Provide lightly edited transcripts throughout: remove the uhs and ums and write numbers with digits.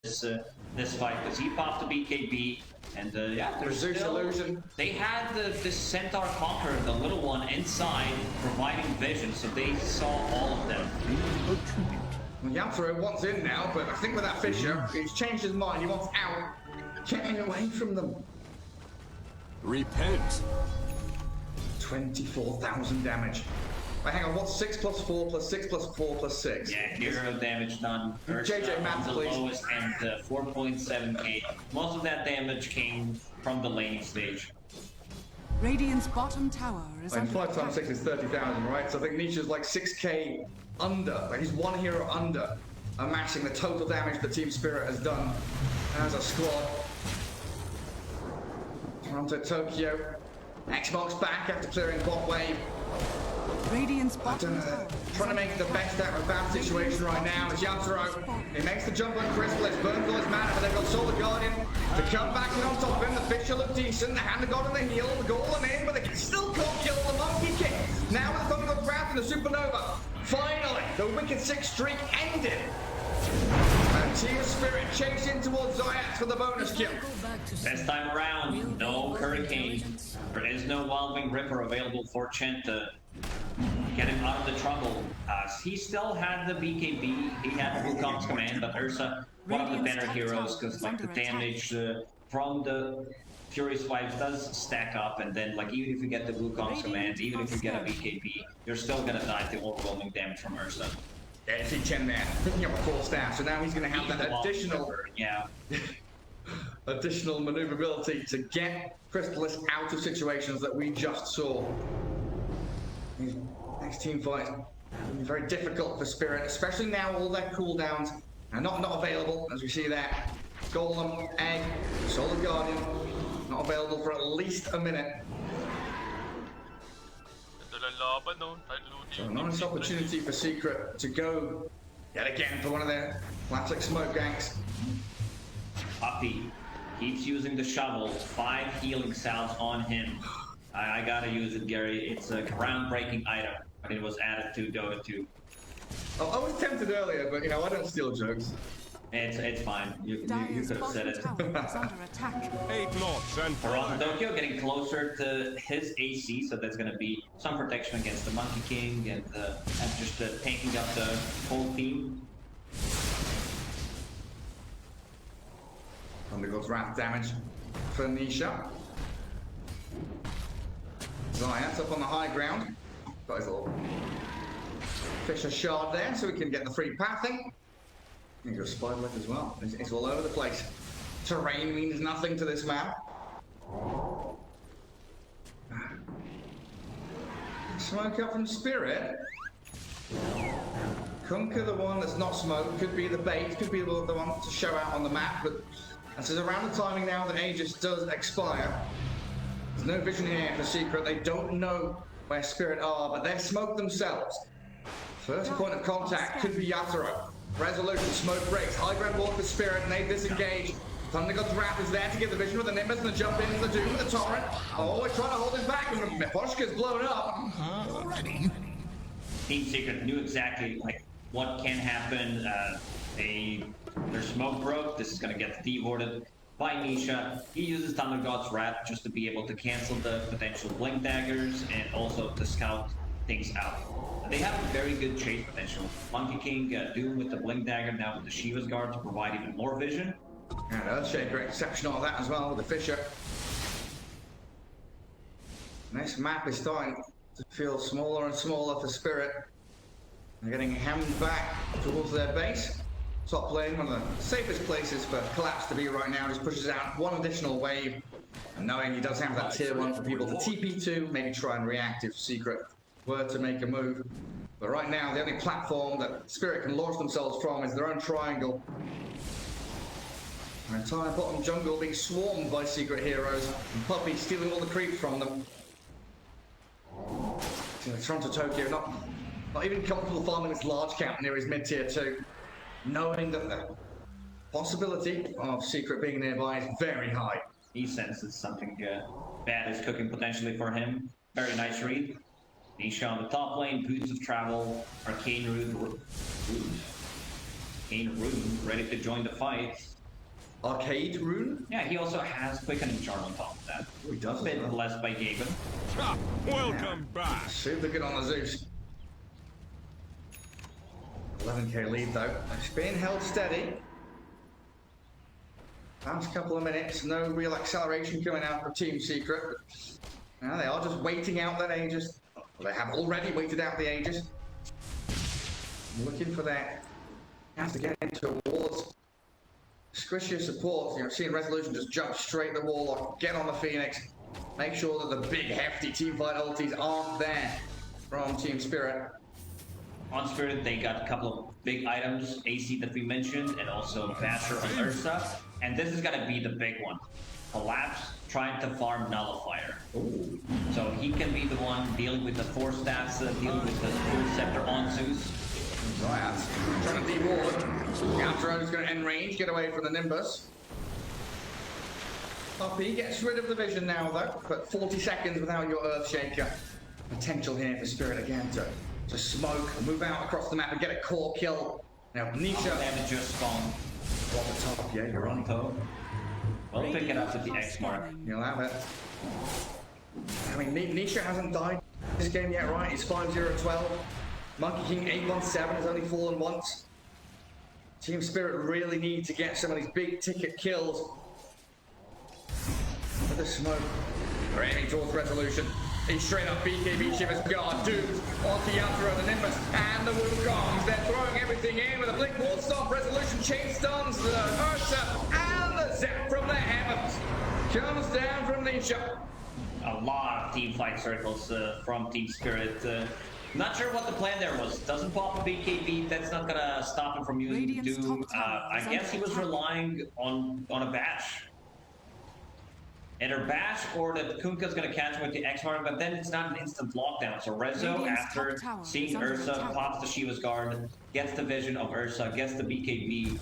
this fight because he popped the BKB. And yeah, there's Zeus still, illusion. they had this Centaur Conqueror, the little one, inside, providing vision, so they saw all of them. Well, Yatoro wants in now, but I think with that Fisher, he's changed his mind. He wants out, getting away from them. Repent. 24,000 damage. Wait, hang on, what's 6 plus 4 plus 6 plus 4 plus 6? Yeah, hero damage done. JJ math, the please. lowest and 4.7k. Most of that damage came from the laning stage. Radiant's bottom tower is Like under 5 times attack. 6 is 30,000, right? So I think Nisha's like 6k under. Like he's one hero under, amassing the total damage that Team Spirit has done as a squad. Toronto, Tokyo. Xbox back after clearing bot wave. Radiant's I bottom don't know. tower. Trying to make the best out of a bad situation right now is Yatoro. He makes the jump on Crystal, it's burned all his mana, but they've got Solar Guardian to come back in on top of him. The Fisher look decent, the Hand of God on the heel, the Golem in, but they still can't kill the Monkey King. Now with the Thunder God's Wrath and the Supernova, finally, the Wicked Six streak ended. And Team Spirit chasing towards Zayat for the bonus kill. This time around, no Hurricane. There is no Wildwing Ripper available for Chen to get him out of the trouble. He still had the BKB, he had the Wukong's command, but Ursa, one of the better heroes, because like the damage from the Furious Vibes does stack up, and then like even if you get the Wukong's command, even if you get a BKB, you're still gonna die to overwhelming damage from Ursa. Yeah, you see Chen there, picking up a 4 staff, so now he's going to have that additional... Yeah. additional maneuverability to get Crystallis out of situations that we just saw. These next team fights will be very difficult for Spirit, especially now all their cooldowns are not available, as we see there. Golem, Egg, Solar Guardian, not available for at least a minute. So a nice opportunity for Secret to go yet again for one of their classic smoke ganks. Puppy keeps using the shovel, 5 healing salves on him. I gotta use it, Gary. It's a groundbreaking item. It was added to Dota 2. Oh, I was tempted earlier, but you know, I don't steal jokes. It's fine. You Dire's could have said bottom it. tower is under attack. Toronto Tokyo getting closer to his AC, so there's gonna be some protection against the Monkey King and just tanking up the whole team. Thunder God's Wrath damage for Nisha. Zayat up on the high ground. Got his little Fisher shard there, so we can get the free pathing. And go Spiderlet as well. It's all over the place. Terrain means nothing to this man. Smoke up from Spirit. Conquer the one that's not smoked. Could be the bait. Could be the one to show out on the map. But this is around the timing now that Aegis does expire. There's no vision here for Secret. They don't know where Spirit are, but they're smoked themselves. First point of contact could be Yatoro. Resolution, smoke breaks. High ground walk for Spirit, and they disengage. Thunder God's Wrath is there to give the vision with the Nimbus and the jump into the Doom with the Torrent. Oh, we're trying to hold him back, and Miposhka's blown up. Team Secret knew exactly like what can happen. Their smoke broke. This is gonna get devorted by Nisha. He uses Thunder God's Wrath just to be able to cancel the potential blink daggers and also to scout things out. They have a very good chase potential. Monkey King, Doom with the blink dagger, now with the Shiva's Guard to provide even more vision. And Earthshaker exceptional at that as well with the Fisher. This map is starting to feel smaller and smaller for Spirit. They're getting hammed back towards their base. Top lane, one of the safest places for Collapse to be right now, just pushes out one additional wave. And knowing he does have that tier 1 for people to TP to, maybe try and react if Secret were to make a move. But right now, the only platform that Spirit can launch themselves from is their own triangle. An entire bottom jungle being swarmed by Secret heroes, and Puppy stealing all the creep from them. Toronto Tokyo not even comfortable farming this large camp near his mid-tier 2, knowing that the possibility of Secret being nearby is very high. He senses something bad is cooking potentially for him. Very nice read. Nisha on the top lane, Boots of Travel, Arcane Root. Arcane Rune ready to join the fight. Arcade Rune? Yeah, he also has Quickening Charm on top of that. Oh, he does A bit as well. blessed by Gaben. Welcome back. Super good on the Zeus. 11k lead though. It's being held steady. Last couple of minutes, no real acceleration coming out of Team Secret. Now they are just waiting out that Aegis. Well, they have already waited out the Aegis. Looking for that. Have to get in towards squishier support. You know, seeing Resolution just jump straight at the wall or get on the Phoenix. Make sure that the big hefty teamfight ultis aren't there from Team Spirit. On Spirit, they got a couple of big items, AC that we mentioned, and also Basher on Ursa. And this is gonna be the big one. Collapse, trying to farm Nullifier. Ooh. So he can be the one dealing with the 4 stats, dealing with the full scepter on Zeus. Right, trying to deward. Outro is going to end range, get away from the Nimbus. Puppy gets rid of the vision now though, but 40 seconds without your Earthshaker. Potential here for Spirit again to smoke, move out across the map and get a core kill. Now Nisha. Damage just spawned. On the top, yeah, you're on. Toronto. We'll pick it up with the X mark. You'll have it. I mean, Nisha hasn't died this game yet, right? He's 5-0-12. Monkey King 817 has only fallen once. Team Spirit really need to get some of these big ticket kills. With the smoke. They're aiming towards Resolution. He's straight up BKB Shiver's guard. Doomed onto Yatra and the Nimbus and the Wukongs. They're throwing everything in with a Blink Wall Stop. Resolution chain stuns the Ursa and the zap from the heavens. Comes down from Nisha. A lot of team fight circles from Team Spirit. Not sure what the plan there was. Doesn't pop a BKB. That's not gonna stop him from using Radiant's Doom. top tower I is guess he under was attack. relying on a bash. Either bash or that Kunkka's gonna catch him with the X-Mark, but then it's not an instant lockdown. So Rezo, Radiant's after top tower seeing is under Ursa, attack. pops the Shiva's guard, gets the vision of Ursa, gets the BKB,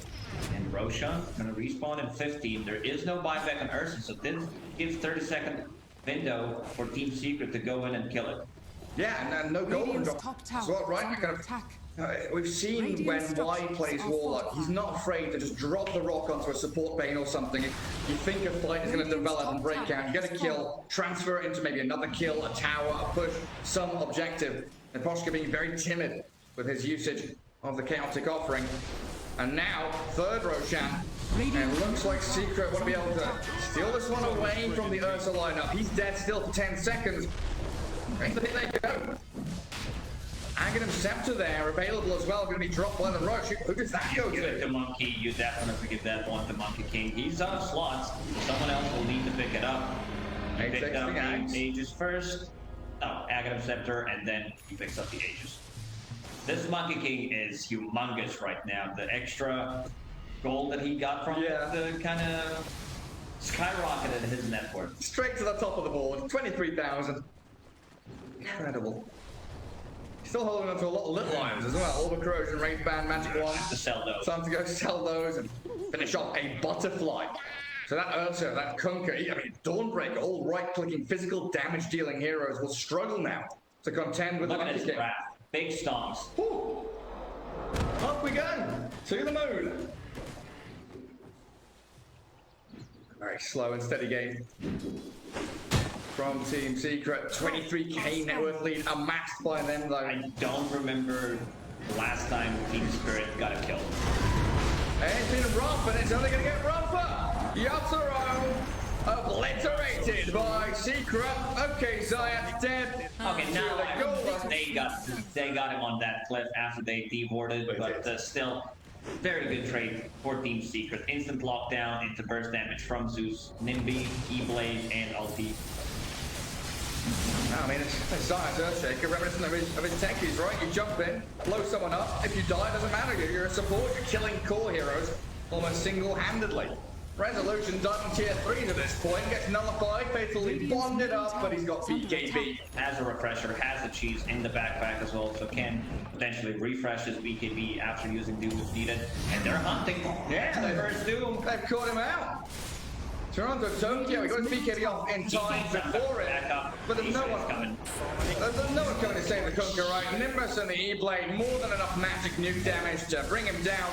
and Roshan gonna respawn in 15. There is no buyback on Ursa, so this gives 30-second window for Team Secret to go in and kill it. Yeah, and no golden Radiant's drop. top tower So what, right? is Kind under of, attack. we've seen Radiant when Y structures plays are Warlock, he's fortified. not afraid to just drop the rock onto a support bane or something. If you think a fight is going to Radiant's develop and top break tower out, you get a is kill, fallen. transfer it into maybe another kill, a tower, a push, some objective. And Poshka being very timid with his usage of the chaotic offering. And now, third Roshan. And it looks like Secret want to be able to steal this one away from the Ursa lineup. He's dead still for 10 seconds. Right, there they go. Aghanim Scepter there, available as well, going to be dropped by the Rush. Who does that go Give it to? to Monkey. You definitely give that one to Monkey King. He's out of slots. Someone else will need to pick it up. He Apex picked up the Axe. the Aegis first. Oh, Aghanim Scepter, and then he picks up the Aegis. This Monkey King is humongous right now. The extra gold that he got from Yeah. it kind of skyrocketed his net worth. Straight to the top of the board, 23,000. Incredible. Still holding on to a lot of little items as well. All the corrosion, range band, magic To wand. sell those. Time to go sell those and finish off a butterfly. So that Ursa, that Kunkka, I mean, Dawnbreaker, all right-clicking, physical damage-dealing heroes will struggle now to contend with Look the at Monkey his King. wrath. Big stomps. Woo. Up we go to the moon. Very slow and steady game from Team Secret. 23k net worth lead amassed by them though. I don't remember the last time Team Spirit got a kill. It's been rough and it's only going to get rougher. Yatoro obliterated by Secret. Okay, Zayat's dead. Okay, now The goal. they got him on that cliff after they dewarded, but still, very good trade for Team Secret. Instant lockdown into burst damage from Zeus, Nimby, E-Blade, and ulti. I mean, it's Zayat's Earthshaker, reminiscent of his techies, right? You jump in, blow someone up. If you die, it doesn't matter. You're a support. You're killing core heroes almost single-handedly. Resolution done tier 3 to this point, gets nullified, faithfully bonded up, but he's got BKB. Has a refresher, has the cheese in the backpack as well, so can potentially refresh his BKB after using Doom if needed. And they're hunting. Yeah, the first Doom. They've caught him out. Toronto Tokyo, he got his BKB off in time before it. Back up. But there's no He's one coming. There's no one coming to save the Kunkka, right? Nimbus and the E-Blade, more than enough magic nuke damage to bring him down.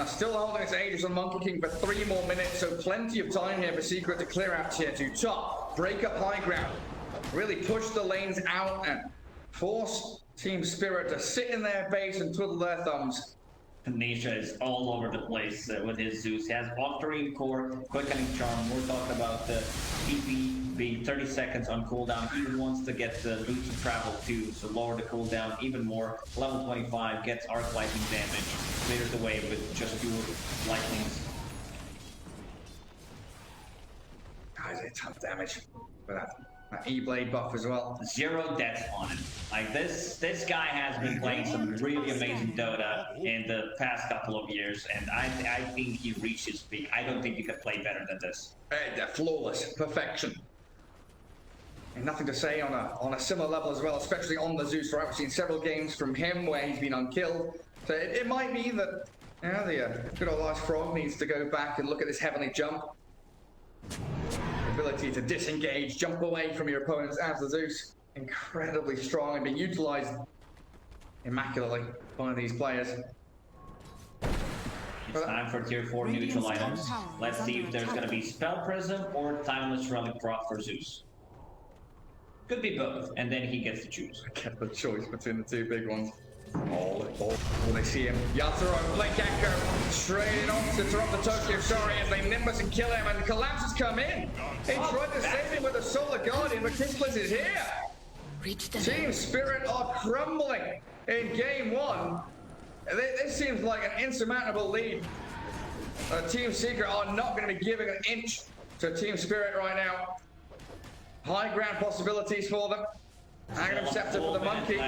Still holding its Aegis on Monkey King for 3 more minutes, so plenty of time here for Secret to clear out tier 2 top, break up high ground, really push the lanes out and force Team Spirit to sit in their base and twiddle their thumbs. Nisha is all over the place with his Zeus. He has Octarine Core, Quickening Charm. We're talking about the TP being 30 seconds on cooldown. He wants to get the loot to travel too, so lower the cooldown even more. Level 25 gets arc lightning damage, clears the way with just 2 lightnings. Guys, it's tough damage for that E-Blade buff as well. 0 deaths on him. Like this guy has been playing some really amazing Dota in the past couple of years, and I think he reached his peak. I don't think you could play better than this. Flawless perfection. And nothing to say on a similar level as well, especially on the Zeus. Right, we've seen several games from him where he's been unkilled. So it might be that the good old Ice Frog needs to go back and look at this heavenly jump. Ability to disengage, jump away from your opponents as the Zeus. Incredibly strong and being utilized immaculately by these players. It's time for tier 4 neutral items. Let's see if there's going to be Spell Prism or Timeless Relic Drop for Zeus. Could be both, and then he gets to choose. Get the choice between the 2 big ones. Oh, they see him. Yatoro, Blink Echo, straight on to interrupt the Tokyo Story as they Nimbus and kill him, and Collapses come in. He tried to save him with a Solar Guardian, but Kismet is here. Team Spirit are crumbling in game 1. This seems like an insurmountable lead. Team Secret are not going to be giving an inch to Team Spirit right now. High ground possibilities for them. Aghanim Scepter for the Monkey.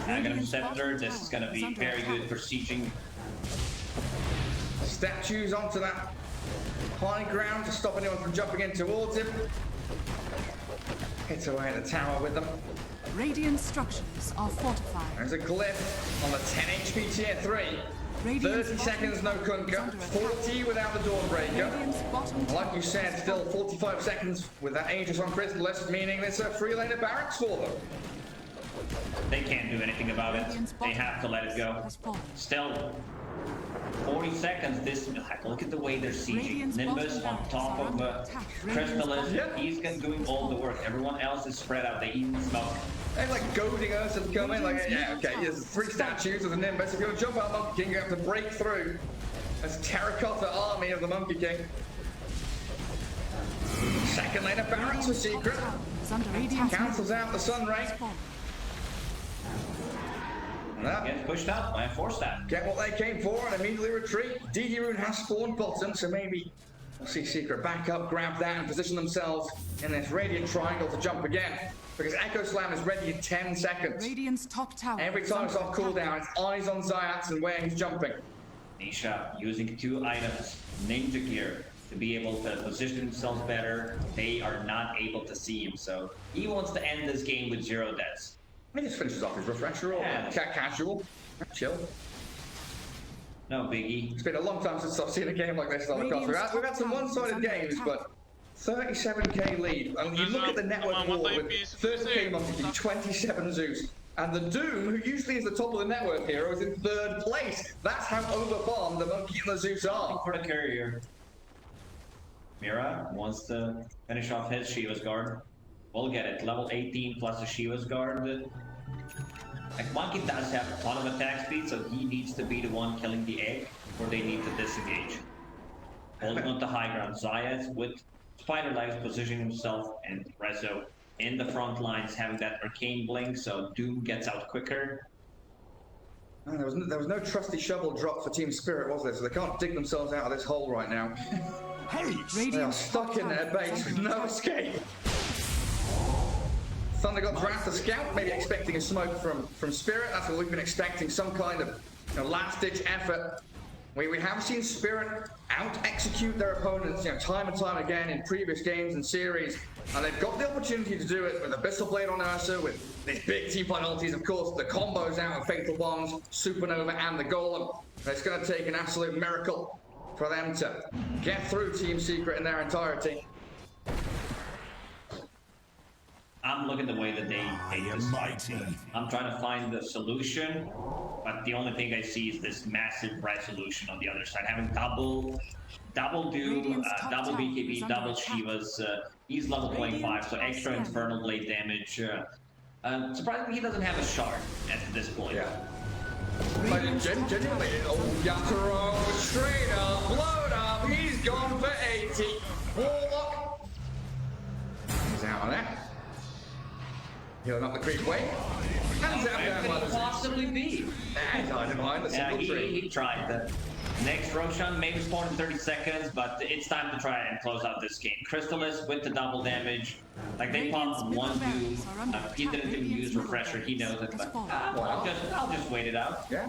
Aghanim Scepter, this is going to be very good for sieging. Statues onto that high ground to stop anyone from jumping in towards him. Hits away at the tower with them. Radiant structures are fortified. There's a glyph on the 10 HP tier 3. 30 seconds no Kunkka, 40 without the Dawnbreaker. Like you said, still 45 seconds with that Aegis on Crystallis, meaning it's a 3-laner barracks for them. They can't do anything about it. They have to let it go. Still, 40 seconds. Look at the way they're sieging. Nimbus on top of Crystallis. He's doing all the work. Everyone else is spread out. They even smoke. They're like goading us to come in. Like, yeah, okay, there's 3 statues of the Nimbus. If you want to jump out Monkey King, you have to break through this terracotta army of the Monkey King. Second laner barracks for Secret. Cancels out the Sun Ray. Gets pushed up by a 4-stat. Get what they came for and immediately retreat. DD Rune has spawned bottom, so maybe we'll see Secret back up, grab that, and position themselves in this Radiant Triangle to jump again. Because Echo Slam is ready in 10 seconds. Radiant's top tower. Every time it's off cooldown, it's eyes on Zayats and where he's jumping. Nisha using 2 items, Ninja Gear, to be able to position themselves better. They are not able to see him, so he wants to end this game with 0 deaths. He just finishes off his refresher or casual. Chill. No biggie. It's been a long time since I've seen a game like this. We've had some one-sided games, but 37k lead. And you look at the network war with 30k Monkey, 27 Zeus. And the Doom, who usually is the top of the network hero, is in 3rd place. That's how overfarmed the Monkey and the Zeus are. For the courier. Mira wants to finish off his Shiva's Guard. We'll get it. Level 18 plus a Shiva's Guard. Like, Monkey does have a ton of attack speed, so he needs to be the one killing the egg, or they need to disengage. Holding on to high ground. Zayas with Spider Legs positioning himself, and Rezo in the front lines having that arcane blink, so Doom gets out quicker. Oh, there was no trusty shovel drop for Team Spirit, was there? So they can't dig themselves out of this hole right now. They are stuck in their base with no escape. Thunder got dragged to scout, maybe expecting a smoke from Spirit. That's what we've been expecting, some kind of last-ditch effort. We have seen Spirit out-execute their opponents time and time again in previous games and series. And they've got the opportunity to do it with Abyssal Blade on Ursa, with these big T-Point ultis, of course, the combos out of Fatal Bombs, Supernova, and the Golem. It's going to take an absolute miracle for them to get through Team Secret in their entirety. I'm looking the way that they this fight. I'm trying to find the solution. But the only thing I see is this massive resolution on the other side, having double Doom, Radiant's top double tower is BKB, under double attack. Shivas. He's level 25, so Radiant extra are Infernal Blade damage. Surprisingly, he doesn't have a shard at this point. Yeah. Like, Radiant's top genuinely, tower. oh, Yatoro, straight up, blowed up, he's gone for 80. Warlock. He's out of there. Healing up the creep wave. And Zap Where down could by he the possibly be? and hiding behind the Yeah, single tree. he tried. The next Roshan maybe spawn in 30 seconds, but it's time to try and close out this game. Crystallis with the double damage. Like, they popped Radiant's one middle Doom. barracks are under He attack. didn't even Radiant's use middle Refresher, he knows it, barracks but has fallen. I'll just wait it out. Yeah.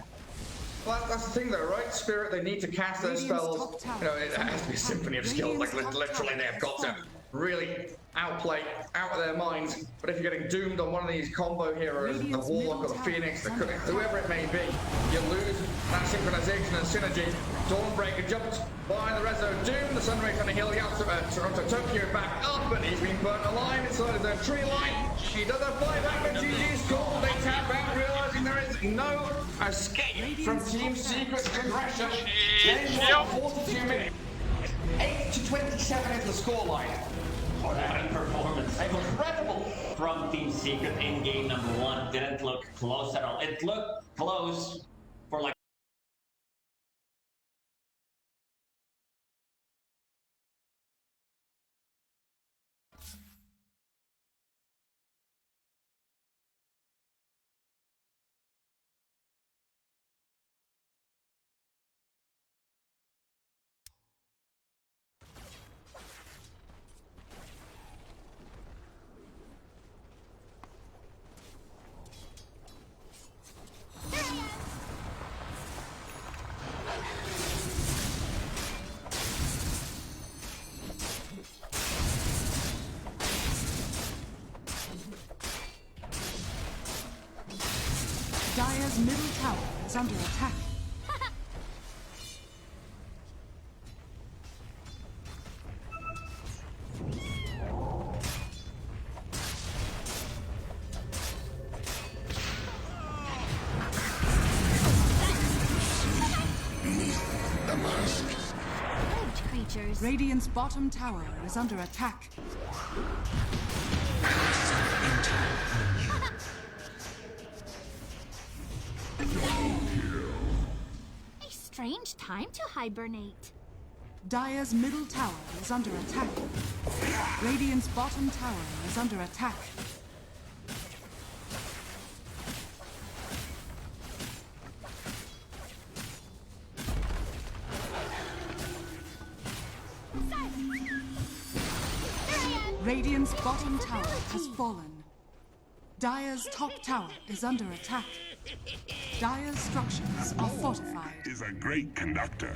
Well, that's the thing though, right? Spirit, they need to cast their Radiant's spells. top tower You know, it has to be a symphony of skills. Like, Radiant's top literally, tower they've got has to fallen. really outplay, out of their minds. But if you're getting doomed on one of these combo heroes, the Radiant's Warlock or middle the tower Phoenix, is the under whoever it may be, you lose that synchronization and synergy. Dawnbreaker jumped by the Rezo Doom. The Sunray trying to heal Toronto Tokyo back up, but he's been burnt alive inside his own tree line. He does a buyback, but GG's call. They tap out, realizing there is no escape from Team Secret's aggression. Game 42 minutes. 8 to 27 is the scoreline. Fine performance. Incredible from Team Secret in game number 1. Didn't look close at all. It looked close for like Dire's middle tower is under attack. Good creatures. Radiant's bottom tower is under attack. A strange time to hibernate. Dire's middle tower is under attack. Radiant's bottom tower is under attack. Radiant's bottom tower has fallen. Dire's top tower is under attack. Dire's structures are fortified. Is a great conductor.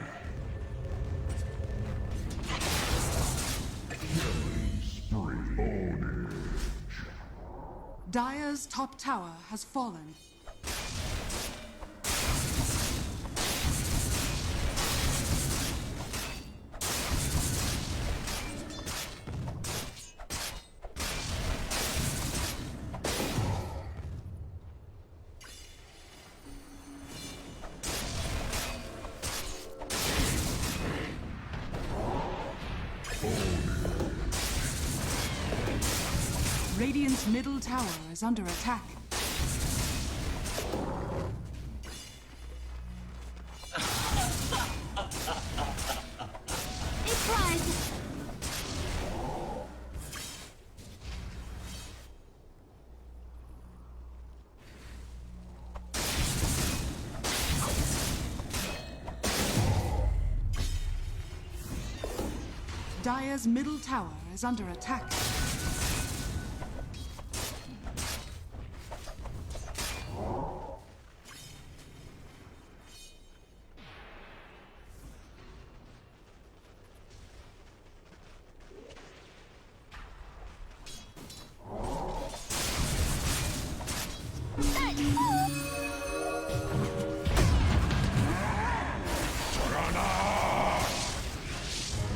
Dire's top tower has fallen. Radiant's middle tower is under attack. They cried. Dire's middle tower is under attack.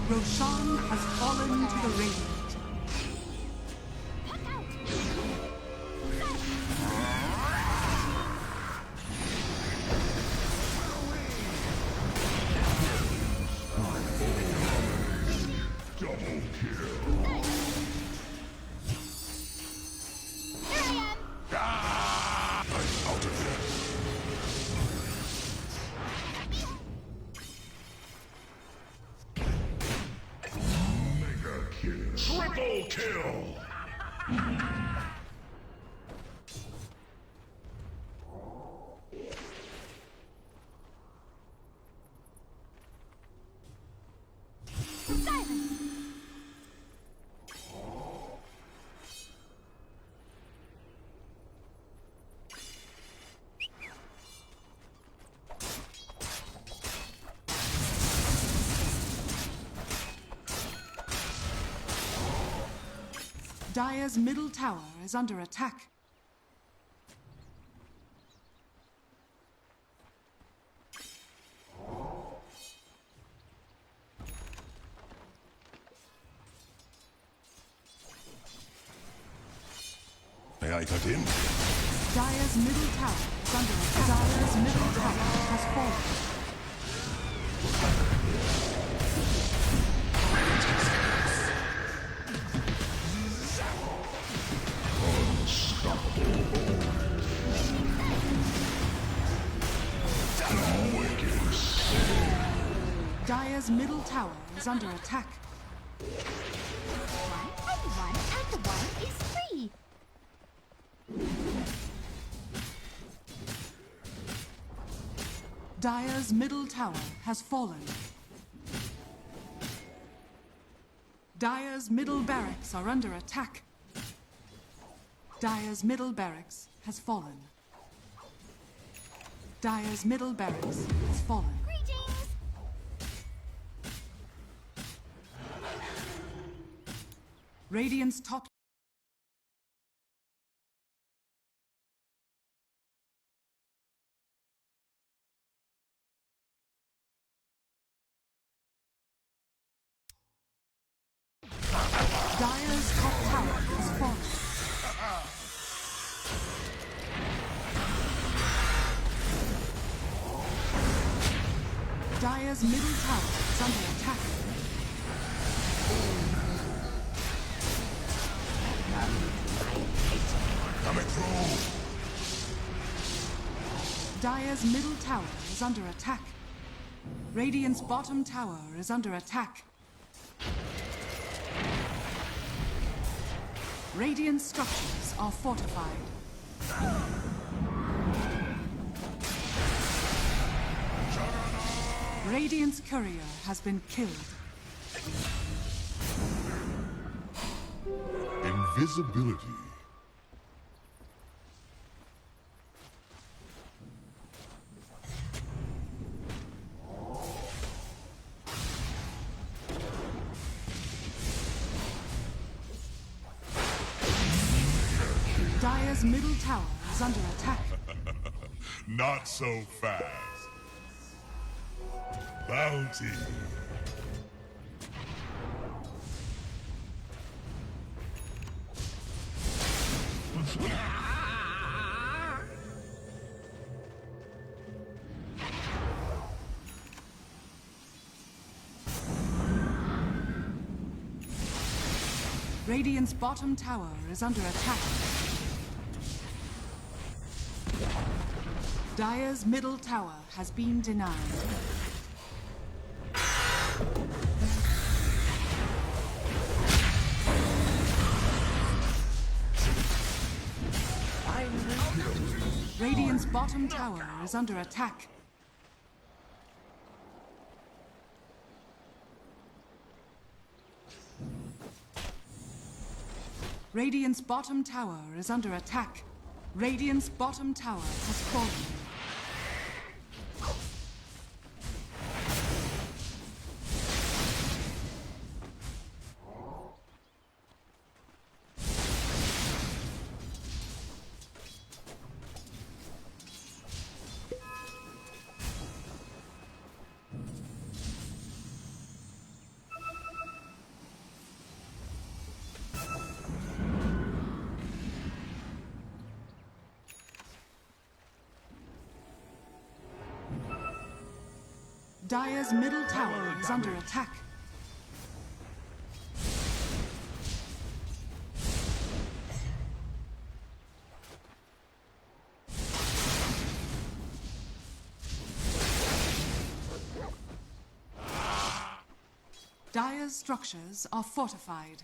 Roshan has fallen to the Radiant. Puck out. Triple kill! Silence! Dire's middle tower is under attack. May I cut in? Dire's middle tower is under attack. Dire's middle tower has fallen. Dire's middle tower is under attack. 1 and 1 is 3. Dire's middle tower has fallen. Dire's middle barracks are under attack. Dire's middle barracks has fallen. Dire's middle barracks has fallen. Greetings! Radiant's top Dire's top tower has fallen. Dire's middle tower is under attack. Coming through! Dire's middle tower is under attack. Radiant's bottom tower is under attack. Radiant structures are fortified. Radiant's courier has been killed. Invisibility. Dire's middle tower is under attack. Not so fast. Bounty. Radiant's bottom tower is under attack. Dire's middle tower has been denied. Radiant's bottom tower is under attack. Radiant's bottom tower is under attack. Radiant's bottom tower has fallen. Dire's middle tower is under attack. Dire's structures are fortified.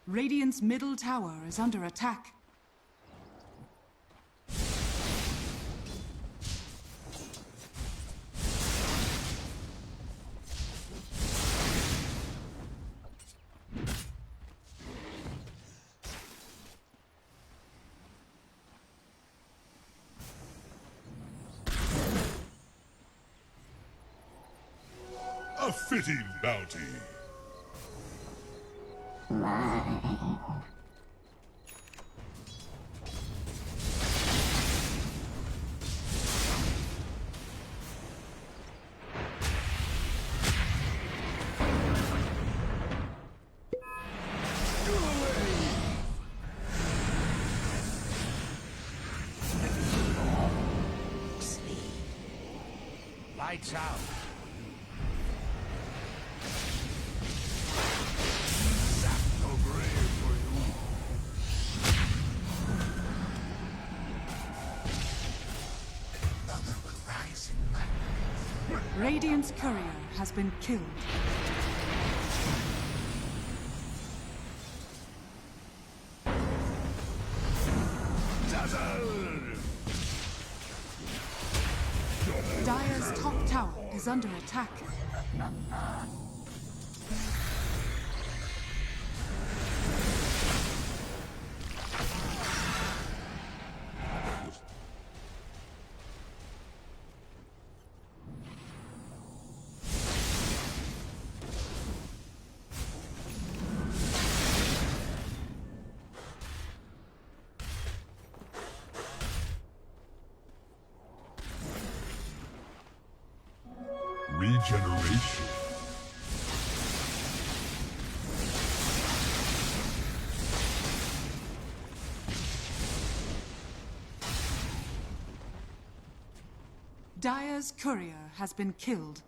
Radiant's middle tower is under attack. A fitting bounty. Lights out. Radiant's courier has been killed. Dire's top tower is under attack. Regeneration. Dire's courier has been killed.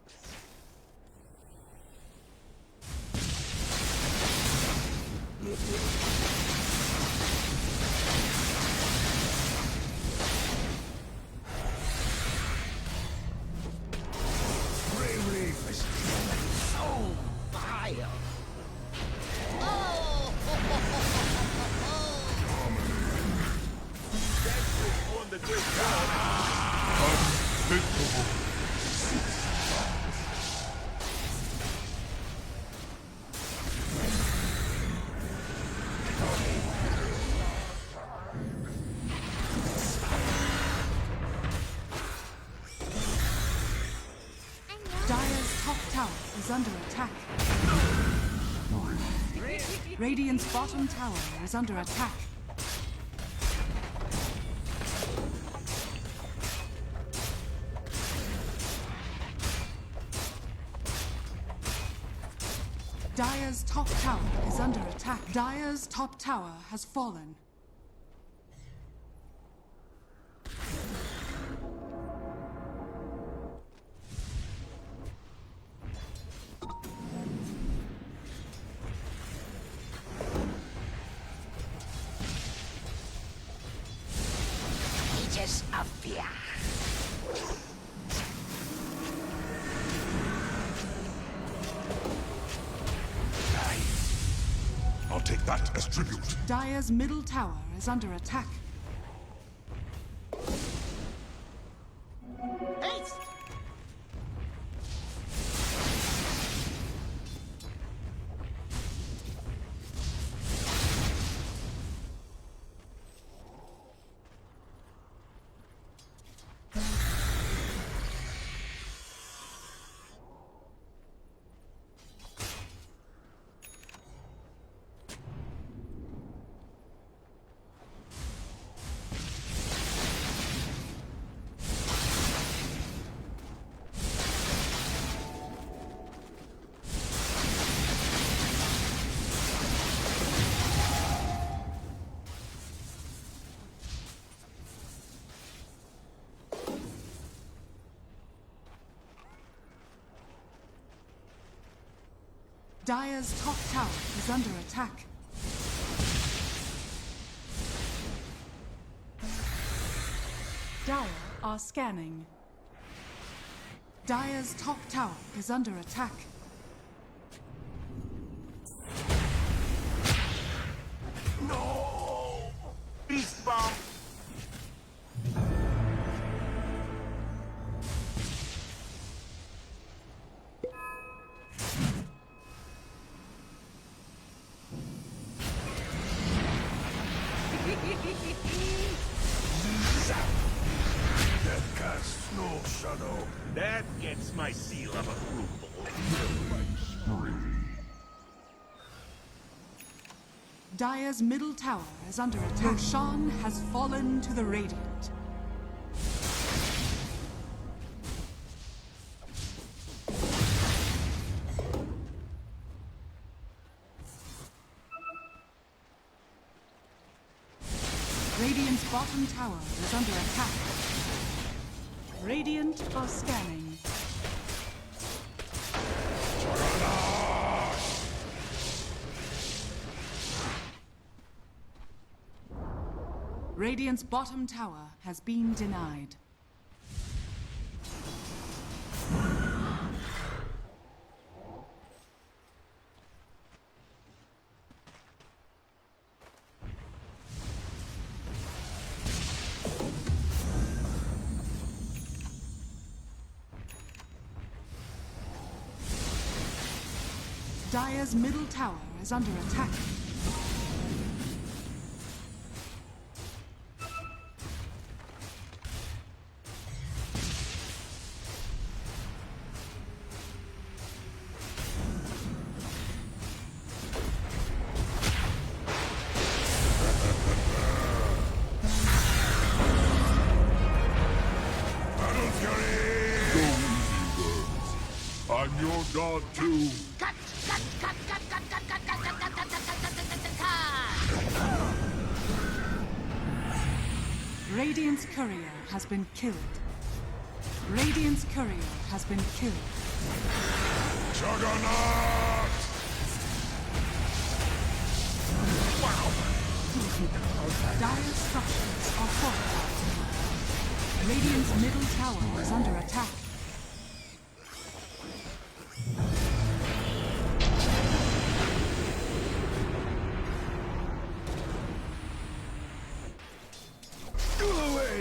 Dire's top tower is under attack. Radiant's bottom tower is under attack. Dire's top tower is under attack. Dire's top tower has fallen. Aegis of fear. I'll take that as tribute. Dire's middle tower is under attack. Dire's top tower is under attack. Dire are scanning. Dire's top tower is under attack. Beast bomb! Death casts no shadow. That gets my seal of approval. Dire's middle tower is under attack. Roshan has fallen to the Radiant. Radiant's bottom tower is under attack. Radiant are scanning. Radiant's bottom tower has been denied. Dire's middle tower is under attack. I'm your god too. Cut, cut, cut, cut, cut, cut, cut, cut, cut, cut, cut, cut, cut, cut. Radiant's courier has been killed. Radiant's courier has been killed. Juggernaut! Dire structures are fortified. Radiant's middle tower is under attack.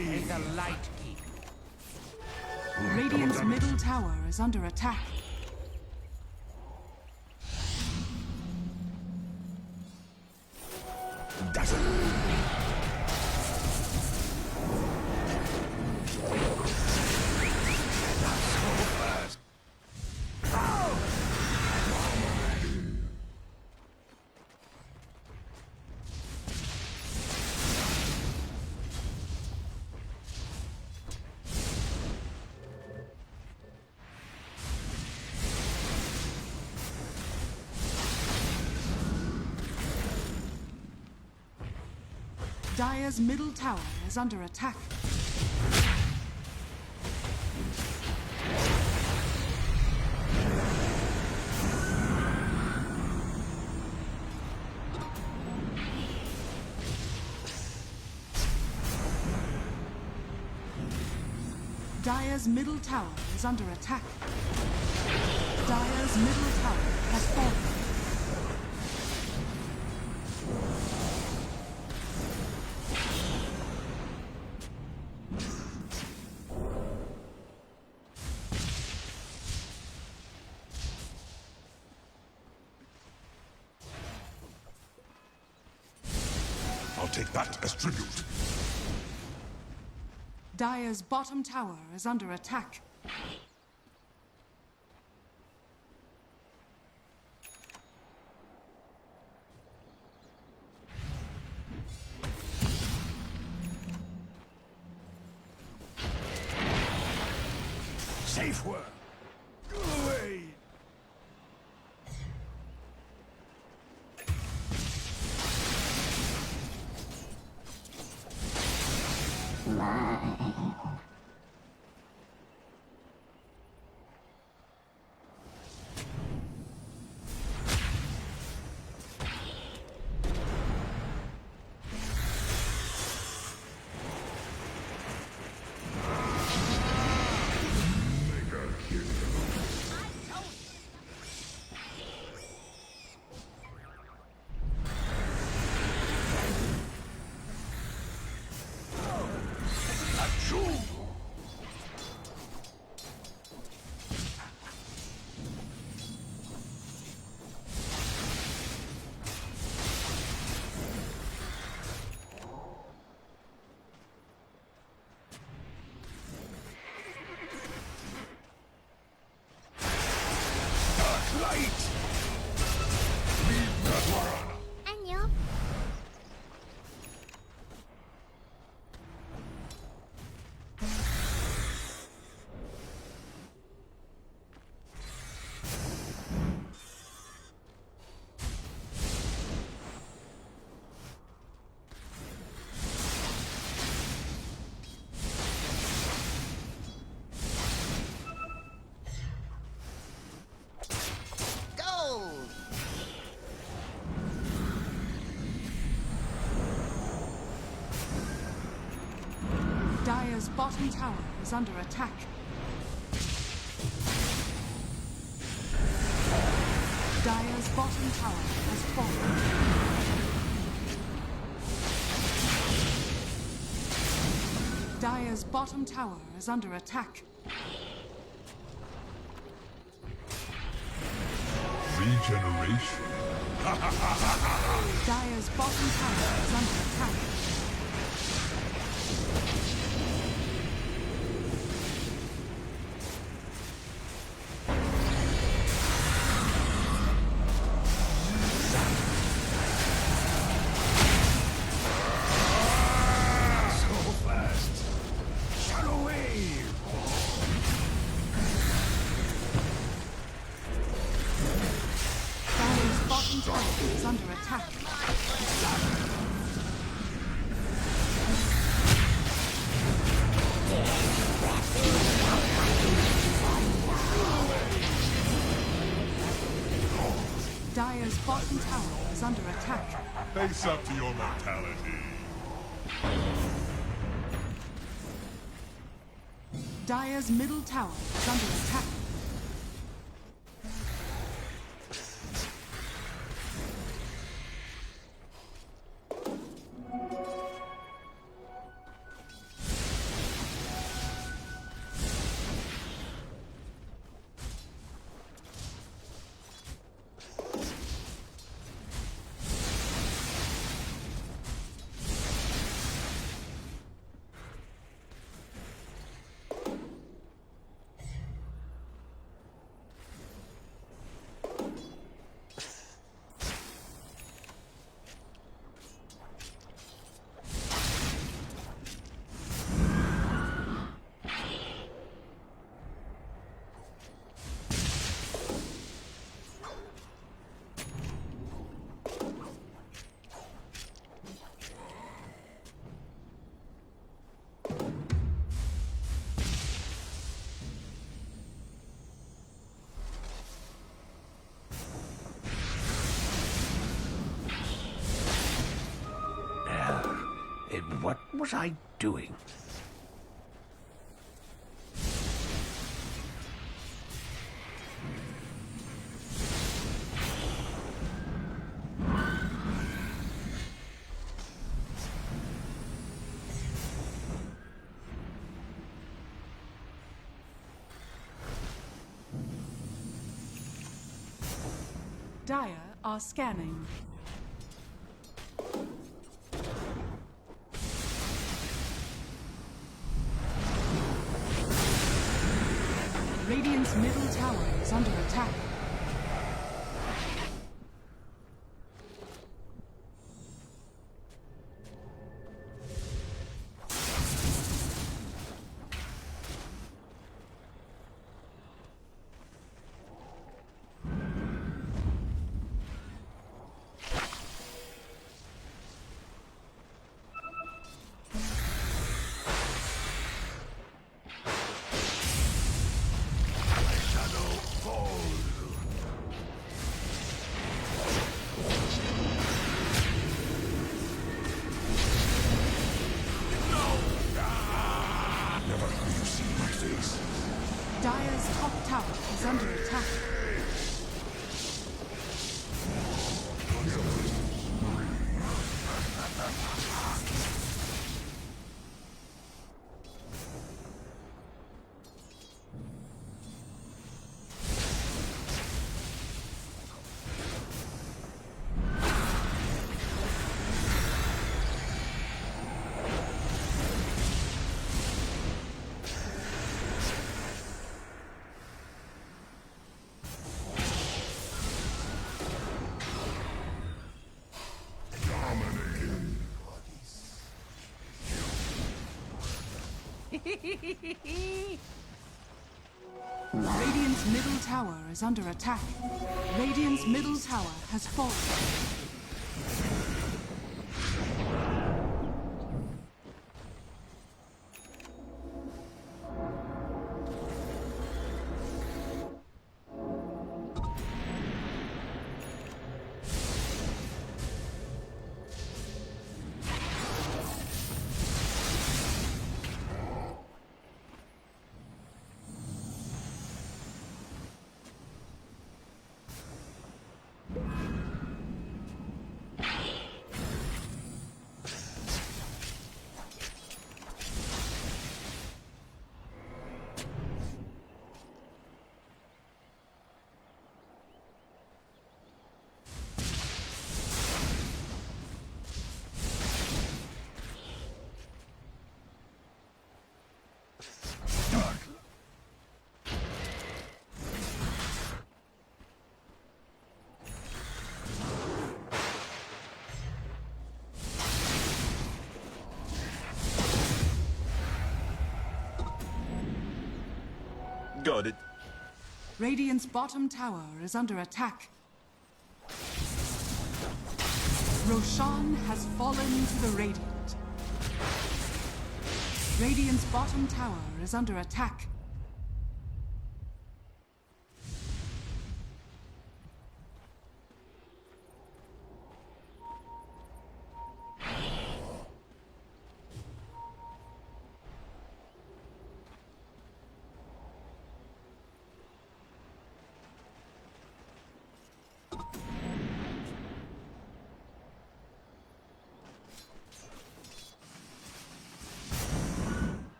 May the light keep. Radiant's middle tower is under attack. Dire's middle tower is under attack. Dire's middle tower is under attack. Dire's middle tower has fallen. I'll take that as tribute. Dire's bottom tower is under attack. Safe word. Go away. bottom tower is under attack. Dire's bottom tower has fallen. Dire's bottom tower is under attack. Regeneration. Dire's bottom tower is under attack. Dire's bottom tower is under attack. Dire's bottom tower is under attack. Face up to your mortality. Dire's middle tower is under attack. What was I doing? Dire are scanning. Radiant's middle tower is under attack. Dire's top tower is under attack. Radiant's middle tower is under attack. Radiant's middle tower has fallen. Got it. Radiant's bottom tower is under attack. Roshan has fallen to the Radiant. Radiant's bottom tower is under attack.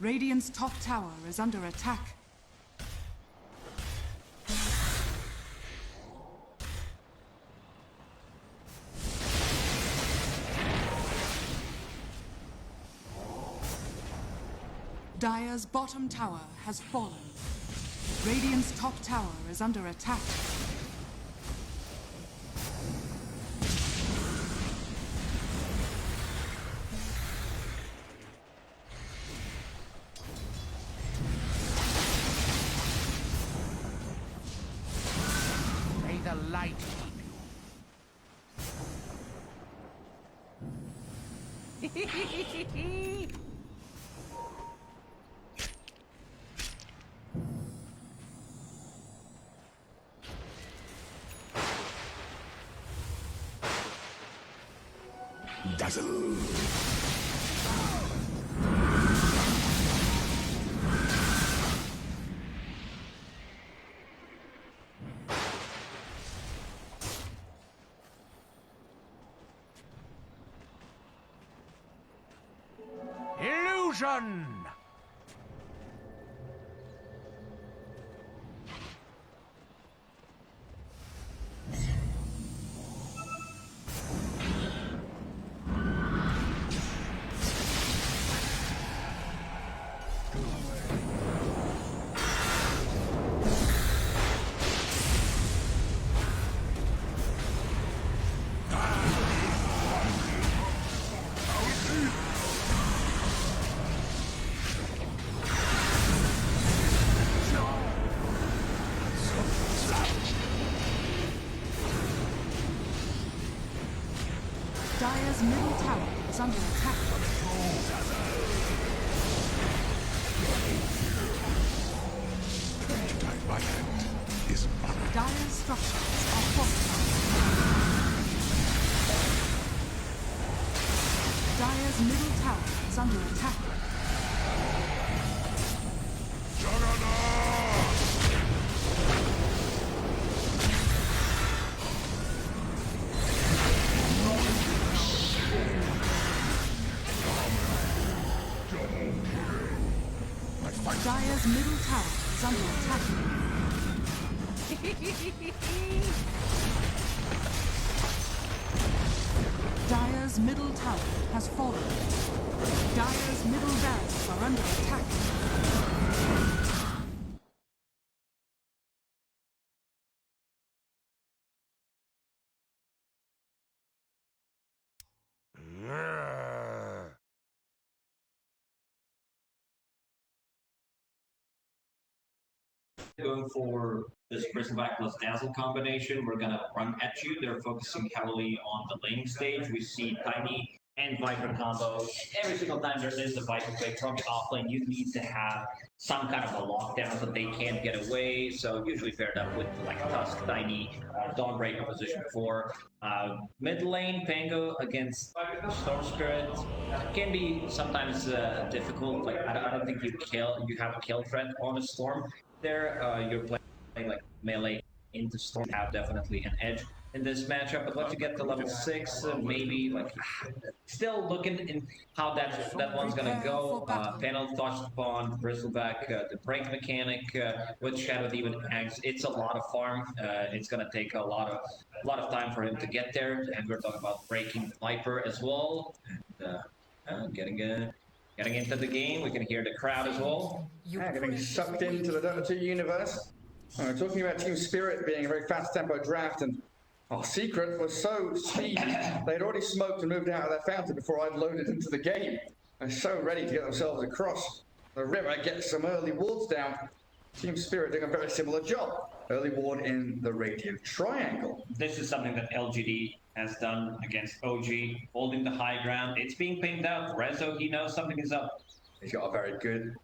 Radiant's top tower is under attack. Dire's bottom tower has fallen. Radiant's top tower is under attack. May the light keep you. Dazzle. Illusion! Dire's middle tower is under attack. My hand is honored. Dire's structures are fortified. Dire's middle tower is under attack. Dire's middle tower is under attack. Dire's middle tower has fallen. Dire's middle barracks are under attack. Going for this Prison Bite plus Dazzle combination, we're going to run at you. They're focusing heavily on the laning stage. We see Tiny and Viper combo. Every single time there is a Viper break from the offlane, you need to have some kind of a lockdown so they can't get away. So usually paired up with like Tusk, Tiny, Dawnbreaker position 4. Mid lane, Pango against Storm Spirit can be sometimes difficult. Like I don't think you have a kill threat on a Storm. There, you're playing like melee into Storm, have definitely an edge. in this matchup, but once you get to level 6, maybe like still looking in how that one's gonna go. Panel touched upon Bristleback, the break mechanic with Shadow Demon Axe. It's a lot of farm. It's gonna take a lot of time for him to get there, and we're talking about breaking Viper as well. And, getting into the game, we can hear the crowd as well. Yeah, getting sucked into the Dota 2 universe. We're talking about Team Spirit being a very fast tempo draft, and our Secret was so speedy. They'd already smoked and moved out of their fountain before I'd loaded into the game. They're so ready to get themselves across the river, get some early wards down. Team Spirit doing a very similar job. Early ward in the Radiant Triangle. This is something that LGD has done against OG, holding the high ground. It's being pinged out. Rezo, he knows something is up. He's got a very good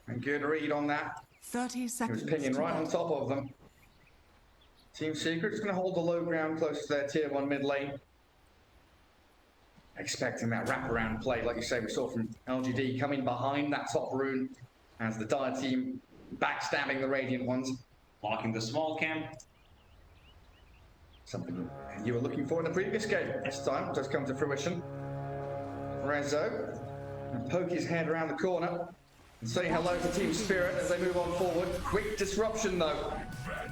read on that. 30 He seconds. was pinging right on top of them. Team Secret is going to hold the low ground close to their tier 1 mid lane. Expecting that wraparound play, like you say, we saw from LGD coming behind that top rune as the Dire team backstabbing the Radiant ones. Blocking the small camp. Something you were looking for in the previous game. This time does come to fruition. Rezo and poke his head around the corner and say hello to Team Spirit as they move on forward. Quick disruption though.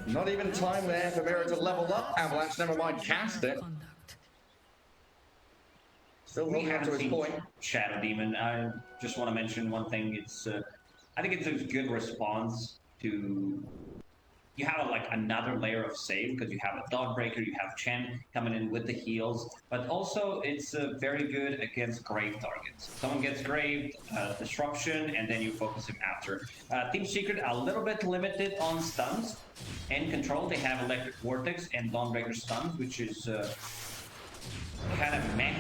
Not even time there for Mira to level up. Avalanche, never mind, cast it. Still holding on to his point. Shadow Demon. I just want to mention one thing. It's I think it's a good response to. You have like another layer of save because you have a Dawnbreaker, you have Chen coming in with the heals, but also it's very good against grave targets. Someone gets graved, disruption, and then you focus him after. Team Secret a little bit limited on stuns and control. They have Electric Vortex and Dawnbreaker stuns, which is kind of meh.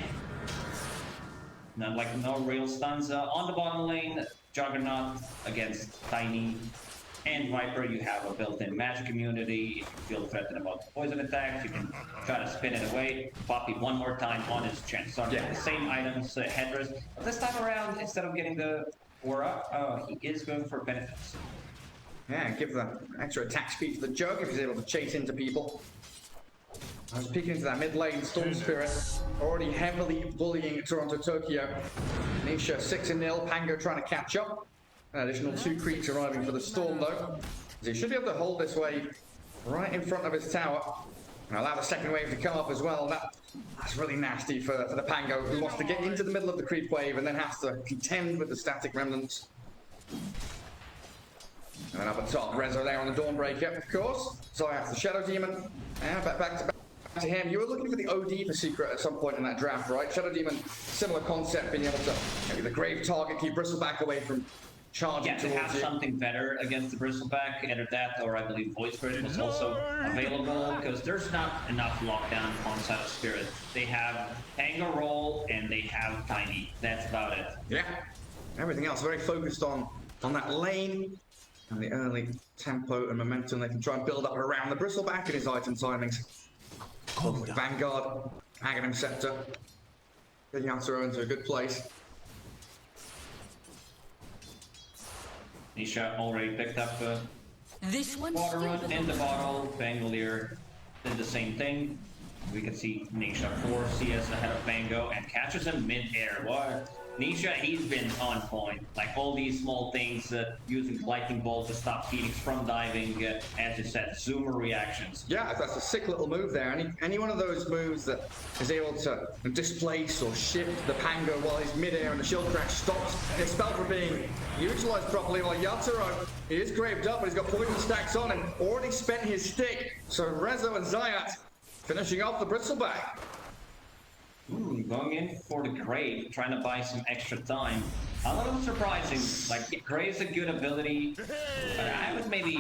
Not like no real stuns on the bottom lane. Juggernaut against Tiny. And Viper, you have a built-in magic immunity. If you feel threatened about poison attacks, you can try to spin it away. Poppy one more time on his chest. So yeah, the same items, headrest. But this time around, instead of getting the aura, he is going for benefits. Yeah, give the extra attack speed to the Jug if he's able to chase into people. I was peeking into that mid lane, Storm Spirit, already heavily bullying Toronto Tokyo. Nisha 6-0, Pango trying to catch up. An additional 2 creeps arriving for the Storm though. He should be able to hold this wave right in front of his tower. And allow the second wave to come up as well. That's really nasty for the Pango, who wants to get into the middle of the creep wave and then has to contend with the static remnants. And then up at top, Rezo there on the Dawnbreaker, of course. Zayat the Shadow Demon. And back to him. You were looking for the OD for Secret at some point in that draft, right? Shadow Demon, similar concept, being able to maybe the grave target, keep Bristleback away from charging to have something better against the Bristleback, either that or I believe Void Spirit was also available because there's not enough lockdown on side of Spirit. They have Tango Roll and they have Tiny. That's about it. Yeah. Everything else very focused on that lane and the early tempo and momentum they can try and build up around the Bristleback and his item timings. Vanguard, Aghanim Scepter, getting Yatoro into a good place. Nisha already picked up This one's water run in the bottle. Bangalore did the same thing. We can see Nisha 4 CS ahead of Bango and catches him mid-air. What? Nisha, he's been on point. Like all these small things, using Lightning Bolt to stop Phoenix from diving, as you said, Zoomer reactions. Yeah, that's a sick little move there. Any one of those moves that is able to displace or shift the Pango while he's mid-air and the shield crash stops his spell from being utilized properly. While Yatoro, he is graved up, but he's got poison stacks on and already spent his stick. So Rezo and Zayat finishing off the Bristleback. Ooh, going in for the Grave, trying to buy some extra time. A little surprising. Like, Grave's a good ability, but I would maybe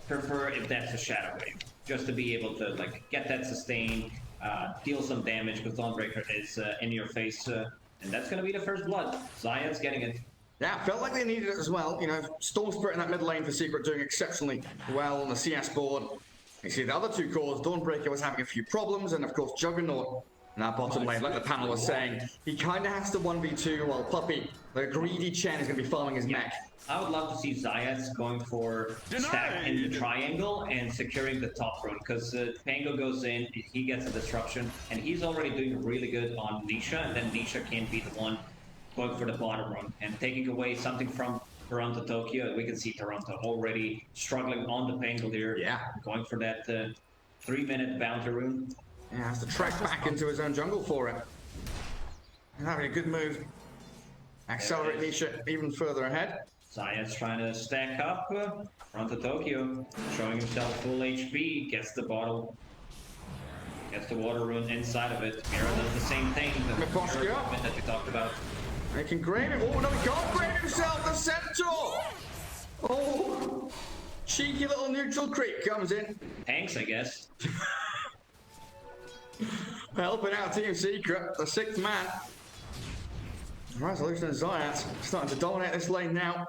prefer if that's a Shadow Wave. Just to be able to, like, get that sustain, deal some damage, because Dawnbreaker is in your face, and that's going to be the first blood. Zion's getting it. Yeah, felt like they needed it as well. You know, Storm Spirit in that mid lane for Secret doing exceptionally well on the CS board. You see the other two cores, Dawnbreaker was having a few problems, and of course Juggernaut in that bottom lane, like the panel was saying. He kind of has to 1v2 while Puppy, the greedy Chen, is going to be farming his mech. I would love to see Zayas going for stack in the triangle and securing the top rune, because Pango goes in, he gets a disruption, and he's already doing really good on Nisha, and then Nisha can't be the one going for the bottom rune and taking away something from Toronto Tokyo. We can see Toronto already struggling on the Pango here, going for that 3-minute bounty rune. Yeah, has to track back into his own jungle for it. And having a good move. Accelerate Nisha even further ahead. Zayas trying to stack up. Toronto Tokyo showing himself full HP. Gets the bottle. Gets the water rune inside of it. Mira does the same thing. The Miposhka that we talked about. He can grab it. Oh no, he can't grab himself. The Centaur. Oh, cheeky little neutral creep comes in. Tanks, I guess. Helping out Team Secret, the 6th man. Resolution and Zayas starting to dominate this lane now.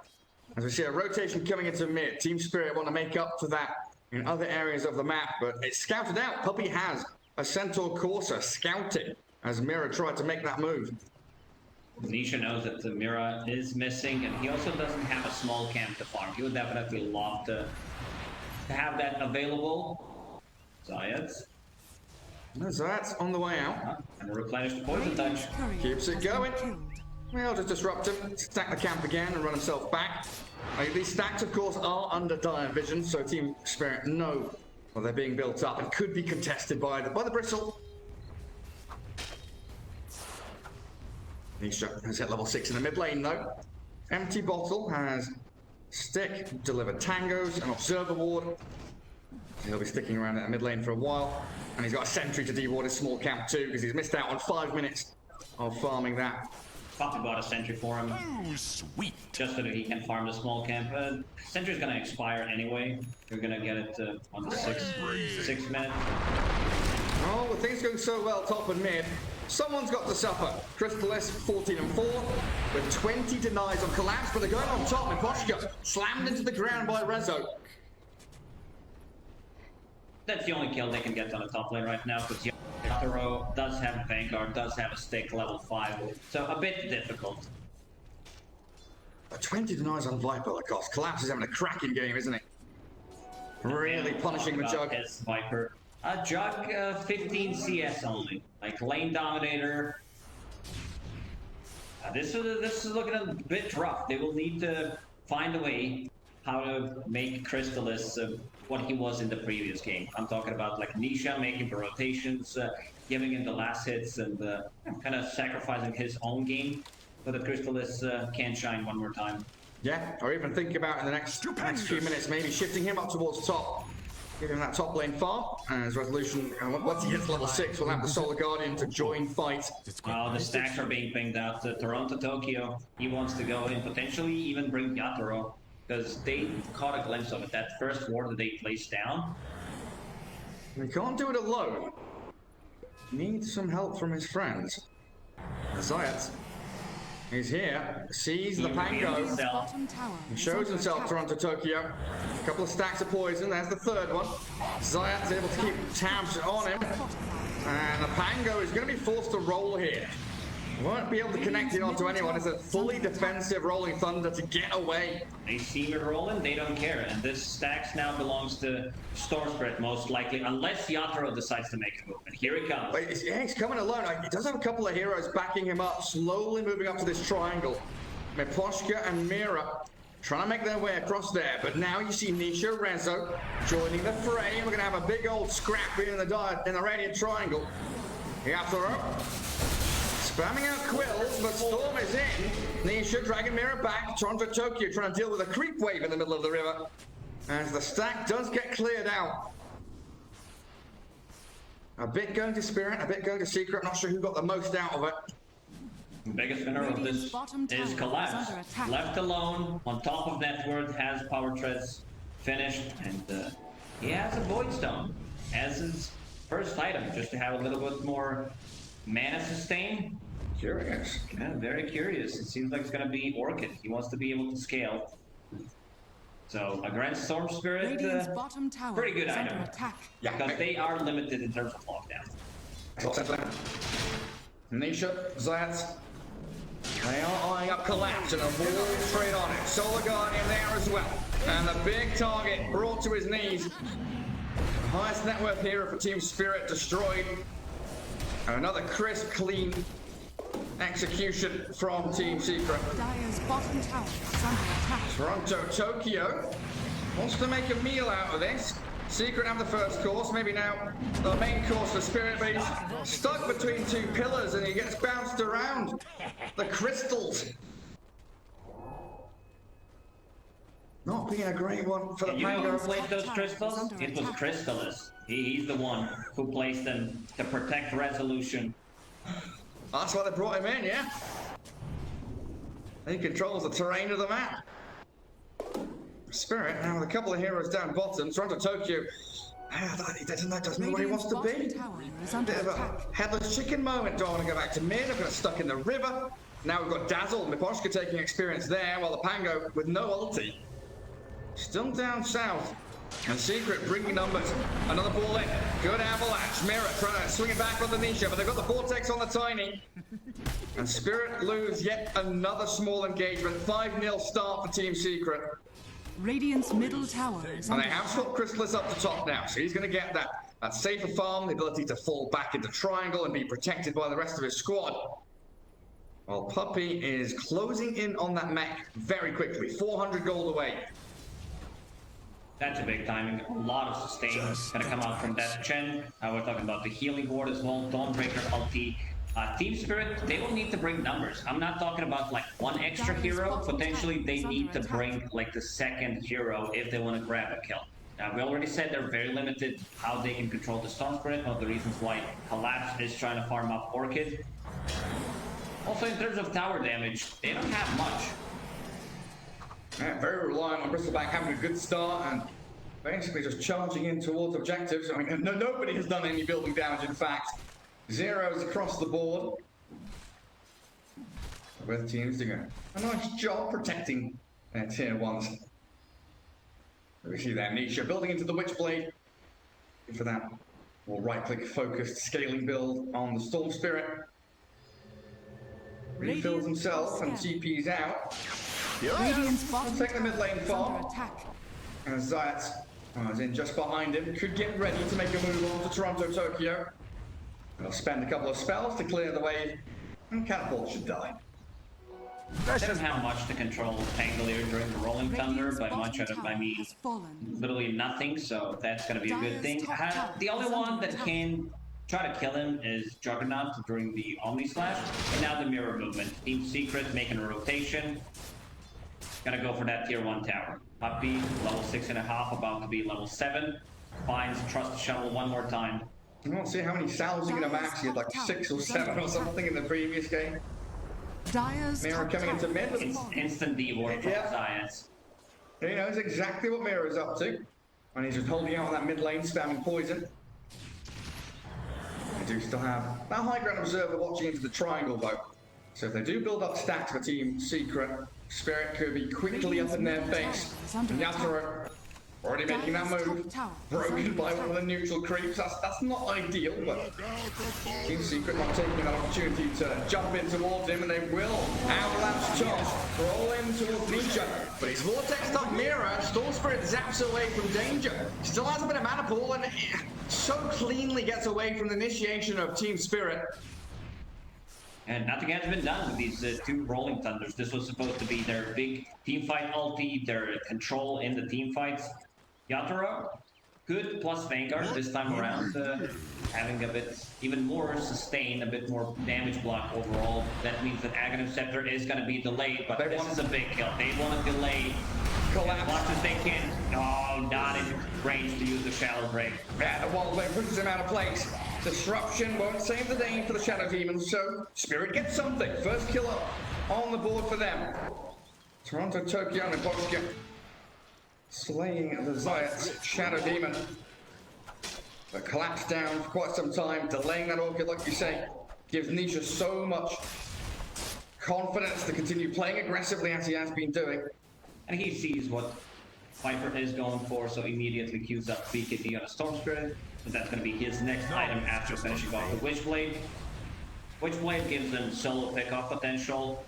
As we see a rotation coming into mid. Team Spirit want to make up for that in other areas of the map, but it's scouted out. Puppy has a Centaur Corsa scouting as Mira tried to make that move. Nisha knows that the Mira is missing, and he also doesn't have a small camp to farm. He would definitely love to have that available. Zayas. Zayas on the way out. And replenish the poison touch. Keeps it going. Well, just disrupt him, stack the camp again and run himself back. These stacks, of course, are under dire vision, so Team Spirit know well, they're being built up and could be contested by the bristle. Nisha has hit level 6 in the mid lane, though. Empty Bottle has Stick, delivered Tangos, an Observer Ward. He'll be sticking around in the mid lane for a while. And he's got a Sentry to deward his small camp, too, because he's missed out on 5 minutes of farming that. Puppy bought a Sentry for him. Oh, sweet. Just so that he can farm the small camp. Sentry's gonna expire anyway. You're gonna get it on the 6th minute. Oh, with things going so well top and mid, someone's got to suffer. Crystalis 14-4 with 20 denies on collapse, but they're going on top. Miposhka slammed into the ground by Rezo. That's the only kill they can get on the top lane right now, because Yatoro does have a Vanguard, does have a stick level 5, so a bit difficult. 20 denies on Viper, of course. Collapse is having a cracking game, isn't he? Really punishing the Jug. His Viper. Jug 15 CS only, like lane dominator. This is looking a bit rough. They will need to find a way how to make Crystalis what he was in the previous game. I'm talking about like Nisha making the rotations, giving him the last hits, and kind of sacrificing his own game so that Crystalis can shine one more time. Yeah, or even think about in the next few minutes, maybe shifting him up towards top. Give him that top lane farm, and his Resolution, once he hits level 6, we'll have the Solar Guardian to join fight. Well, the stacks are being pinged out. Toronto Tokyo, he wants to go in, potentially even bring Yatoro, because they caught a glimpse of it. That first ward that they placed down. He can't do it alone. Needs some help from his friends. Zayas. He's here, sees the Pango, he shows himself, Toronto Tokyo. A couple of stacks of poison, there's the third one. Zayat's able to keep tabs on him. And the Pango is going to be forced to roll here. Won't be able to connect it onto anyone. It's a fully defensive Rolling Thunder to get away. They see it rolling, they don't care. And this stacks now belongs to Storm Spirit, most likely, unless Yatoro decides to make a move. And here he comes. But he's coming alone. He does have a couple of heroes backing him up, slowly moving up to this triangle. Miposhka and Mira trying to make their way across there. But now you see Nisha, Rezo joining the fray. We're going to have a big old scrap in the Radiant Triangle. Yatoro spamming out Quills, but Storm is in. Nisha dragging Mira back. Toronto Tokyo trying to deal with a creep wave in the middle of the river. As the stack does get cleared out. A bit going to Spirit, a bit going to Secret. Not sure who got the most out of it. The biggest winner of this is Collapse. Left alone, on top of net worth, has Power Treads finished, and he has a Void Stone as his first item, just to have a little bit more mana sustain. Curious. Yeah, very curious. It seems like it's going to be Orchid. He wants to be able to scale. So, a Grand Storm Spirit, pretty good item. Yeah, because they are limited in terms of lockdown. Nisha, Zayat, they are eyeing up Collapse and a ball straight on it. Solar Guardian there as well. And the big target brought to his knees. The highest net worth hero for Team Spirit destroyed. And another crisp, clean execution from Team Secret. Dire's bottom tower is under attack. Toronto, Tokyo wants to make a meal out of this. Secret have the first course, maybe now the main course for Spirit, but he's stuck between two pillars and he gets bounced around. The crystals. Not being a great one for the You know who Mango. placed those crystals? It was Crystallis. He's the one who placed them to protect Resolution. That's why they brought him in, yeah? He controls the terrain of the map. Spirit, now with a couple of heroes down bottom, Toronto, Tokyo, he doesn't know where he wants to be. Bit of a headless chicken moment. Don't want to go back to mid. I've got stuck in the river. Now we've got Dazzle and Miposhka taking experience there, while the Pango with no ulti. Still down south. And Secret bringing numbers. Another ball in. Good avalanche. Mirror trying to swing it back on the Nisha, but they've got the Vortex on the Tiny. And Spirit lose yet another small engagement. 5-0 start for Team Secret. Radiant's middle tower is And under they have attack. swapped Crystallis up the top now, so he's going to get that safer farm, the ability to fall back into triangle and be protected by the rest of his squad. While Puppey is closing in on that mech very quickly. 400 gold away. That's a big timing. A lot of sustain gonna come out from that Chen. We're talking about the healing ward as well. Dawnbreaker ulti. Team Spirit, they will need to bring numbers. I'm not talking about like one extra hero. Potentially they need to bring like the second hero if they want to grab a kill. Now we already said they're very limited how they can control the Storm Spirit. One of the reasons why Collapse is trying to farm up Orchid. Also in terms of tower damage, they don't have much. Yeah, very reliant on Bristleback having a good start and basically just charging in towards objectives. I mean, nobody has done any building damage, in fact. Zeros across the board. Both teams doing a nice job protecting their tier ones. We see that Nisha building into the Witchblade. For that more right-click focused scaling build on the Storm Spirit. Refills himself and TP's out. Radiant's bottom Take the mid lane tower is farm. under attack. And Zayat is in just behind him. Could get ready to make a move on to Toronto, Tokyo. They'll spend a couple of spells to clear the way, and Catapult should die. They don't have much to control Pangolier during the Rolling Thunder, Radiant's but much bottom out of, I tower mean, has fallen. literally nothing, so that's gonna be a good thing. Dire's top The only tower is one under that attack. can try to kill him is Juggernaut during the Omni Slash, and now the Mirror Movement. Team Secret making a rotation. Gonna go for that tier 1 tower. Puppey, level 6.5, about to be level 7. Finds Trust Shuttle one more time. I don't see how many salves you can max. He had like 6 or 7 or something in the previous game. Dire's Mirror top coming into tower mid. has It's fallen. instant D-Ward from Yeah. Science. He knows exactly what Mirror is up to. And he's just holding out on that mid lane, spamming poison. They do still have that high ground observer watching into the triangle though. So if they do build up stacks for Team Secret, Spirit could be quickly up in their face. Yatoro already making that move. Broken by one of the neutral creeps. That's not ideal, but Team Secret not taking that opportunity to jump in towards him, and they will. Avalanche charge, roll in towards Nisha. But his Vortex stuck Mirror, and Storm Spirit zaps away from danger. Still has a bit of mana pool, and so cleanly gets away from the initiation of Team Spirit. And nothing has been done with these 2 Rolling Thunders. This was supposed to be their big team fight ulti, their control in the team fights. Yatoro, good plus Vanguard this time around, having a bit even more sustain, a bit more damage block overall. That means that Aghanim Scepter is going to be delayed, but this is a big kill. They want to delay as much as they can. Oh, not in range to use the Shadow Break. Yeah, the wall blade pushes him out of place. Disruption won't save the day for the Shadow Demons, so Spirit gets something. First kill up on the board for them. Toronto, Tokyo, and Miposhka slaying the Zayat Shadow Demon. But collapsed down for quite some time, delaying that Orchid, like you say, gives Nisha so much confidence to continue playing aggressively as he has been doing. And he sees what Viper is going for, so immediately queues up BKD on a Storm Spirit. So that's going to be his next item after finishing off the Witchblade. which wave gives them solo pickoff potential.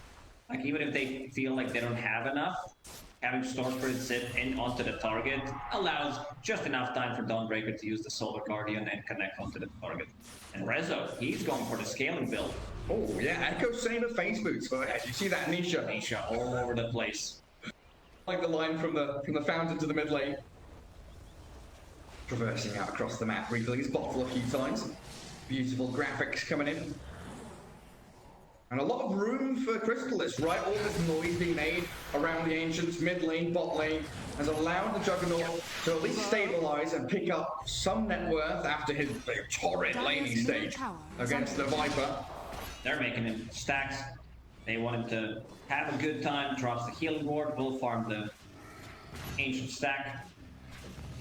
Like, even if they feel like they don't have enough, having Storm Spirit sit in onto the target allows just enough time for Dawnbreaker to use the Solar Guardian and connect onto the target. And Rezo, he's going for the scaling build. Oh yeah, Echo Saber face boots. But you see that Nisha? Nisha all over the place. Like the line from the fountain to the mid lane. Traversing out across the map, refilling his bottle a few times. Beautiful graphics coming in. And a lot of room for Crystallis, right? All this noise being made around the Ancients, mid lane, bot lane, has allowed the Juggernaut to at least stabilize and pick up some net worth after his torrid laning stage against the Viper. They're making him stacks. They want him to have a good time, drops the healing ward, will farm the Ancient stack.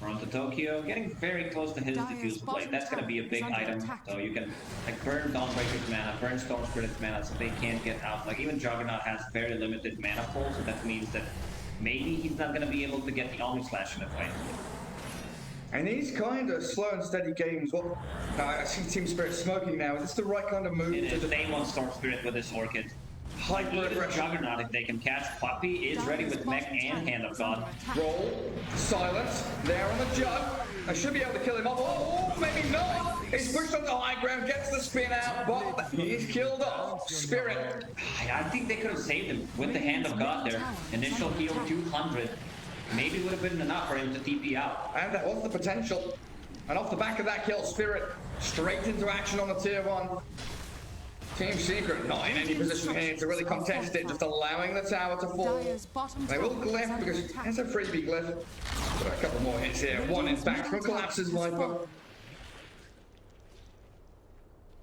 Run to Tokyo, getting very close to his diffuse blade. That's going to be a big item. So you can like burn Dawnbreaker's mana, burn Storm Spirit's mana, so they can't get out. Like even Juggernaut has very limited mana pool, so that means that maybe he's not going to be able to get the Omni Slash in a fight. And these kind of slow and steady games, what? I see Team Spirit smoking now. Is this the right kind of move? It is. They want Storm Spirit with this Orchid. Hyper aggression. Juggernaut, if they can catch Puppey, is ready with Mech and Hand of God. Roll, silence, there on the jug. I should be able to kill him off. Oh, maybe not. He's pushed on the high ground, gets the spin out, but he's killed off. Spirit. I think they could have saved him with the Hand of God there. Initial heal 200. Maybe would have been enough for him to TP out. And that was the potential. And off the back of that kill, Spirit straight into action on the tier 1. Team Secret not in any position here to really contest it, just allowing the tower to fall. They will glyph because it's a freebie glyph. But a couple more hits here. One in fact from Collapse's Viper.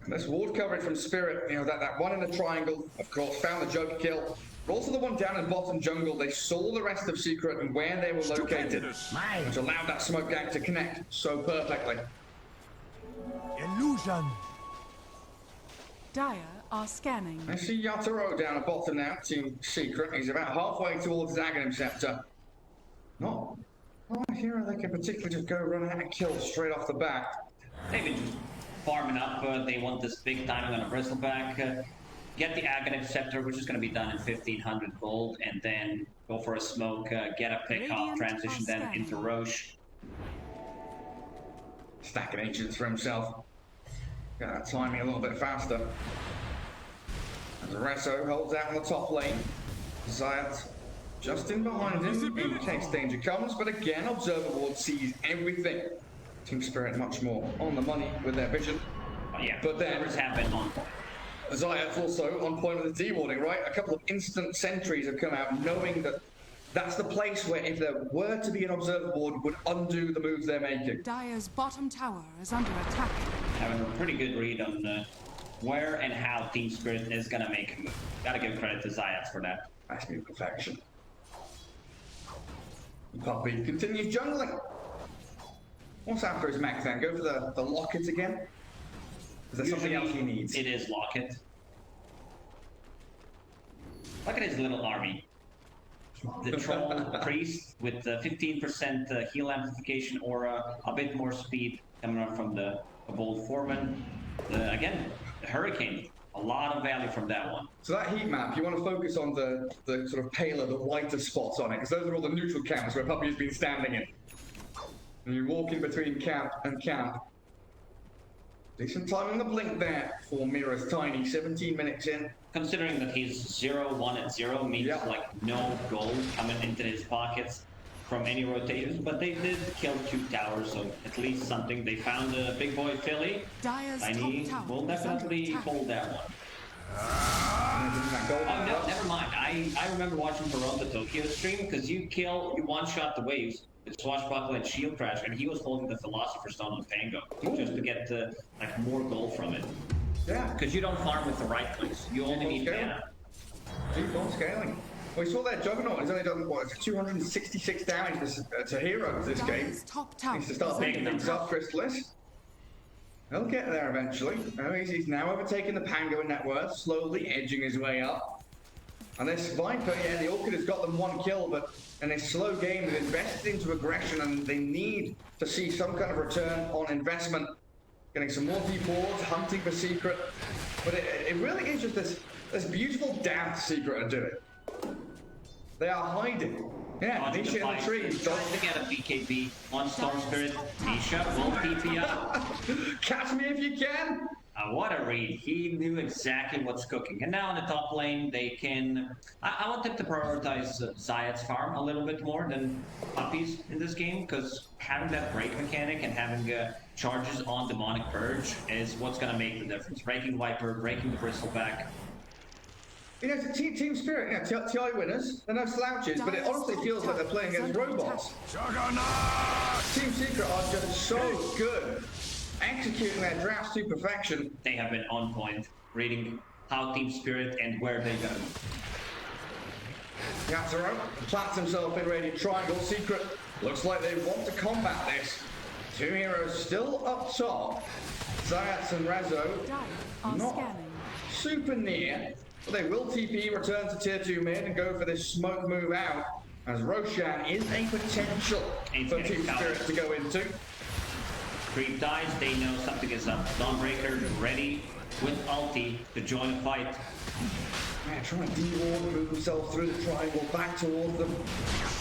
And this ward coverage from Spirit, you know, that one in the triangle, of course, found the jug kill. But also the one down in bottom jungle, they saw the rest of Secret and where they were located, which allowed that smoke gang to connect so perfectly. Illusion. Dire are scanning. I see Yatoro down at bottom now, Team Secret. He's about halfway towards his Aghanim Scepter. Not a hero they can particularly just go run out and kill straight off the bat. They've been just farming up. They want this big timing on a Bristleback. Get the Aghanim Scepter, which is going to be done in 1500 gold, and then go for a smoke, get a pick off, transition then into Roche. Stacking Ancients for himself. Got that timing a little bit faster. As Rezo holds out on the top lane. Zayat just in behind him in case danger comes, but again, Observer Ward sees everything. Team Spirit much more on the money with their vision. Yeah, but then have been on point. Zayat's also on point with the D-warding, right? A couple of instant sentries have come out knowing that that's the place where if there were to be an Observer Ward would undo the moves they're making. Dire's bottom tower is under attack. Having a pretty good read on where and how Team Spirit is going to make a move. Gotta give credit to Zayat for that. That's new perfection. Puppey continues jungling. What's after his mech then? Go for the locket again? Is there something else he needs? It is Locket. Look at his little army. The Troll Priest with the 15% heal amplification aura, a bit more speed coming up from the Bold Foreman. Again, the Hurricane, a lot of value from that one. So that heat map, you want to focus on the sort of paler, the whiter spots on it, because those are all the neutral camps where Puppey has been standing in. And you walk in between camp and camp. Decent time in the blink there for Mira's Tiny, 17 minutes in. Considering that he's 0-1 at 0 means like no gold coming into his pockets from any rotations, but they did kill 2 towers, so at least something. They found a big boy Philly. Tiny will definitely hold that one. Oh no, never mind. I remember watching Baron the Tokyo stream because you one-shot the waves. Swashbuckle and Shield Crash, and he was holding the Philosopher's Stone on Pango just to get like more gold from it. Yeah, because you don't farm with the right place. You only need mana. Keep on scaling. We saw that Juggernaut. He's only done what, 266 damage to heroes this game. Needs to start picking things up, Crystallis. He'll get there eventually. He's now overtaking the Pango in net worth, slowly edging his way up. And this Viper, yeah, the Orchid has got them 1 kill, but in a slow game, they've invested into aggression and they need to see some kind of return on investment. Getting some more deep wards, hunting for Secret. But it really is just this beautiful dance secret of doing it. They are hiding. Yeah, Nisha in the trees. Trying to get a BKB on Storm Spirit. Nisha will TP up. Catch me if you can. What a read. He knew exactly what's cooking. And now in the top lane, they can... I want them to prioritize Zayat's farm a little bit more than Puppies in this game, because having that break mechanic and having charges on Demonic Purge is what's going to make the difference. Breaking Viper, breaking the Bristleback. You know, it's a team spirit. You know, TI winners, they're no slouches, but it honestly feels like they're playing against robots. Team Secret are just so good, executing their drafts to perfection. They have been on point, reading how Team Spirit and where they go. Yatsuro plants himself in Radiant Triangle. Secret looks like they want to combat this. Two heroes still up top. Zayats and Rezo not super near. But they will TP, return to tier 2 mid, and go for this smoke move out, as Roshan is a potential for Team Spirit to go into. Creep dies, they know something is up. Dawnbreaker ready with ulti to join the fight. Yeah, trying to de-ward, move himself through the triangle, back towards them.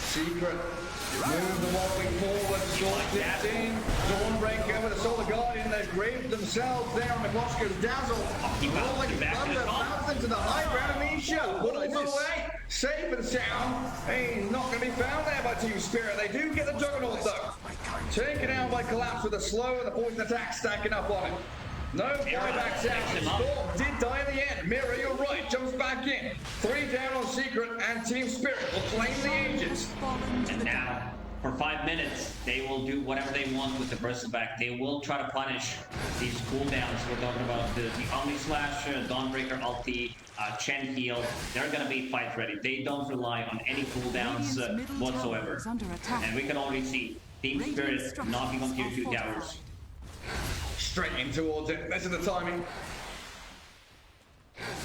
Secret, move the wobbling forward, Storm dipped in. Dawnbreaker with a Solar Guardian, they've graved themselves there on Mikoshka's Dazzle. Rolling thunder, bounce into the high ground, Anisha pulls away, safe and sound. He's not going to be found there by Team Spirit. They do get the Juggernaut though. Taken out by Collapse with a slow and the poison attack stacking up on him. No buybacks out. Storm did die in the end. Mira, you're right. Jumps back in. 3 down on Secret, and Team Spirit will claim the Aegis. And now, for 5 minutes, they will do whatever they want with the Bristleback. They will try to punish these cooldowns. We're talking about the Omni Slash, Dawnbreaker ulti, Chen heal. They're going to be fight ready. They don't rely on any cooldowns whatsoever. And we can already see Team Spirit knocking on tier 2 towers. Straight in towards it. This is the timing.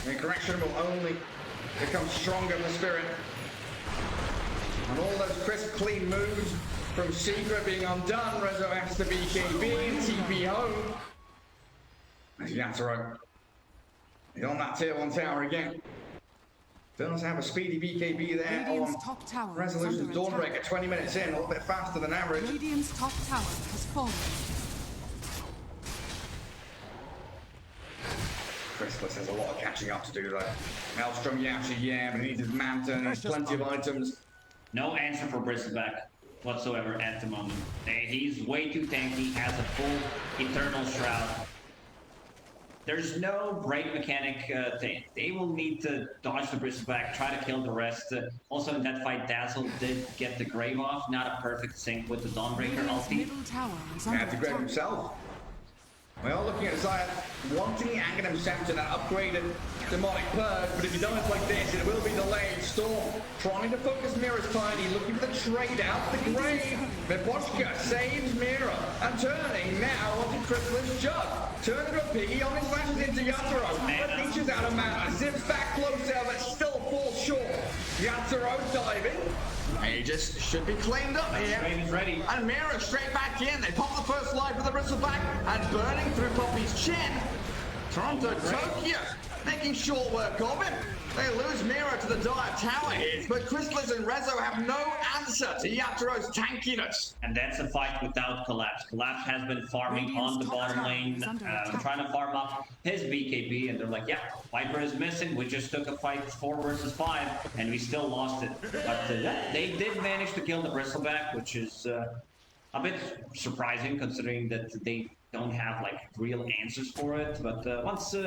The correction will only become stronger in the Spirit. And all those crisp, clean moves from Secret being undone. Rezo has to BKB and TP home. There's Yatsuro. He's on that tier 1 tower again. Does have a speedy BKB there on Resolution's Dawnbreaker. 20 minutes in, a little bit faster than average. Radiant's top tower has fallen. Chrysalis has a lot of catching up to do though. Maelstrom, Yashi, yeah, but he needs his Manta, he needs plenty of items. No answer for Bristleback whatsoever at the moment. He's way too tanky, has a full Eternal Shroud. There's no break mechanic thing. They will need to dodge the Bristleback, try to kill the rest. Also in that fight, Dazzle did get the Grave off. Not a perfect sync with the Dawnbreaker ulti. He had to grab himself. We are looking at Zayat wanting the Aghanim Scepter, that upgraded Demonic Purge, but if you don't like this, it will be delayed. Storm trying to focus Mira's tiny, looking for the trade out the grave. Miposhka saves Mira, and turning now onto Chrysalis Jug. Turns to a piggy on his lashes into Yatsuro, but reaches out of mana, zips back closer, but still falls short. Yatsuro diving. Aegis should be claimed up here. Ready. And Mira straight back in. They pop the first life with the Bristleback and burning through Poppy's chin. Toronto, Tokyo making short work of him. They lose Mira to the dire tower hits, but Chrysalis and Rezo have no answer to Yaturo's tankiness. And that's a fight without Collapse. Collapse has been farming on the bottom lane, trying to farm up his BKB, and they're like, yeah, Viper is missing. We just took a fight 4 versus 5, and we still lost it. But they did manage to kill the Bristleback, which is a bit surprising considering that they don't have like real answers for it. But once they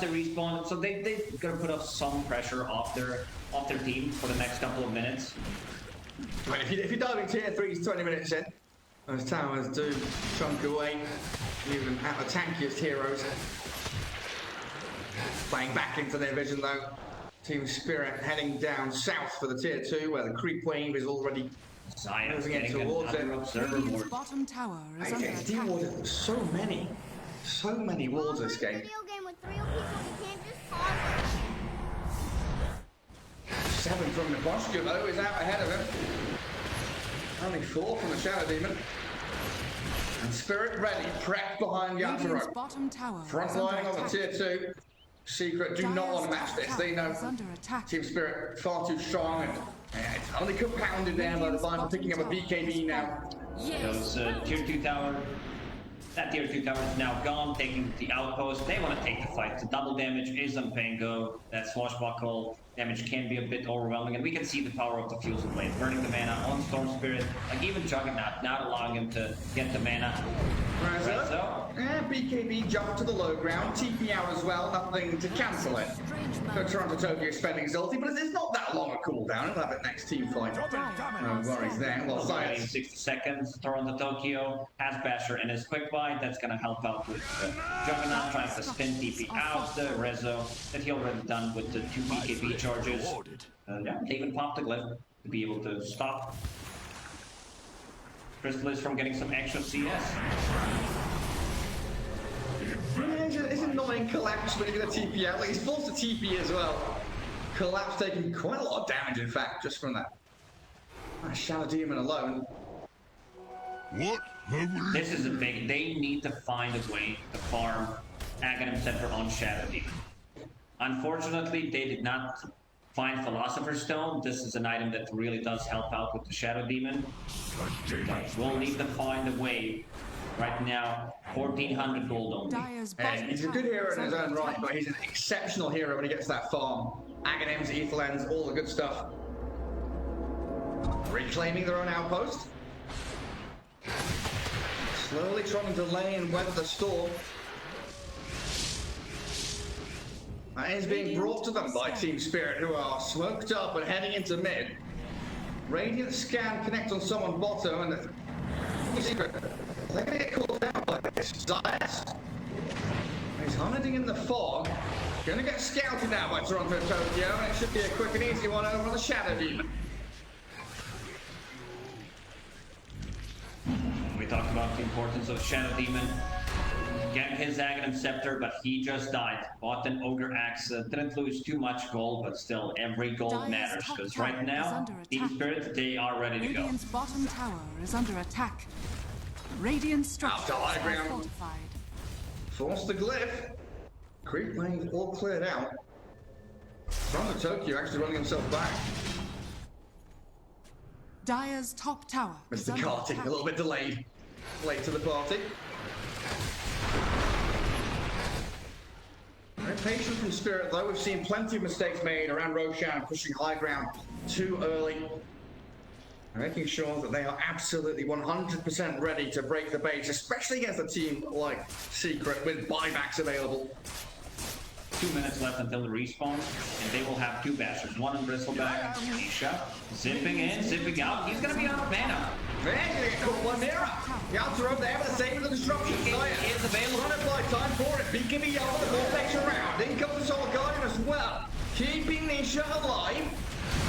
respawn, so they're gonna put up some pressure off their team for the next couple of minutes. Right, if you're diving tier 3s 20 minutes in, those towers do chunk away, even at the tankiest heroes. Playing back into their vision though. Team Spirit heading down south for the tier 2, where the creep wave is already moving in towards it. Radiant's bottom tower is under It's attack. de-warded so many walls this game. Video game with real people, you can't just pause it. 7 from Miposhka though is out ahead of him. Only 4 from the Shadow Demon. And Spirit ready, prepped behind Radiant's Yatsuro. bottom tower Front is under lining on the attack. tier 2. Secret do not want to match this. They know is under attack. Team Spirit far too strong, and it's only compounded down by the fact I'm picking up a BKB now. Those tier 2 tower, that tier 2 tower is now gone, taking the outpost. They want to take the fight. The double damage is on Pango. That swashbuckle damage can be a bit overwhelming, and we can see the power of the Fusion Blade, burning the mana on Storm Spirit, like even Juggernaut, not allowing him to get the mana. Rezo, BKB jumped to the low ground, TP out as well, nothing to cancel it. So Toronto Tokyo spending his ulti, but it's not that long a cooldown. He'll have it next team fight. No worries there. Well, Waiting 60 seconds. Toronto Tokyo has Basher in his quick buy. That's going to help out with Juggernaut trying to spin TP out the Rezo that he already done with the 2 BKB charges. Yeah, they even popped the glyph to be able to stop Crystallis from getting some extra CS. It's annoying Collapse when you get a TP out. Like, he's forced to TP as well. Collapse taking quite a lot of damage, in fact, just from that Shadow Demon alone. What? This is a big... They need to find a way to farm Aghanim Scepter on Shadow Demon. Unfortunately, they did not find Philosopher's Stone. This is an item that really does help out with the Shadow Demon. We'll need to find a way. Right now, 1,400 gold only. He's a good hero in his own right, but he's an exceptional hero when he gets that farm. Aghanims, Aetherlands, all the good stuff. Reclaiming their own outpost. Slowly trying to delay and weather the storm. That is being brought to them by Team Spirit, who are smoked up and heading into mid. Radiant Scan connect on someone bottom, and the Secret. They're going to get called out by this. Zayas. He's hunting in the fog. Going to get scouted now by Toronto Tokyo, and it should be a quick and easy one over on the Shadow Demon. We talked about the importance of Shadow Demon. Getting his Aghanim Scepter, but he just died. Bought an Ogre Axe. Didn't lose too much gold, but still, every gold matters. Because right now, Team Spirit, they are ready to go. Radiant's bottom tower is under attack. Radiant structures are fortified. Force the glyph. Creep lane all cleared out. Toronto Tokyo actually running himself back. Dire's top tower is Mr. under Kartik, attack. a little bit delayed. Late to the party. Very patient from Spirit, though. We've seen plenty of mistakes made around Roshan pushing high ground too early. Making sure that they are absolutely 100% ready to break the base, especially against a team like Secret with buybacks available. 2 minutes left until the respawn, and they will have 2 Bashers. One on Bristleback, Nisha, zipping in, zipping out. He's going to be out of mana. Man, you're going to call one mirror. The outer up there, but the same with the disruption. BKB is available. Trying to apply time for it. BKB yellow, the vortex around. In comes the Soul Guardian as well. Keeping Nisha alive.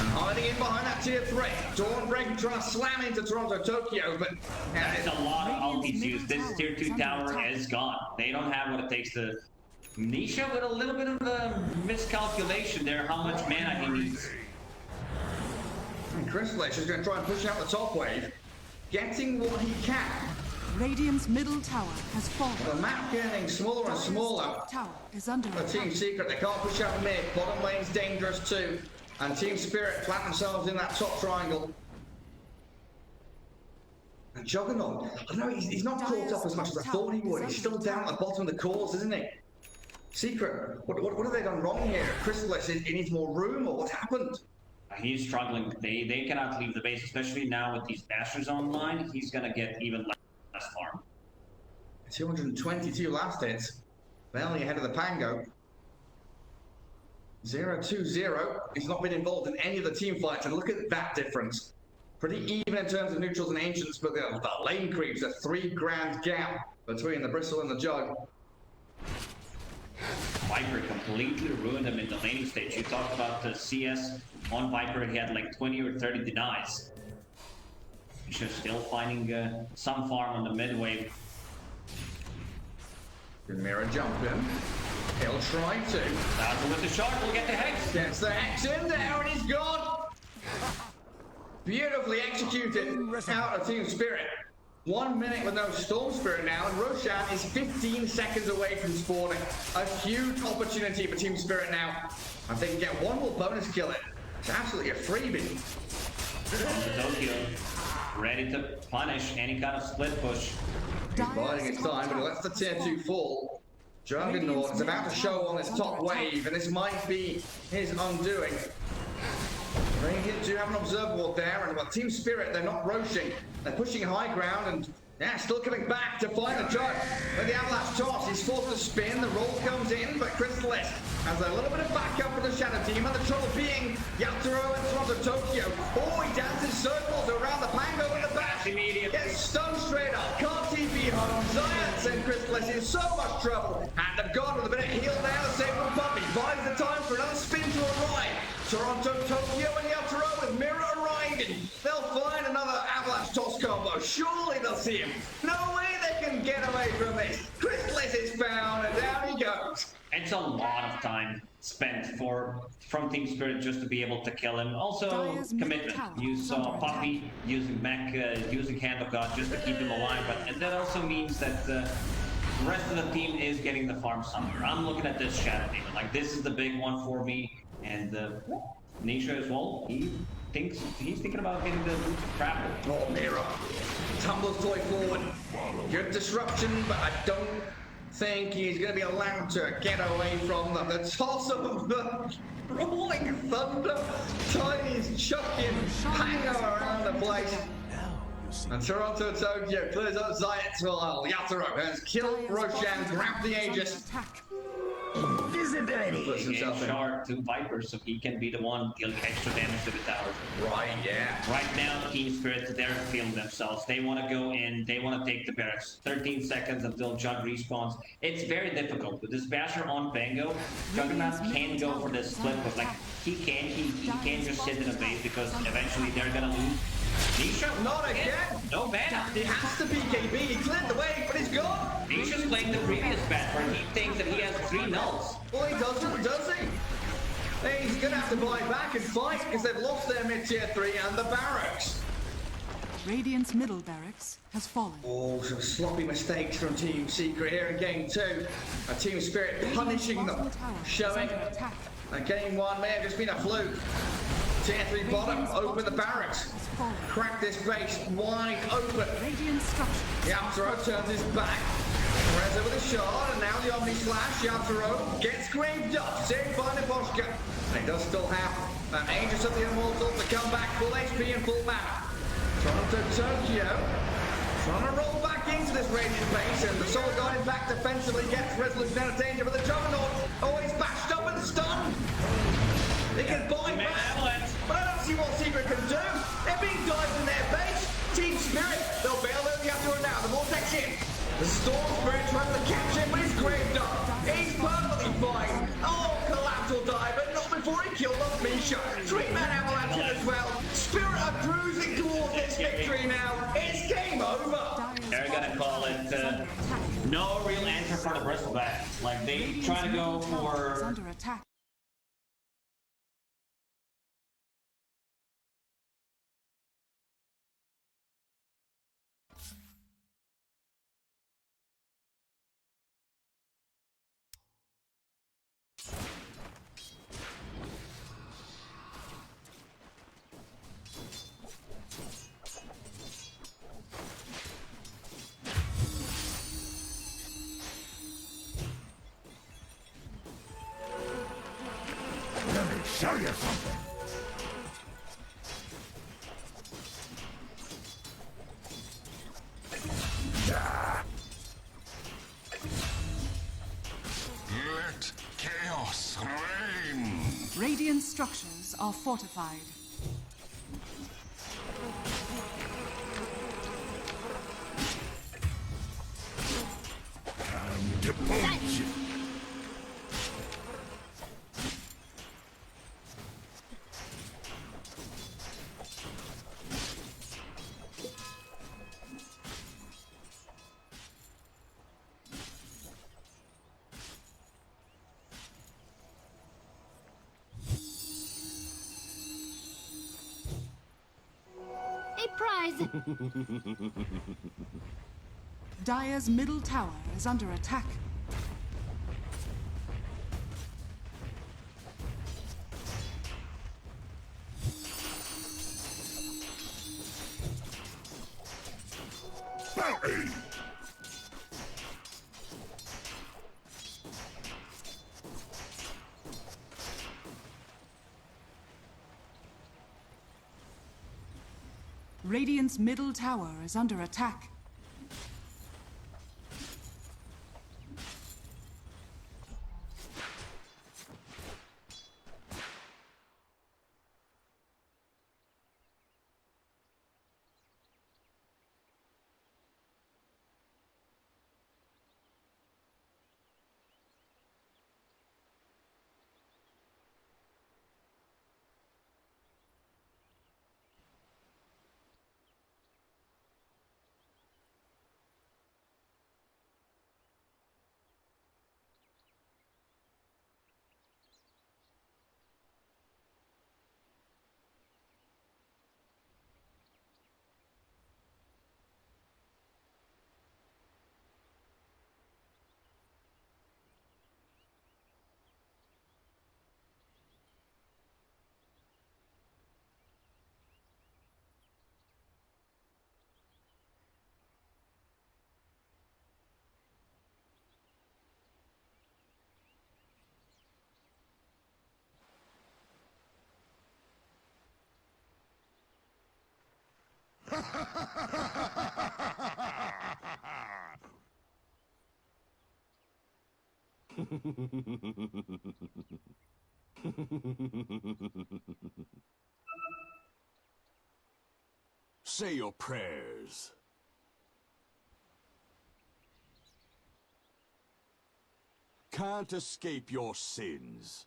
And hiding in behind that tier 3. Dawnbreaker trying to slam into Toronto Tokyo, but... That's a lot of ultis used. This tier 2 tower is gone. They don't have what it takes to... Nisha with a little bit of a miscalculation there, how much mana he needs. And Crystallis is going to try and push out the top wave, getting what he can. Radiant's middle tower has fallen. The map getting smaller and smaller. Top tower is under The attack. Team Secret, they can't push out mid. Bottom lane's dangerous too. And Team Spirit plant themselves in that top triangle. And Juggernaut, I don't know, he's not caught up as much as I thought he would. He's still down at the bottom of the course, isn't he? Secret, what have they done wrong here? Crystallis, he needs more room, or what happened? He's struggling. They cannot leave the base, especially now with these Bashers online. He's gonna get even less farm. 222 last hits. Barely ahead of the Pango. 0-2-0. He's not been involved in any of the team fights, and look at that difference. Pretty even in terms of neutrals and ancients, but the lane creeps, a 3 grand gap between the Bristle and the Jug. Viper completely ruined him in the laning stage. You talked about the CS on Viper, he had like 20 or 30 denies. He's just still finding some farm on the mid wave. Good mirror jump in. He'll try to. Dazzle with the shot, will get the Hex. Gets the Hex in there and he's gone! Beautifully executed out of Team Spirit. 1 minute with no Storm Spirit now, and Roshan is 15 seconds away from spawning. A huge opportunity for Team Spirit now. If they can get one more bonus kill it, it's absolutely a freebie. Tokyo ready to punish any kind of split push. He's biding his time, but he lets the tier 2 fall. Juggernaut is about to show on his top wave, and this might be his undoing. Radiant do have an observer ward there, and well, Team Spirit, they're not roaching. They're pushing high ground, and yeah, still coming back to find the jug. With the avalanche toss, he's forced to spin, the roll comes in, but Chrysalis has a little bit of backup for the Shadow Team, and the trouble being Yatoro and Toronto Tokyo. Oh, he dances circles around the Pango in the back. Gets stunned straight up, can't TP home. Zayats and Chrysalis in so much trouble. And they've gone with a bit of heal now, the same with Bumpy. Buys the time for another spin to arrive. Toronto, Tokyo, and Yatoro with Mirror arriving. They'll find another avalanche toss combo. Surely they'll see him. No way they can get away from this. Chrysalis is found, and down he goes. It's a lot of time spent from Team Spirit just to be able to kill him. Also, Dire's middle commitment. tower You is saw under Puppy using Mech, using Hand of God just to keep him alive, and that also means that the rest of the team is getting the farm somewhere. I'm looking at this Shadow Demon. Like, this is the big one for me, and Nisha as well. He's thinking about getting the grapple. Oh, Mira tumbles toy forward. Good disruption, but I don't think he's going to be allowed to get away from them. The toss of the rolling thunder. Tiny's chucking Pango around the place. And Toronto Tokyo clears up Zayat's while Yatoro has killed Roshan, grabbed the Aegis. Invisibility. Puts He himself gave in. Shard to Viper so he can be the one dealing extra damage to the tower. Right, yeah. Right now, Team Spirit, they're feeling themselves. They want to go in, they want to take the barracks. 13 seconds until Jug respawns. It's very difficult. With this Basher on Bango, Juggernaut can't go for this split, but like, he can't just sit in a base because eventually they're gonna lose. Nisha? Not again! No mana! It has to be KB. He cleared the way, but he's gone. Nisha's playing the previous bet where he thinks that he has 3 nulls. Well, he doesn't, does he? Hey, he's going to have to buy back and fight because they've lost their mid-tier 3 and the barracks. Radiant's middle barracks has fallen. Oh, some sloppy mistakes from Team Secret here in Game 2. A Team Spirit punishing them, showing that Game 1 may have just been a fluke. Tier 3 bottom, open the barracks. Crack this base wide open. Radiant structure. Yatoro turns his back. Reza with a shard, and now the Omni Slash. Yatoro gets graved up, saved by Niposhka. And he does still have an Aegis of the Immortal to come back full HP and full mana. Toronto Tokyo trying to roll back into this Radiant base, and the Soul Guardian back defensively gets Resolution out of danger with the Juggernaut. Oh, he's bashed up and stunned. They can buy back, but I don't see what Secret can do. They're being dived in their base. Team Spirit, they'll bail over the Yatoro now. The Vortex in. The Storm Spirit trying to catch him, but he's graved up. He's perfectly fine. Oh, collateral dive, but not before he killed off Misha. 3-man avalanche as well. Spirit are cruising towards this victory now. It's game over. They're gonna call it no real answer for the bristleback. Like, they try to go Is for under attack. Let me show you something. Let chaos reign. Radiant structures are fortified. Time to punch. surprise! Dire's middle tower is under attack. Bounty! Radiant's middle tower is under attack. Say your prayers. Can't escape your sins.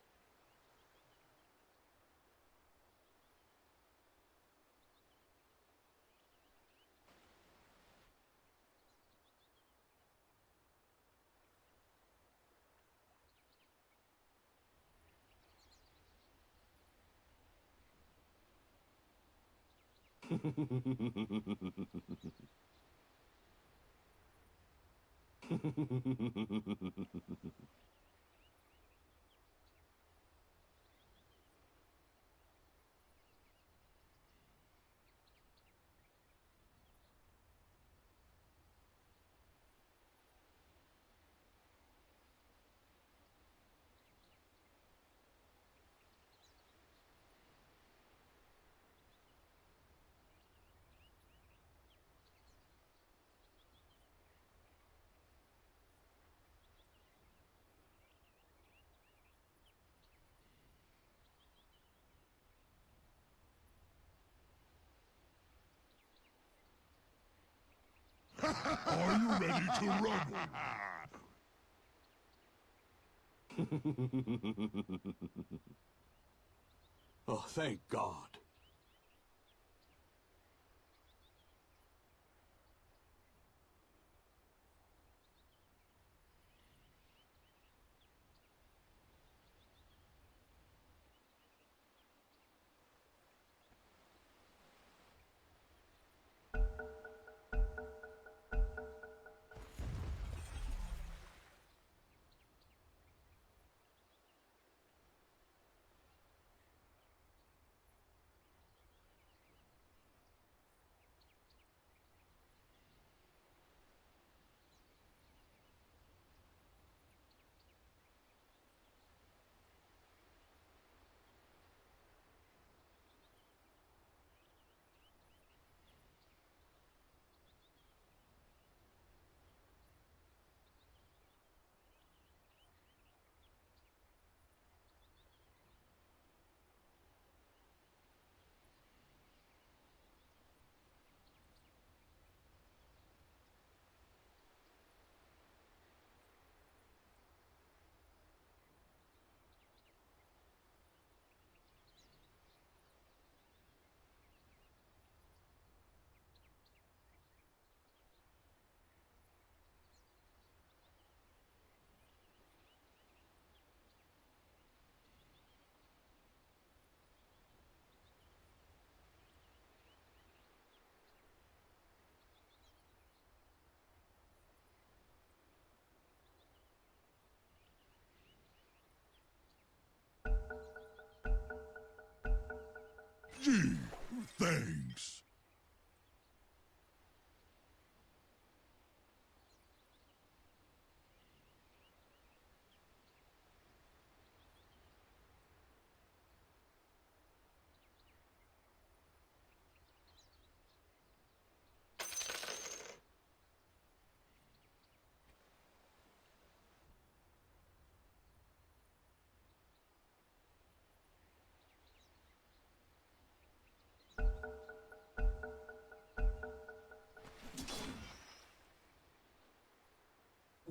Are you ready to rumble? Oh, thank God. Gee, thanks.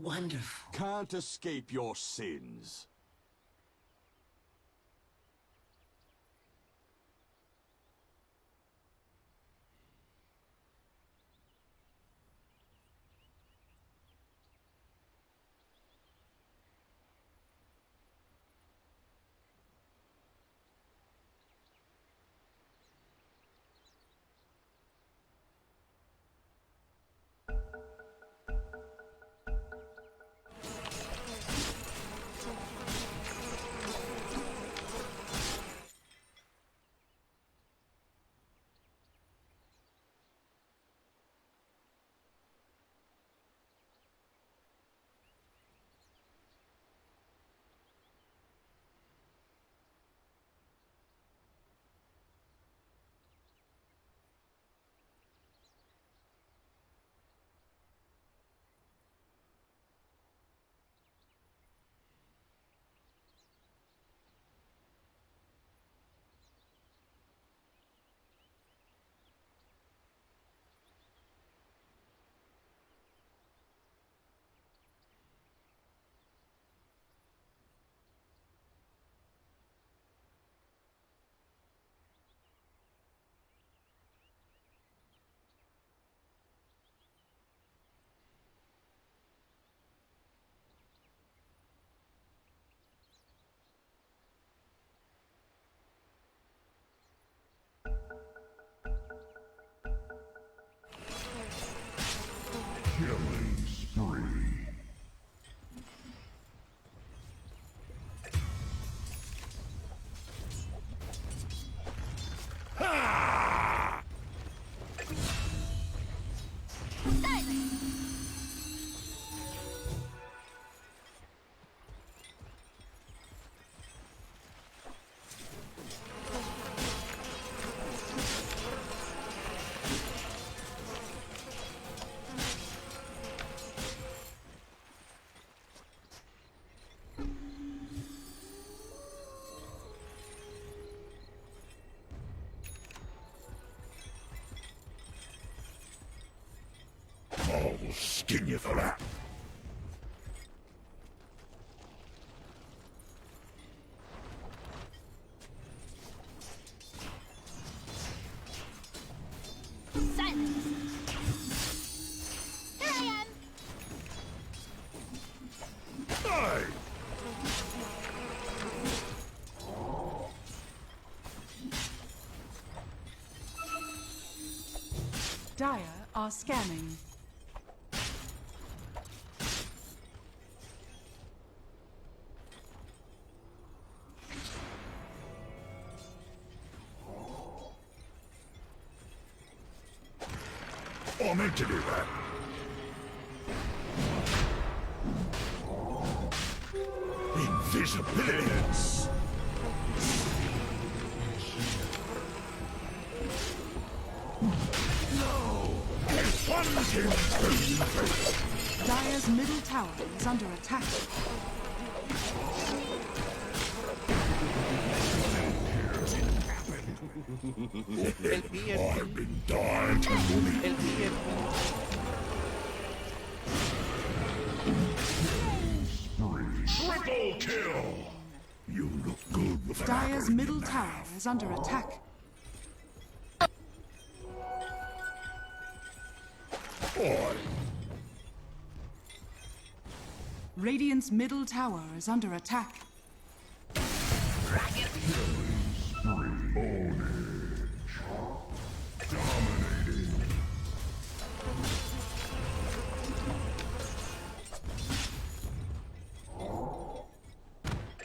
Wonderful. Can't escape your sins. Killing spree. I will skin you for that. Silence. Here I am. Hey! Dire are scanning. I meant to do that. Invisibility! No! Plunge him! Dire's middle tower is under attack. I've been dying to leave. Triple kill! You look good with an Dire's apple in middle your tower mouth. is under attack. Boy, Radiant's middle tower is under attack. dominating.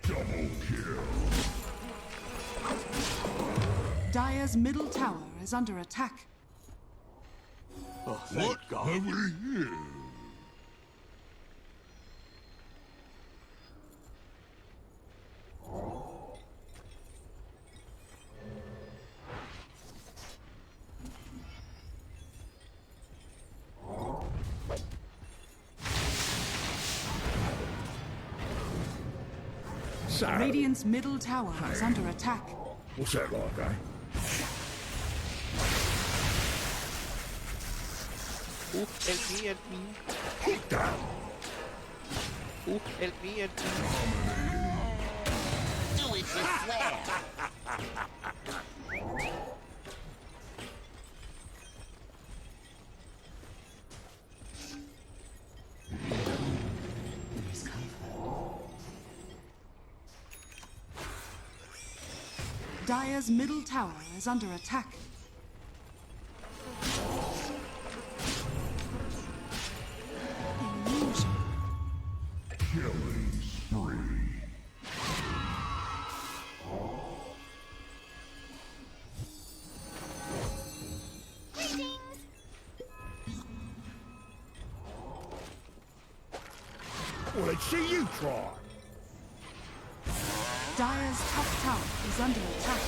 Double kill. Dire Dire's middle tower is under attack. Oh, thank What God. have we here? So, Radiant's middle tower is under attack. what's that like, eh? Help me, help me. Hit down. Help me, help me. Do it, you swear. Dire's middle tower is under attack. Illusion. Killing spree. Well, let's see you try. Dire's top tower is under attack.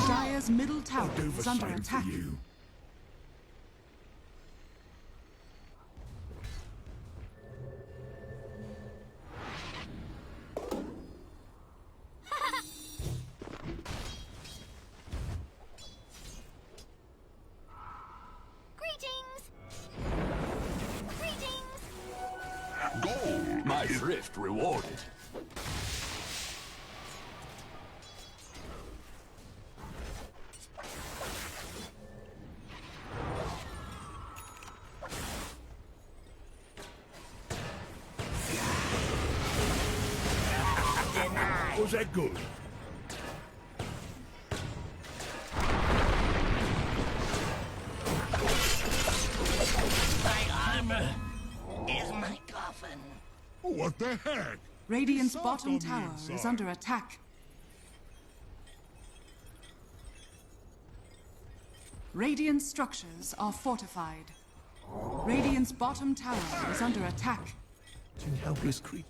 Dire's middle tower Do the is under same attack. for you. Greetings. Greetings. Gold. My thrift rewarded. Was that good? My armor is my coffin. What the heck? Radiant's Soft bottom on the tower is inside. under attack. Radiant structures are fortified. Radiant's bottom tower is under attack. Helpless creep.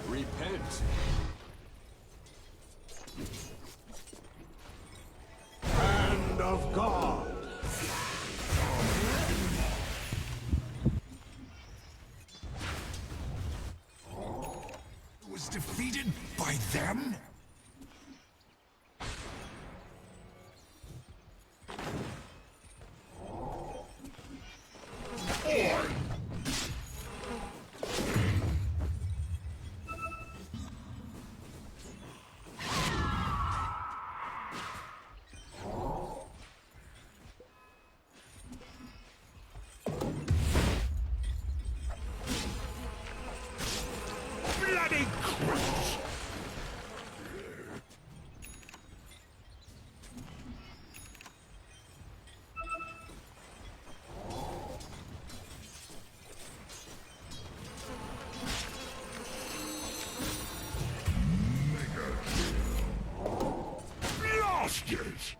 Repent. Hand of God. Was defeated by them? Bloody crooks! Blasters!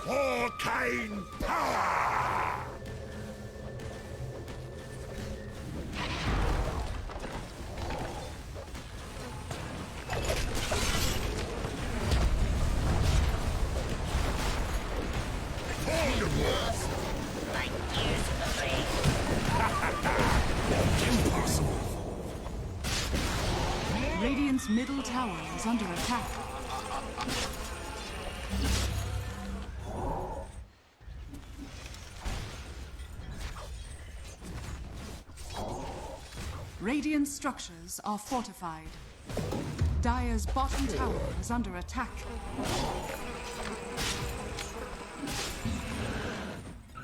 Arcane power! Like years of rain. Impossible! Radiant's middle tower is under attack. Radiant structures are fortified. Dire's bottom tower is under attack.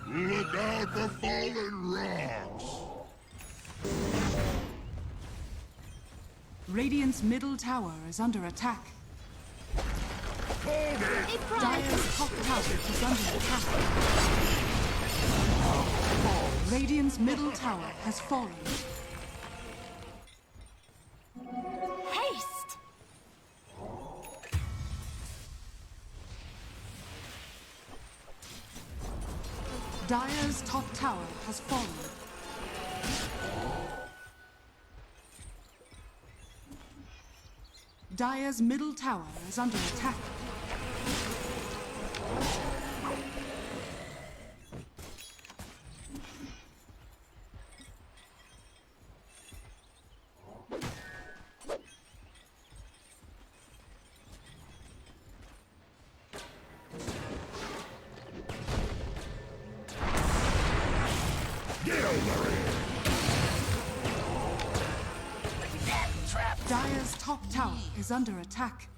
Look out for fallen rocks! Radiant's middle tower is under attack. Hold it! Dire's top tower is under attack. Radiant's middle tower has fallen. Haste! Dire's top tower has fallen. Dire's middle tower is under attack. Get over here! Dire's top tower is under attack.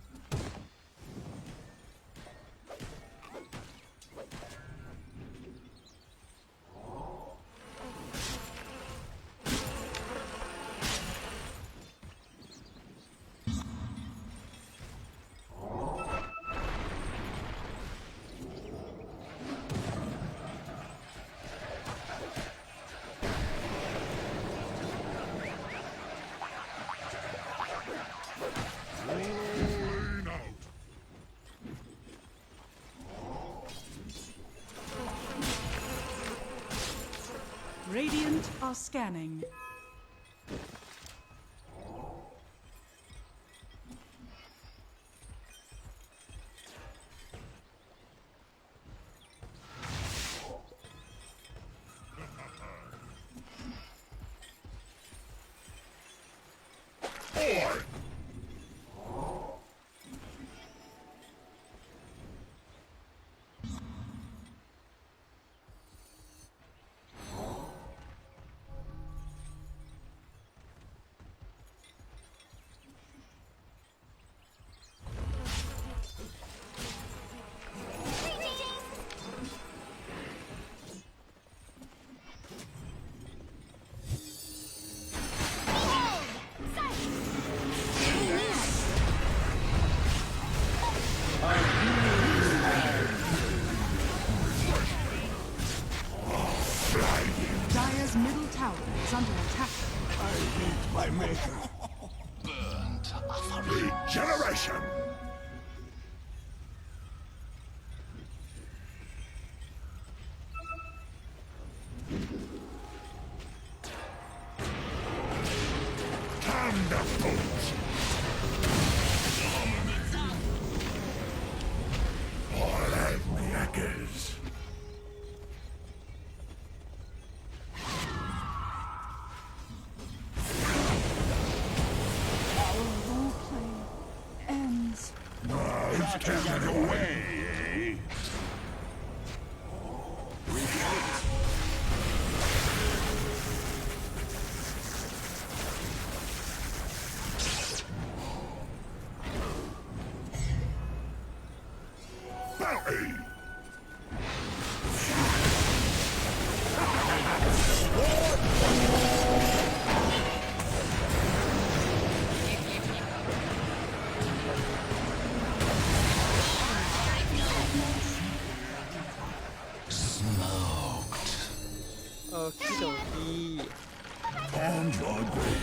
Rolling out! Radiant are scanning. Boy! Dire's middle tower is under attack. I hate my maker. Regeneration! Thunderbolt! All have me echoes. Role play ends. Get away, eh? Bounty! Okie dokie. On your way.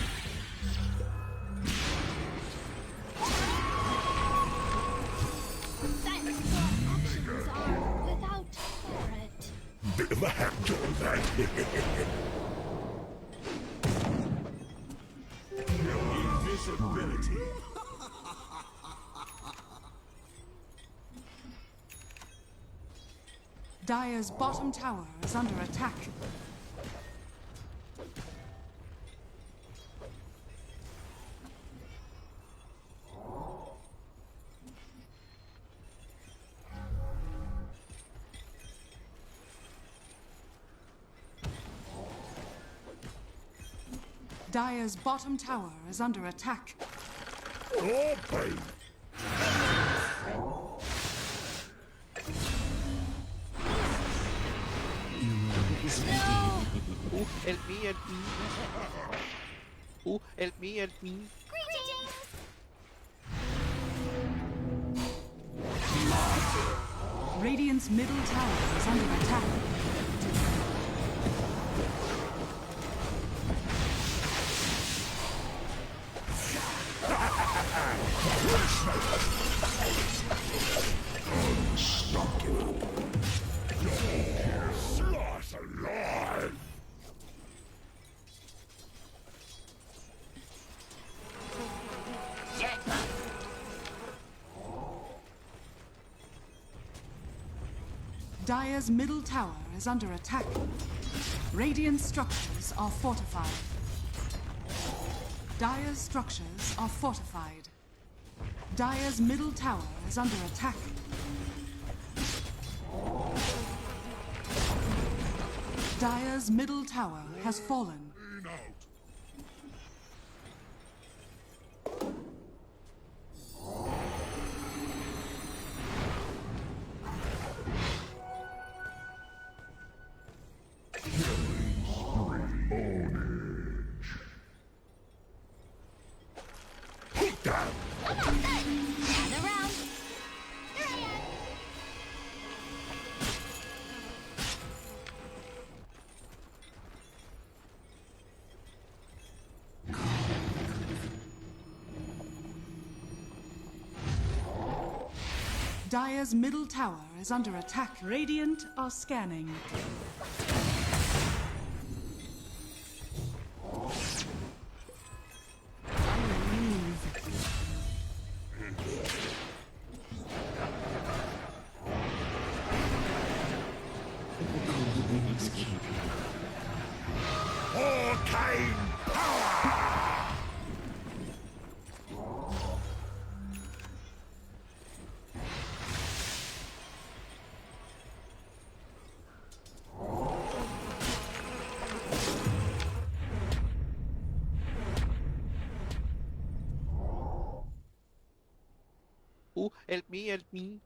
Actions are without merit. Bit of a hack job, that. Invisibility. Dire's bottom tower is under attack. Dire's bottom tower is under attack. Oh, babe. Help me, help me. Help me, help me. Greetings! Radiant's middle tower is under attack. Dire's middle tower is under attack. Radiant structures are fortified. Dire's structures are fortified. Dire's middle tower is under attack. Dire's middle tower has fallen. Gather round. Dire's middle tower is under attack. Radiant are scanning. Arcane power! Oh, help me, help me.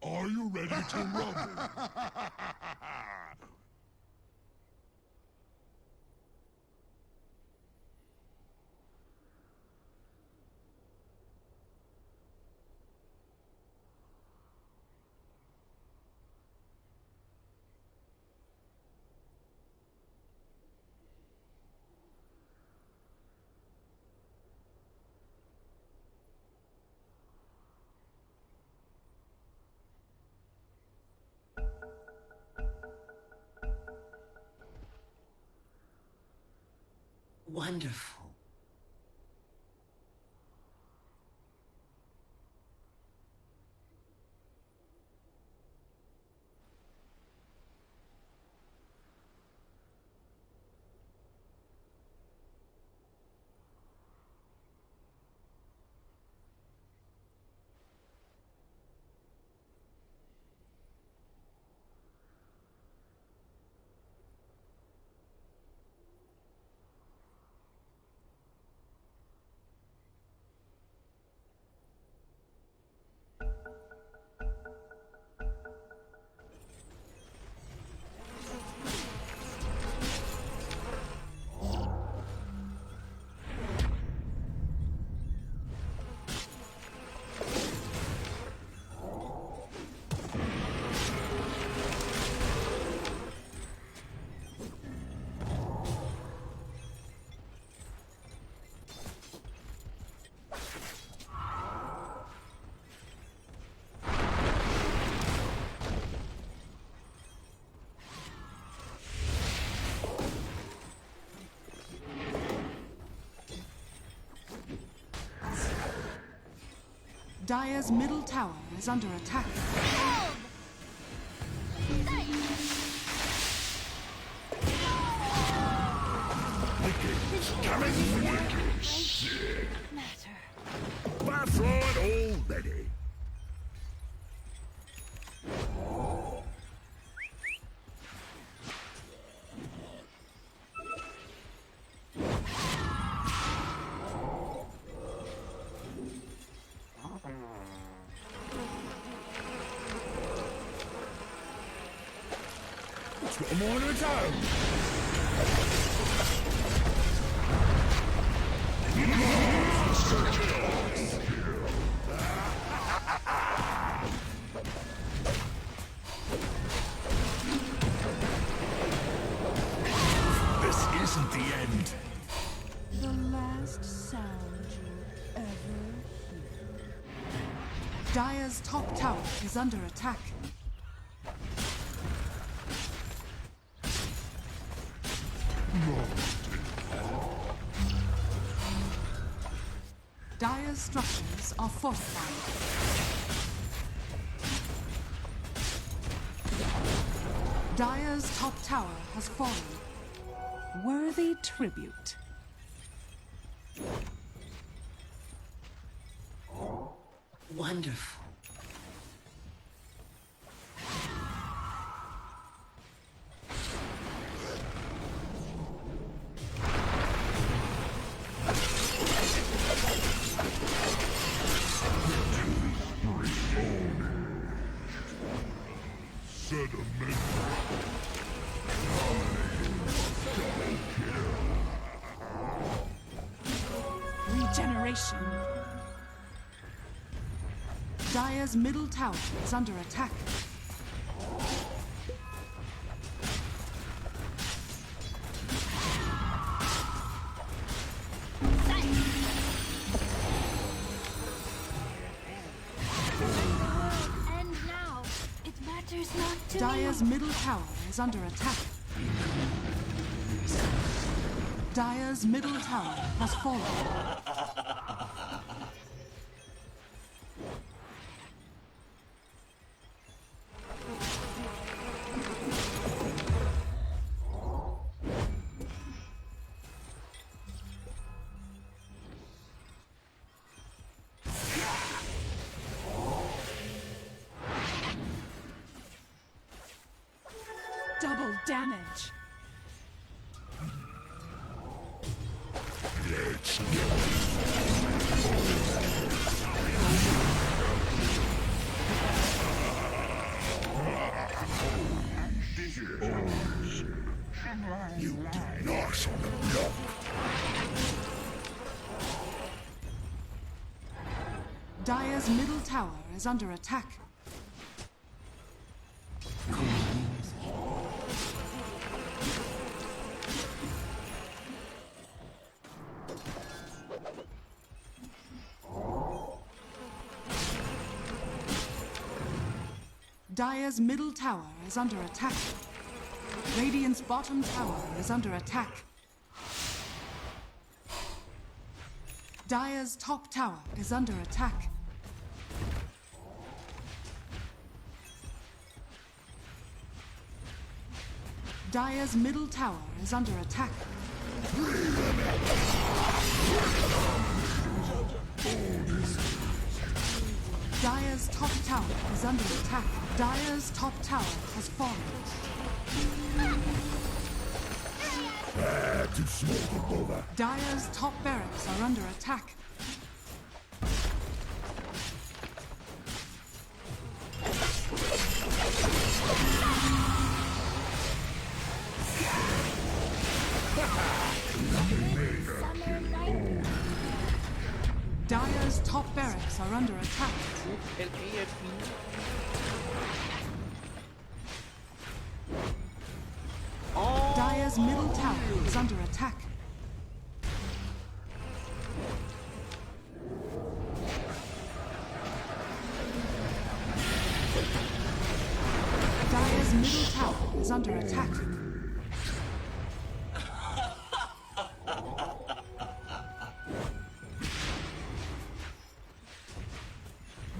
Are you ready to rumble? Wonderful. Dire's middle tower is under attack. Wicked coming wicked sick. Matter. That's right already. It's got more on its own. This isn't the end. The last sound you'll ever hear. Dire's top tower is under attack. Dire's structures are fortified. Dire's top tower has fallen. Worthy tribute. Wonderful. Regeneration. Dire's middle tower is under attack. And now, it matters not to Dire's me. middle tower is under attack. Dire's middle tower has fallen. Double damage. Let's go. You did nice on the block. Dire's middle tower is under attack. Dire's middle tower is under attack. Radiant's bottom tower is under attack. Dire's top tower is under attack. Dire's middle tower is under attack. Dire's top tower is under attack. Dire's top tower has fallen. Too small to bother. Dire's top barracks are under attack. Dire's top barracks are under attack. Help me, help me. Dire's middle tower is under attack. Dire's middle tower is under attack.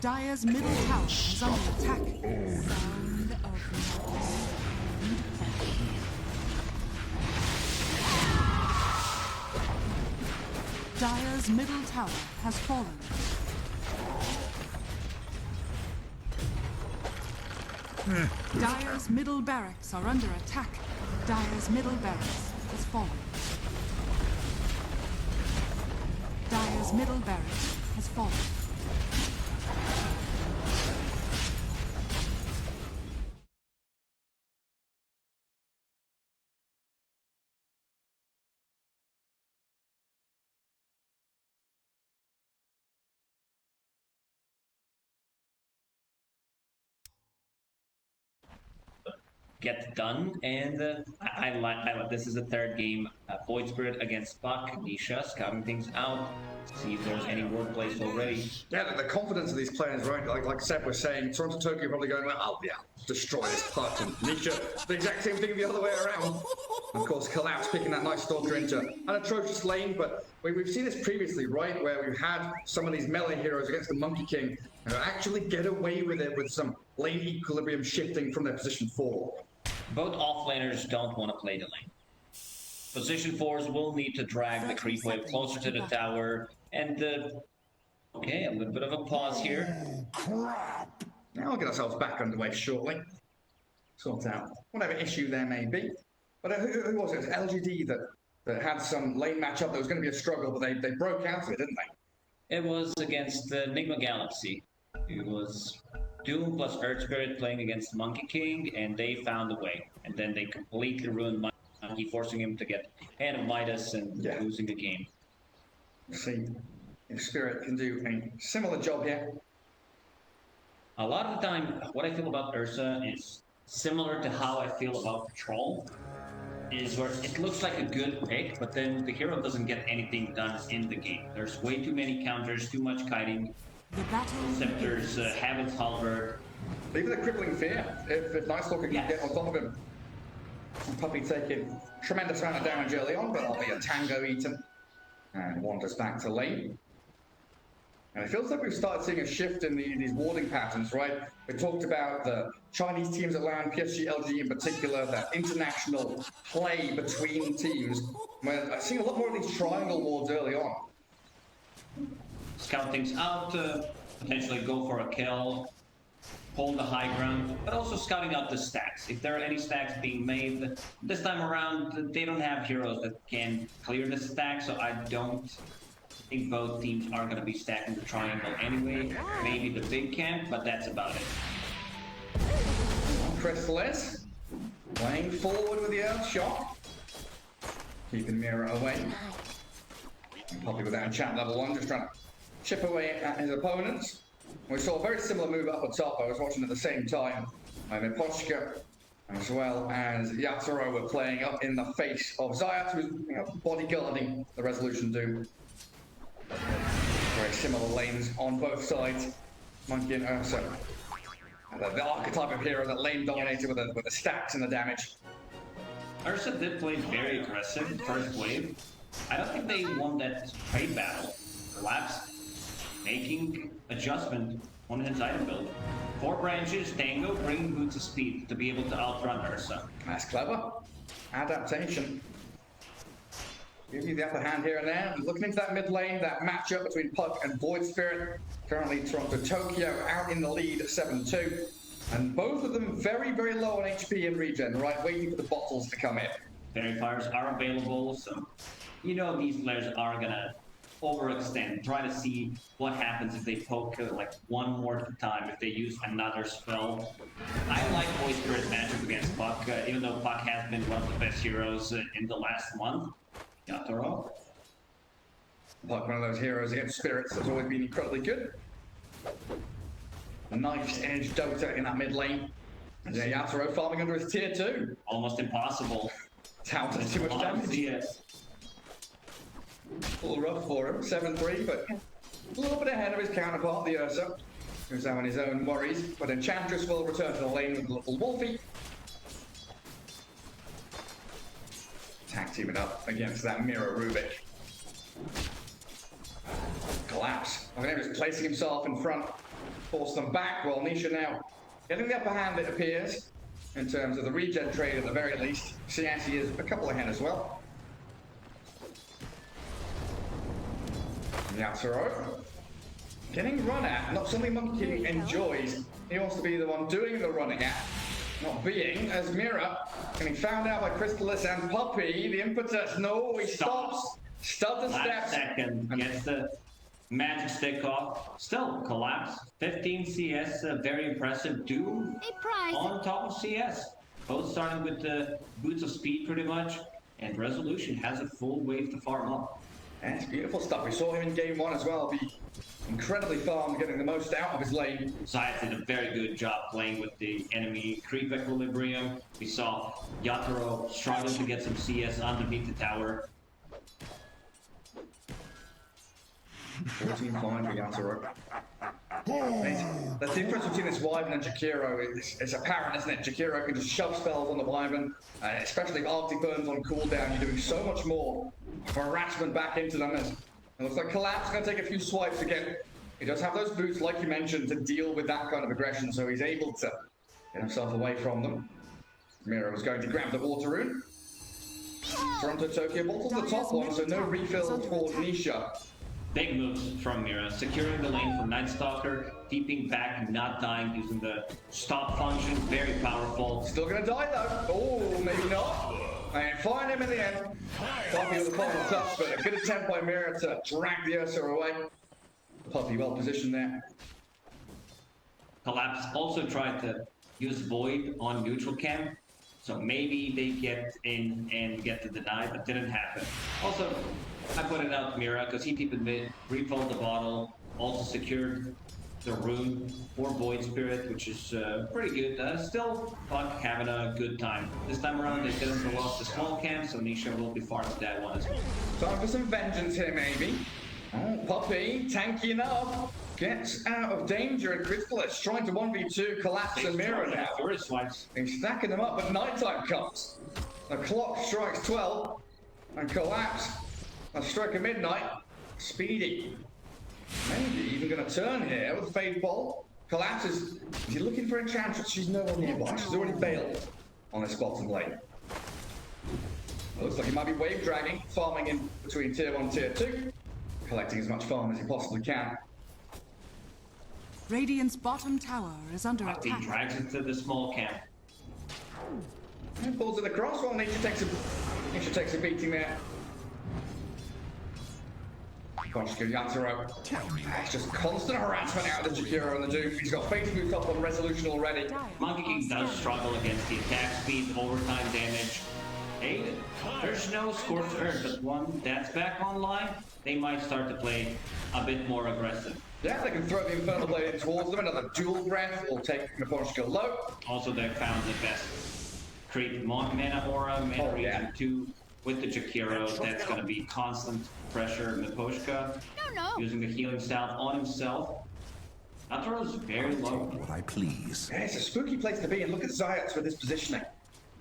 Dire's middle tower is under attack. Sound of noise. Dire's middle tower has fallen. Dire's middle barracks are under attack. Dire's middle barracks has fallen. Dire's middle barracks has fallen. Get done, and I like this is the third game. Void Spirit against Buck. Nisha scouting things out, see if there's any work placed already. Yeah, the confidence of these players, right? Like Seb was saying, Toronto Tokyo probably going, like, oh yeah, destroy this puck. And Nisha, the exact same thing the other way around. Of course, Collapse picking that nice Stalker into an atrocious lane, but we've seen this previously, right? Where we've had some of these melee heroes against the Monkey King actually get away with it with some lane equilibrium shifting from their position 4. Both offlaners don't want to play the lane. Position 4s will need to drag the creep wave closer to the tower, and okay, a little bit of a pause here. Crap! Now we'll get ourselves back underway shortly. Sort out whatever issue there may be. But who was it? It was LGD that had some lane matchup that was going to be a struggle, but they broke out of it, didn't they? It was against the Enigma Galaxy. It was Doom plus Earth Spirit playing against Monkey King, and they found a way. And then they completely ruined Monkey, forcing him to get Hand of Midas and losing the game. Let's see if Spirit can do a similar job here. A lot of the time, what I feel about Ursa is similar to how I feel about Patrol. Is where it looks like a good pick, but then the hero doesn't get anything done in the game. There's way too many counters, too much kiting. The battle Scepters, Habit's Halberd. Even the crippling fear, if Night Stalker can get on top of him. And Puppy taking tremendous amount of damage early on, but that'll be a tango eaten. And wanders back to lane. And it feels like we've started seeing a shift in these warding patterns, right? We talked about the Chinese teams at LAN, PSG, LG in particular, that international play between teams. I've seen a lot more of these triangle wards early on. Scout things out, potentially go for a kill, hold the high ground, but also scouting out the stacks. If there are any stacks being made, this time around, they don't have heroes that can clear the stack, so I don't think both teams are going to be stacking the triangle anyway. Maybe the big camp, but that's about it. Chrysalis playing forward with the Earth Shock, keeping Mira away. Poppy with that enchant level 1, just trying to chip away at his opponents. We saw a very similar move up on top. I was watching at the same time. Miposhka as well as Yatoro were playing up in the face of Zayat, who's bodyguarding the Resolution Doom. Very similar lanes on both sides. Monkey and Ursa. The archetype of hero that lane dominated with the stacks and the damage. Ursa did play very aggressive first wave. I don't think they won that trade battle. Collapse making adjustment on his item build. 4 branches, Tango, bringing Boots to speed to be able to outrun Ursa. That's clever. Adaptation. Give you the upper hand here and there. Looking into that mid lane, that matchup between Puck and Void Spirit. Currently Toronto Tokyo out in the lead at 7-2. And both of them very, very low on HP and regen, right? Waiting for the bottles to come in. Fairy Fires are available, so you know these players are gonna overextend, try to see what happens if they poke like one more at a time, if they use another spell. I like Void Spirit's matchup against Puck, even though Puck has been one of the best heroes in the last month. Yatoro. Puck, one of those heroes against spirits that's always been incredibly good. A knife's edge Dota in that mid lane. And yeah, Yatoro farming under his tier 2. Almost impossible. How does too much damage? A little rough for him, 7-3, but a little bit ahead of his counterpart, the Ursa, who's having his own worries. But Enchantress will return to the lane with the little Wolfie. Tag teaming up against that Mirror Rubik. Collapse. Ogneva's placing himself in front, force them back, while Nisha now getting the upper hand, it appears, in terms of the regen trade at the very least. CS is a couple ahead as well. Yatoro. Getting run at, not something Monkey enjoys. He wants to be the one doing the running at, not being, as Mira, getting found out by Crystallis and Puppy. The impetus, no, he stops. Stuff the Last steps. second, gets the magic stick off. Still, collapse. 15 CS, very impressive. Doom A prize. on top of CS. Both starting with the boots of speed pretty much. And Resolution has a full wave to farm up. That's beautiful stuff. We saw him in game 1 as well, be incredibly farmed, getting the most out of his lane. Zayat did a very good job playing with the enemy creep equilibrium. We saw Yatoro struggling to get some CS underneath the tower. 14 fine for Yatoro. The difference between this Wyvern and Jakiro is apparent, isn't it? Jakiro can just shove spells on the Wyvern, especially if Arctic Burn's on cooldown. You're doing so much more harassment back into them. It looks like Collapse is going to take a few swipes again. He does have those boots, like you mentioned, to deal with that kind of aggression, so he's able to get himself away from them. Miro is going to grab the Water Rune. Toronto Tokyo bottles the top one, so no refill for Nisha. Big moves from Mira, securing the lane from Night Stalker, keeping back, not dying, using the stop function, very powerful. Still gonna die though. Oh, maybe not. And find him in the end. Puppy with the final touch, but a good attempt by Mira to drag the Ursa away. Puppy well positioned there. Collapse also tried to use Void on neutral camp, so maybe they get in and get the deny, but didn't happen. Also, I put it out Mira because he deep in mid, refilled the bottle, also secured the rune for Void Spirit, which is pretty good. Still, Puck having a good time. This time around, they didn't throw off the small camp, so Nisha will be farming that one as well. Time for some vengeance here, maybe. Oh, Puppy, tanky enough. Gets out of danger, and Crystallis trying to 1v2 Collapse and Mira now. He's stacking them up, but nighttime comes. The clock strikes 12, and Collapse, a stroke of midnight, speedy. Maybe even going to turn here with Fade Bolt. Collapse is he looking for Enchantress? She's nowhere nearby. She's already bailed on this bottom lane. Looks like he might be wave dragging, farming in between tier 1 and tier 2, collecting as much farm as he possibly can. Radiant's bottom tower is under He attack. drags it to the small camp. And pulls it across. Well, Nisha takes a beating there. Koshka Yatoro. It's just constant harassment out of the Jakiro and the Doom. He's got Fate Boots up on Resolution already. Monkey King does struggle against the attack speed, overtime damage. Hey, there's no Scorched Earth, but one that's back online, they might start to play a bit more aggressive. Yeah, they can throw the Infernal Blade in towards them. Another dual breath will take Koshka low. Also, they found the best creep mana aura, mana region 2 with the Jakiro. That's going to be constant pressure. Miposhka using the healing salve on himself. Yatoro's very low. What I please. Yeah, it's a spooky place to be, and look at Zayat with his positioning.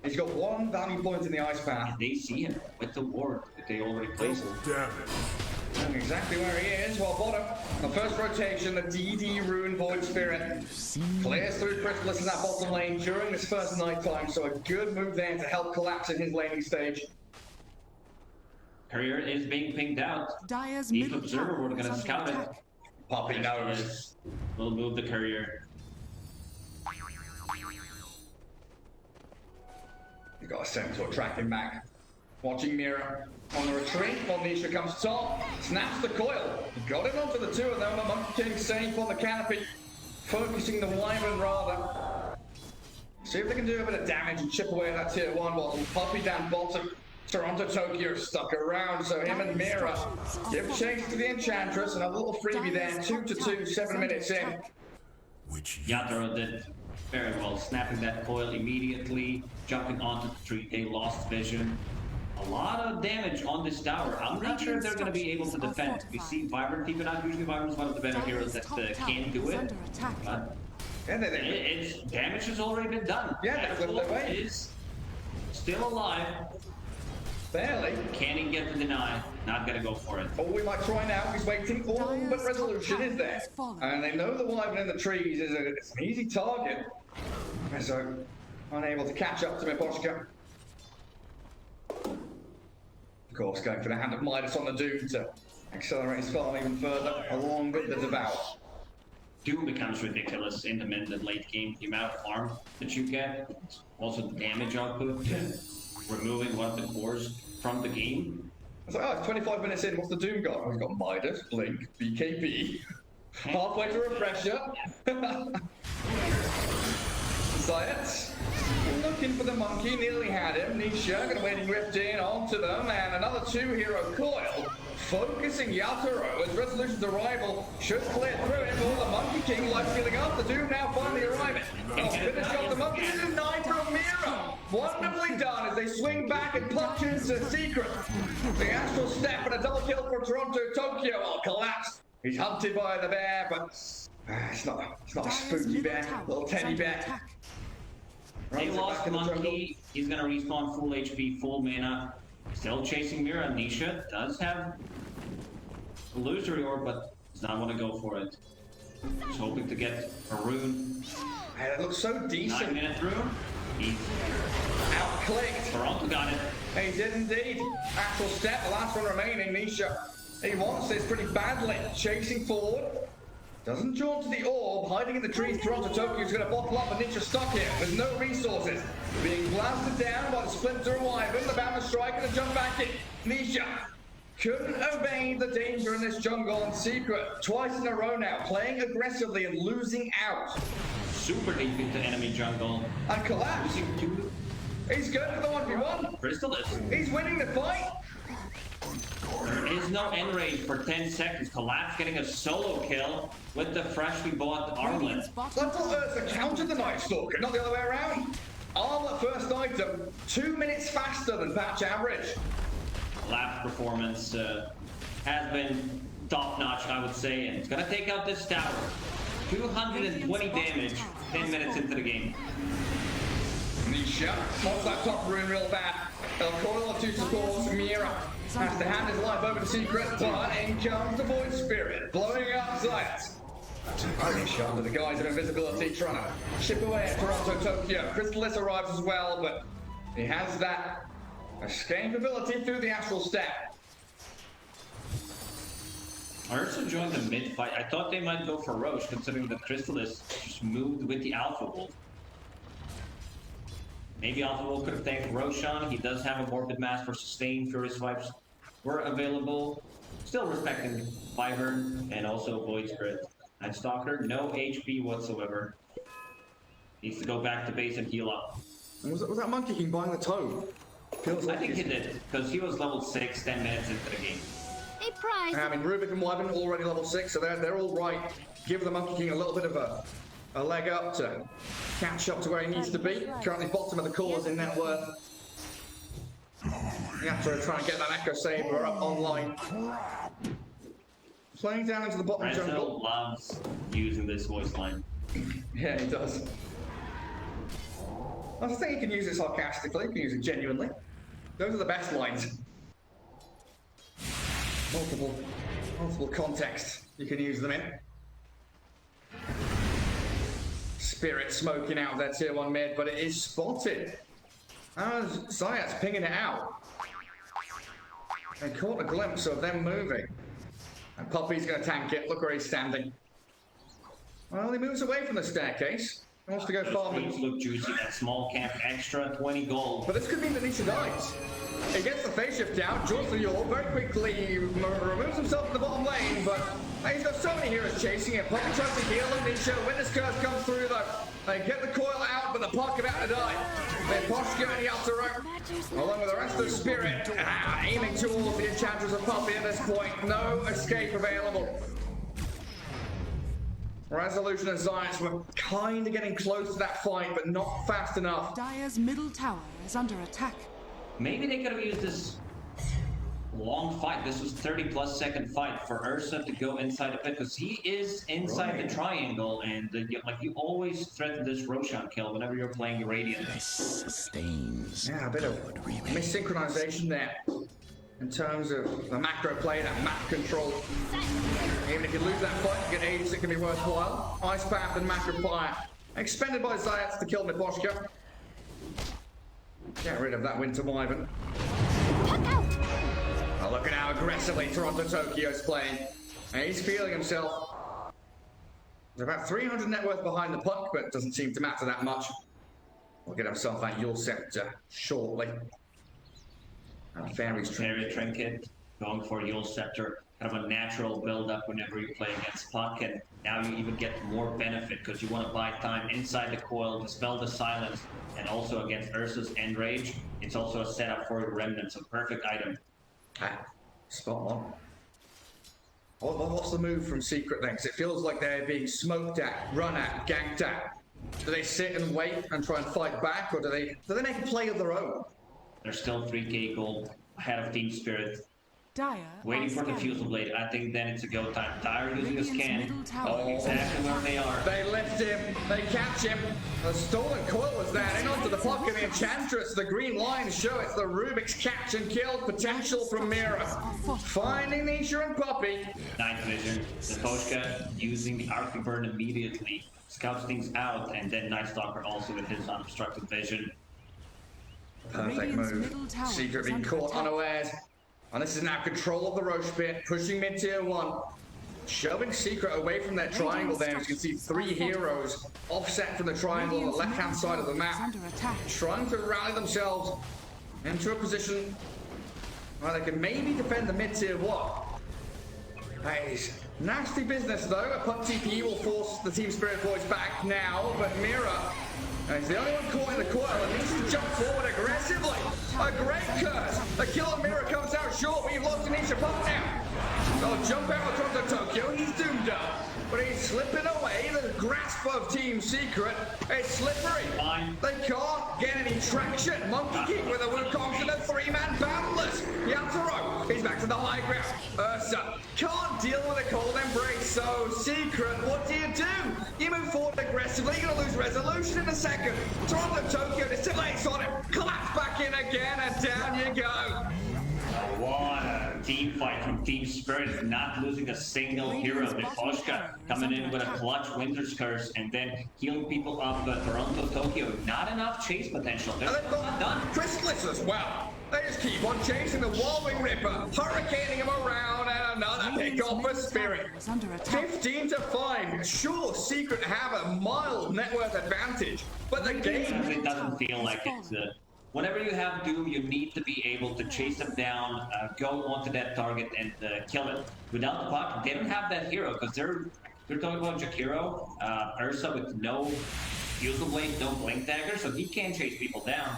He's got one value point in the ice path. They see him with the ward that they already placed. Damn it. Knowing exactly where he is, while bottom, the first rotation, the DD Rune Void Spirit clears through Crystallis in that bottom lane during this first night time, so a good move there to help Collapse in his laning stage. Courier is being pinged out. Dire's Deep middle Observer, tower we're is going to under scout it. attack. Poppy knows. We'll move the Courier. You got a Centaur tracking back. Watching Mira on the retreat while Nisha comes top. Snaps the coil. Got it onto the two of them. The Monkey King safe on the canopy. Focusing the Wyvern rather. See if they can do a bit of damage and chip away at that tier 1 bottle. Puppy down bottom. Toronto Tokyo stuck around, so him and Mira give chase to the Enchantress and a little freebie there. 2-2, 7 minutes in. Yatoro did very well, snapping that coil immediately, jumping onto the tree. They lost vision. A lot of damage on this tower. I'm not sure if they're going to be able to defend. We see Wyvern keep it out. Usually Wyvern's one of the better heroes that can do it. But it's damage has already been done. Yeah, they flipped their way. Is still alive. Barely. Can he get the deny? Not gonna go for it. Oh, we might try now. He's waiting. Oh, but Resolution is there. And they know the Wyvern in the trees is an easy target. So, unable to catch up to Miposhka. Of course, going for the Hand of Midas on the Doom to accelerate his farm even further, along with the Devour. Doom becomes ridiculous in the mid and late game. The amount of farm that you get, also the damage output, and removing one of the cores from the game. I was like, oh, it's 25 minutes in, what's the Doom got? Oh, he's got Midas, Blink, BKB. Halfway to Refresher. Science. Looking for the monkey, nearly had him. Nisha gonna waiting rift in onto them, and another 2-hero coil. Focusing Yatoro as Resolution's arrival should clear through him. All the Monkey King life stealing up. The Doom now finally arriving. Oh, finish off the Monkey. This is 9 from Mira. Wonderfully done as they swing back and punch into Secret. The Astral Step and a double kill for Toronto. Tokyo will collapse. He's hunted by the bear, but it's not a spooky bear. Little teddy bear. They lost Monkey. He's gonna respawn full HP, full mana. Still chasing Mira. Nisha does have illusory orb, but does not want to go for it. He's hoping to get a rune. Hey, that looks so decent. 9-minute rune. He's Outclicked. Toronto got it. He did indeed. Astral Step, the last one remaining. Nisha, he wants this pretty badly. Chasing forward. Doesn't jaunt to the orb, hiding in the trees. Toronto Tokyo's going to bottle up, and Nisha stuck here with no resources. Being blasted down by the Splinter and Wyvern, the Bama Strike, and a jump back in. Nisha couldn't obey the danger in this jungle in Secret. Twice in a row now, playing aggressively and losing out. Super deep into enemy jungle. And collapse. Losing two. He's good for the 1v1. Crystal is. He's winning the fight. There is no end range for 10 seconds. Collapse getting a solo kill with the freshly bought armlet. I thought Ursa countered the Night Stalker, not the other way around. Armlet first item, 2 minutes faster than patch average. Collapse performance has been top notch, I would say, and it's gonna take out this tower. 220 damage 10 minutes into the game. Nisha wants that top rune real bad. El Coil of two supports. Mira has to hand his life over to Secret, but in comes the Void Spirit, blowing up Science. Nisha under the guise of invisibility, trying to chip away at Toronto Tokyo. Crystalis arrives as well, but he has that escapability through the Astral Step. Ursa joined the mid fight. I thought they might go for Roche, considering that Crystalis just moved with the Alpha Wolf. Maybe Alpha Wolf could have tanked Roshan. He does have a Morbid Mass for sustain. Fury Swipes were available. Still respecting Wyvern and also Void Spirit. Night Stalker, no HP whatsoever. Needs to go back to base and heal up. Was that Monkey King buying the toad? Feels like I think he did, because he was level 6 10 minutes into the game. A prize. I mean, Rubik and Wyvern already level 6, so they're all right. Give the Monkey King a little bit of a leg up to catch up to where he needs to be. Currently bottom of the cores in net worth. You have to try and get that Echo Saber up online. Playing down into the bottom Rezo jungle. loves using this voice line. Yeah, he does. I just think he can use it sarcastically, he can use it genuinely. Those are the best lines. Multiple contexts you can use them in. Spirit smoking out of their tier 1 mid, but it is spotted. As Zayat's pinging it out. They caught a glimpse of them moving. And Puppy's going to tank it. Look where he's standing. Well, he moves away from the staircase. He wants to go farm. These look juicy. That small camp extra 20 gold. But this could mean that Nisha dies. He gets the phase shift out, draws the York very quickly, removes himself from the bottom lane, but he's got so many heroes chasing him. Puppy tries to heal him, Nisha. Witness Curse comes through though. They get the coil out, but the puck about to die. They Poshka and Yatoro, along with the rest of the Spirit, aiming towards the Enchantress of Puppy at this point. No escape available. Resolution and Zayas were kind of getting close to that fight, but not fast enough. Dire's middle tower is under attack. Maybe they could have used this long fight. This was 30+ second fight for Ursa to go inside the pit, because he is inside the triangle, and you always threaten this Roshan kill whenever you're playing Radiant. Sustains. Yeah, a bit of missynchronization there in terms of the macro play, that map control. Even if you lose that fight, you get aids, it can be worthwhile. Ice Path and Macro Fire expended by Zayats to kill Niposhka. Get rid of that Winter Wyvern. Oh, look at how aggressively Toronto Tokyo's playing. And he's feeling himself. He's about 300 net worth behind the puck, but it doesn't seem to matter that much. We'll get himself that Yule Scepter shortly. And Fairy's Fairy Trinket, going for Yule Scepter. Kind of a natural build-up whenever you play against puck, and now you even get more benefit because you want to buy time inside the coil, dispel the silence, and also against Ursa's End Rage, it's also a setup for your Remnant, so perfect item. Ah, spot on. What's the move from Secret then? Because it feels like they're being smoked at, run at, ganked at. Do they sit and wait and try and fight back, or do they make a play of their own? They're still 3k gold ahead of Team Spirit. Dire Waiting for the Fusel Blade. I think then it's a go time. Dire using a scan. Oh, exactly where they are. They lift him. They catch him. The stolen coil was there. In onto the block of the Enchantress. The green lines show it's the Rubik's catch and kill potential from Mira. Finding Nisha and Puppy. Night vision. Zaposhka using the Arctic Burn immediately. Scouts things out, and then Night Stalker also with his unobstructed vision. Perfect move. Secret being caught unawares. And this is now control of the Roche pit, pushing mid-tier 1. Shoving Secret away from their triangle there. As you can see, 3 heroes offset from the triangle on the left-hand side of the map. Trying to rally themselves into a position where they can maybe defend the mid-tier 1. Hey, nasty business though. A puck TP will force the Team Spirit boys back now, but Mira he's the only one caught in the coil and needs to jump forward aggressively. A great curse. The kill on Mira comes out short, but you've lost Anisha Puck now. They'll jump out across the Tokyo. He's doomed up. But he's slipping away. The grasp of Team Secret is slippery. They can't get any traction. Monkey King with a Wukong and a 3-man boundless. Yatoro, he's back to the high ground. Ursa can't deal with a cold embrace. So Secret, what do? You move forward aggressively. You're gonna lose resolution in a second. Toronto Tokyo distillates on him. Collapse back in again, and down you go. What a team fight from Team Spirit, not losing a single hero. Zaposhka coming in with a clutch Winter's Curse and then healing people up. Toronto Tokyo, not enough chase potential. They're not done. Chrysalis as well. They just keep on chasing the Walling Ripper, hurricaning him around, and another pick off for Spirit. 15-5. Sure, Secret have a mild net worth advantage, but the game... It doesn't feel like it's... Whenever you have Doom, you need to be able to chase them down, go onto that target and kill it. Without the puck, they don't have that hero, because they're talking about Jakiro, Ursa with no Fusel Blade, no Blink Dagger, so he can't chase people down.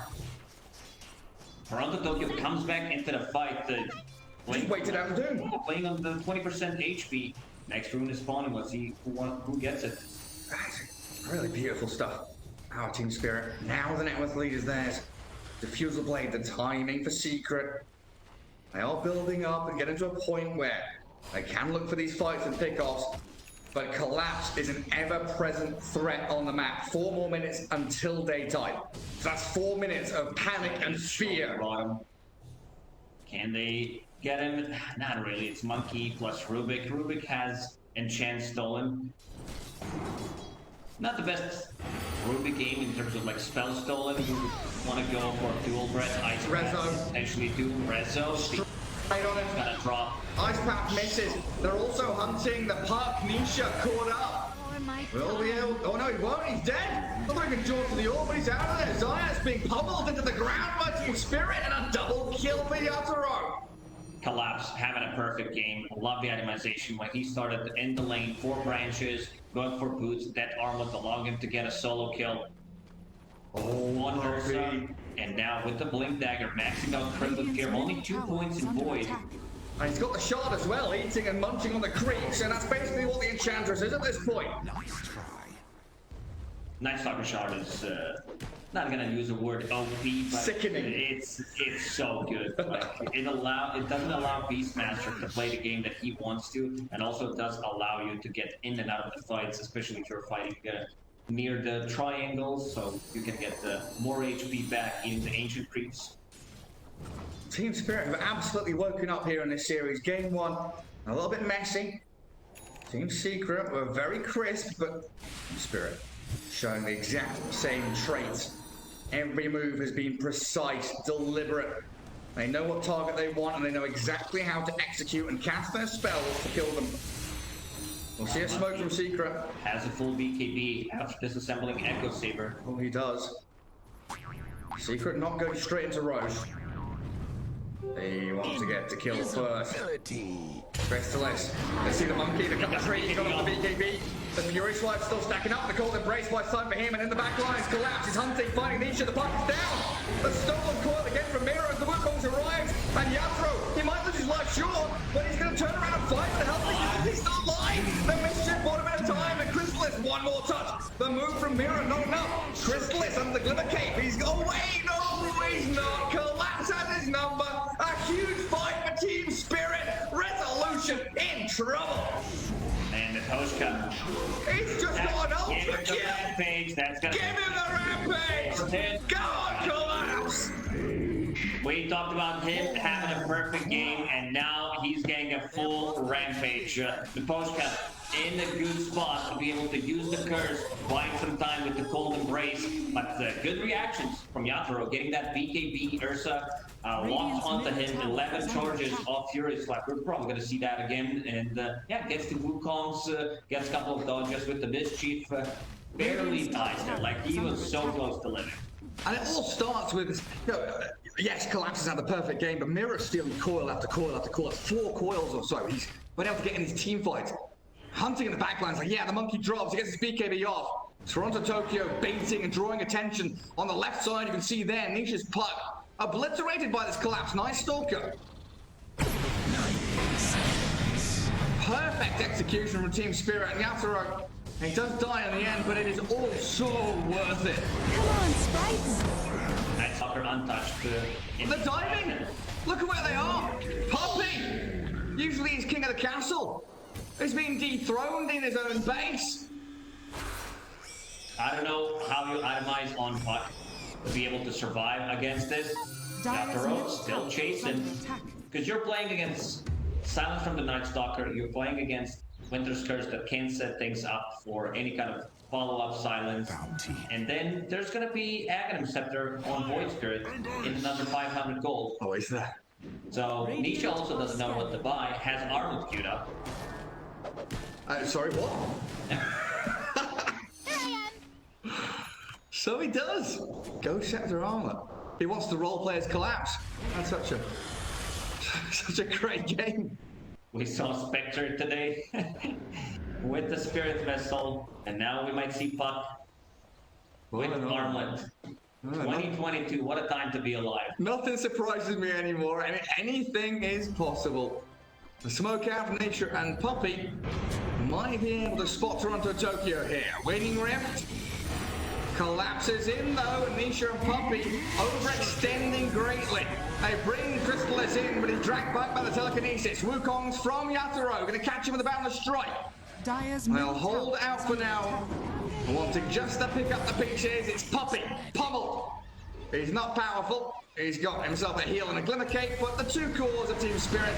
Toronto Tokyo comes back into the fight. Just waited out the Doom. Playing on the 20% HP. Next rune is spawning. Let's see who gets it. That's really beautiful stuff. Our Team Spirit. Now the net worth lead is theirs. The Fusel Blade, the timing for Secret. They are building up and getting to a point where they can look for these fights and pickoffs, but collapse is an ever-present threat on the map. 4 more minutes until daytime. So that's 4 minutes of panic and fear. Bottom. Can they get him? Not really. It's Monkey plus Rubik. Rubik has Enchant stolen. Not the best Rubik game in terms of like spell stolen. You want to go for dual breath, ice Rezo. Potentially do Rezo. Right on him. Gonna drop. Ice Path misses. They're also hunting the Park Nisha caught up. Will be able... Oh no, he won't. He's dead. Look like he can jump to the orb, but he's out of there. Zaya's being pummeled into the ground by Team Spirit, and a double kill for Yatoro. Collapse, having a perfect game. Love the itemization when he started in the lane, 4 branches, going for boots. That armlet allowing him to get a solo kill. One Ursa, and now with the Blink Dagger, maxing out crit with gear, only 2 points in Void. And he's got the shard as well, eating and munching on the creeps, and that's basically what the Enchantress is at this point. Nice try. Night Stalker shard is not gonna use the word OP, but sickening. It's so good. Like, it doesn't allow Beastmaster to play the game that he wants to, and also does allow you to get in and out of the fights, especially if you're fighting near the triangles, so you can get more HP back in the ancient creeps. Team Spirit have absolutely woken up here in this series. Game 1, a little bit messy. Team Secret were very crisp, but Team Spirit showing the exact same traits. Every move has been precise, deliberate. They know what target they want, and they know exactly how to execute and cast their spells to kill them. We'll see a smoke from Secret. Has a full BKB after disassembling Echo Saber. Oh, he does. Secret not going straight into Rose. They want to get to kill first. Crystallis. They see the monkey, they cut the tree, he got off the BKB. The Fury Swipe still stacking up. The Cold Embrace by side for him, and in the back lines, Collapse is hunting, finding Nisha. The puck is down. The stolen coil again from Mira as the Wukong's arrives. And Yatro, he might lose his life, sure, but he's going to turn around and fight for the help because he's not alive. The mischief bought him at a time, and Crystallis, one more touch. The move from Mira, not enough. Crystallis under the Glimmer Cape. He's away. No, he's not. Collapse has his number. A huge fight for Team Spirit. Resolution in trouble. And the Toshka. He's just got an ultra Give him the kill. rampage. That's gonna Give him the rampage. Go on, Collapse. We talked about him having a perfect game, and now he's getting a full rampage. The Toshka in a good spot to be able to use the curse, buying some time with the Cold Embrace. But good reactions from Yatoro, getting that BKB Ursa locked onto him, 11 charges of Fury Swipe. We're probably going to see that again. And yeah, gets the Wukongs, gets a couple of dodges with the Mischief. Barely dies there, like he was so close to living. And it all starts with, yes, Collapse has had the perfect game, but Mira stealing coil after coil after coil. 4 coils or so. He's been able to get in these team fights. Hunting in the backlines, like, yeah, the monkey drops, he gets his BKB off. Toronto Tokyo baiting and drawing attention. On the left side, you can see there, Nisha's puck obliterated by this Collapse. Nice Stalker. Perfect execution from Team Spirit, and Yatoro, he does die in the end, but it is all so worth it. Come on, Sprites. Nice Stalker untouched. The diving! Look at where they are! Poppy! Usually he's king of the castle. He's been dethroned in his own base. I don't know how you itemize on puck to be able to survive against this. Yatoro still chasing. Because you're playing against Silence from the Night Stalker, you're playing against Winter's Curse that can set things up for any kind of follow-up silence. And then there's going to be Aghanim Scepter on Void Spirit in another 500 gold. Oh, is that? So Nisha also doesn't know what to buy, has Armut queued up. Sorry, what? Here I am. So he does. Go Scepter Armor. He wants the role players Collapse. That's such a great game. We saw Spectre today with the Spirit Vessel, and now we might see Puck with Armlet. 2022, what a time to be alive. Nothing surprises me anymore, and anything is possible. The smoke out from Nisha and Puppy might be able to spot Toronto Tokyo here. Waning Rift collapses in though, and Nisha and Puppy overextending greatly. They bring Crystallis in, but he's dragged back by the telekinesis. Wukong's from Yatoro, going to catch him with a boundless strike. They'll hold out for now, wanting just to pick up the pieces. It's Puppy, pummeled. He's not powerful. He's got himself a heal and a Glimmer Cape, but the 2 cores of Team Spirit,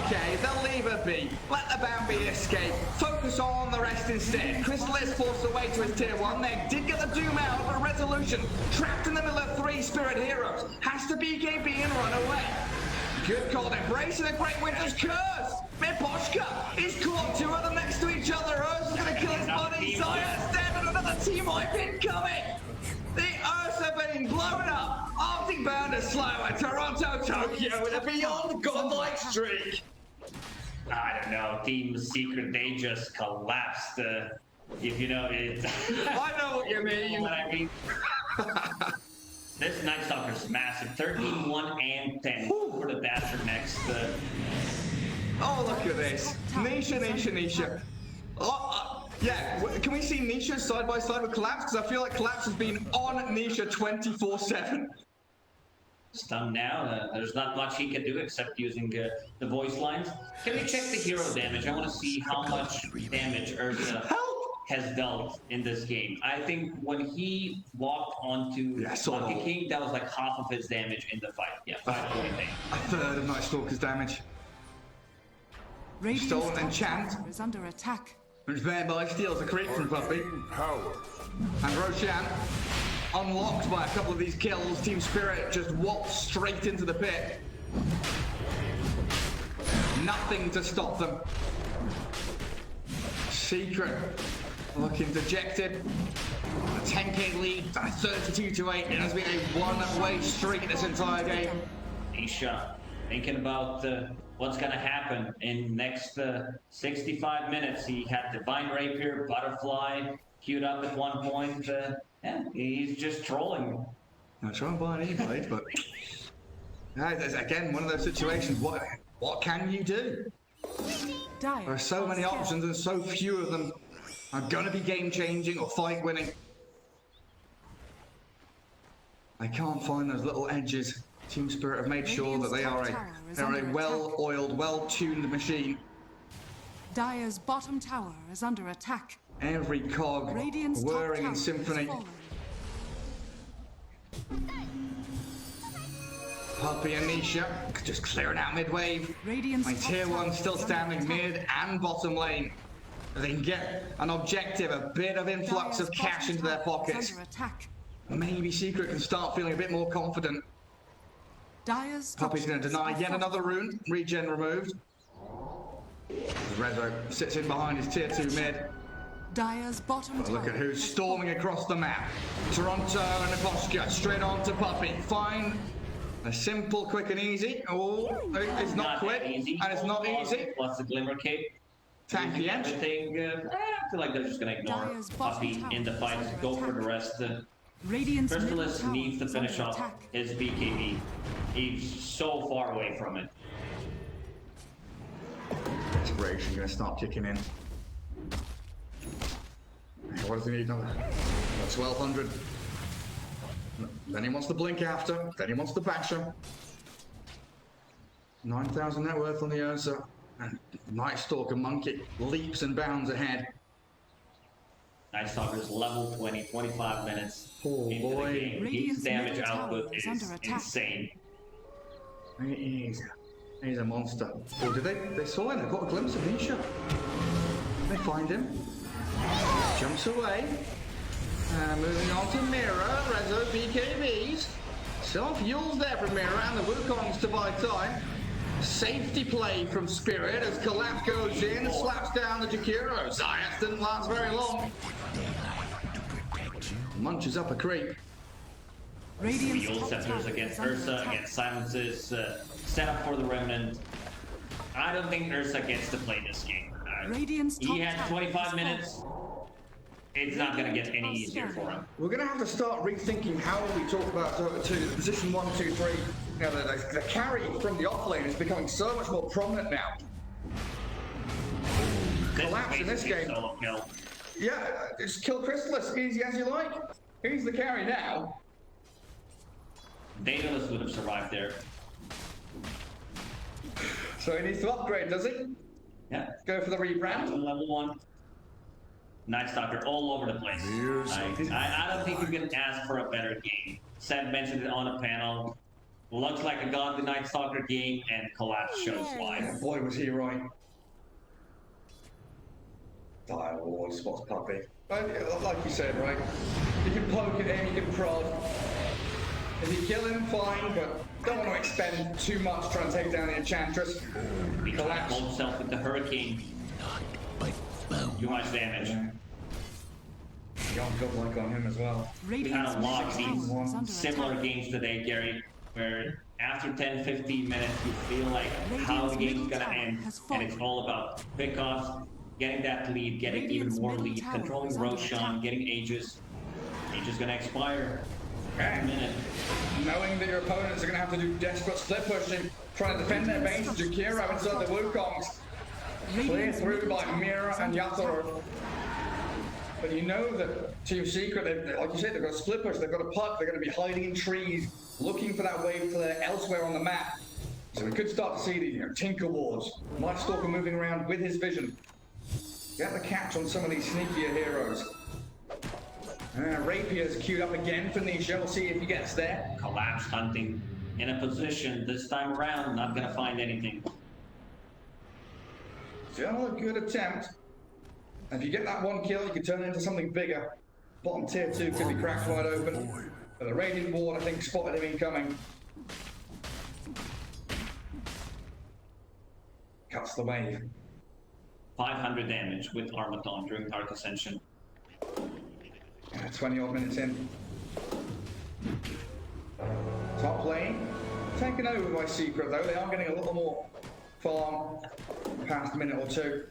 okay, they'll leave her be. Let the Bambi escape. Focus on the rest instead. Crystallis forced away to his tier 1. They did get the Doom out, but Resolution, trapped in the middle of 3 Spirit heroes, has to BKB and run away. Good Cold Embrace and a Great Winter's Curse. Miposhka is caught 2 of them next to each other. Ursa's going to kill his buddy. Zaya's dead, and another team wipe incoming. The Ursa being blown up. Arctic Burner slower. Toronto Tokyo with a beyond godlike streak. I don't know, Team Secret, they just collapsed. If you know it. I know what you mean. What I mean. This Night Stalker's massive. 13, 1, and 10 for the Dasher next. Oh, look at this. Nisha. Yeah, can we see Nisha side by side with Collapse? Because I feel like Collapse has been on Nisha 24/7. Stunned now. There's not much he can do except using the voice lines. Can we check the hero damage? I want to see how much damage Ursa has dealt in this game. I think when he walked onto Monkey King, that was like half of his damage in the fight. Yeah, 5.8. A third of Night Stalker's damage. Stolen enchant is under attack. which thereby steals the creep from Puppy. And Roshan unlocked by a couple of these kills. Team Spirit just walked straight into the pit. Nothing to stop them. Secret looking dejected. A 10k lead, 32-8. It has been a one-way streak this entire game. Nisha thinking about what's going to happen in next 65 minutes. He had Divine Rapier, Butterfly queued up at one point. Yeah, he's just trolling. I'm trying to buy an E-Blade, but again, one of those situations. What can you do? There are so many options, and so few of them are going to be game-changing or fight-winning. I can't find those little edges. Team Spirit have made sure that they are a well-oiled, well-tuned machine. Dire's bottom tower is under attack. Every cog Radiant's whirring top in tower symphony. has fallen. Puppy and Nisha just clearing out mid-wave. Radiant's My top tier tower 1 still is standing under attack. mid and bottom lane. They can get an objective, a bit of influx Dire's of cash bottom into their tower is pockets. under attack. Maybe Secret can start feeling a bit more confident. Dire's Puppy's going to deny structures yet are another rune. Regen removed. Rezo sits in behind his tier 2 mid. Dire's bottom But look tower at who's has storming across the map. Toronto and Neposka straight on to Puppy. Fine. A simple, quick and easy. Oh, it's not quick, easy. and it's not easy. Plus the Glimmer Cape. Tank the end. Everything, I feel like they're just going to ignore Dire's bottom Puppy tower in the is fight. under Go for attack. the rest. Radiant's middle Crystallis tower needs to is finish under off attack. his BKB. He's so far away from it. Desperation going to start kicking in. What does he need? Another 1200. Then he wants the blink after. Then he wants the basher. 9,000 net worth on the Ursa. And Night Stalker Monkey leaps and bounds ahead. Night Stalker's level 20, 25 minutes Oh, into boy. the game. His Radiant's damage middle tower output is is under attack. insane. He's a monster. Oh, did they saw him. They got a glimpse of Nisha. They find him. Jumps away. Moving on to Mira. Rezo BKBs. Self-fuels there from Mira and the Wukongs to buy time. Safety play from Spirit as Collapse goes in, slaps down the Jakiro. Zayas didn't last very long. Munches up a creep. Radiant's Fuel top Scepters tower against is under Ursa, attack. against Silences, set up for the Remnant. I don't think Ursa gets to play this game. Radiant's top He had tower 25 has minutes. fallen. It's not going to get any easier for him. We're going to have to start rethinking how we talk about Dota 2. Position 1, 2, 3. You know, the carry from the offlane is becoming so much more prominent now. Collapse in this basically game. Solo kill. Yeah, just kill Crystallis, easy as you like. He's the carry now. Daedalus would have survived there. So he needs to upgrade, does he? Yeah. Go for the rebrand. Level 1. Night Stalker all over the place. I don't think you can ask for a better game. Seth mentioned it on a panel. Looks like a godly Night Stalker game, and Collapse shows why. Boy, was he right. Dire Lord spots Puppy. But like you said, right? You can poke at him, you can prod. If you kill him, fine, but don't want to expend too much trying to take down the Enchantress. He Collapse. collapsed himself with the Hurricane. Too much damage. Young godlike on him as well. We kind Radiant's of middle logged tower these is under similar attack. games today, Gary, where after 10-15 minutes you feel like how the Radiant's game's middle gonna tower end, has and it's fallen. all about pickoffs, getting that lead, getting Radiant's even more middle lead, tower controlling is under Roshan, attack. getting Aegis. Aegis gonna expire in a minute. Knowing that your opponents are going to have to do desperate split pushing, trying to defend their base, Jakiro inside the Wukongs. Cleared Radiant's through middle by tower Mira is and under attack. Yathor. But you know that Team Secret, like you said, they've got a split push, they've got a puck, they're going to be hiding in trees, looking for that wave flare elsewhere on the map. So we could start to see the Tinker Wars. Night Stalker moving around with his vision. Get the catch on some of these sneakier heroes. Rapier's queued up again for Nisha. We'll see if he gets there. Collapse hunting in a position this time around, not gonna find anything. Still a good attempt. And if you get that one kill, you can turn it into something bigger. Bottom tier 2 could be cracked wide open. But the Radiant Ward, I think, spotted him incoming. Cuts the wave. 500 damage with Armaton during Dark Ascension. 20 odd minutes in. Top lane. Taken over by Secret though. They are getting a little more farm past a minute or two.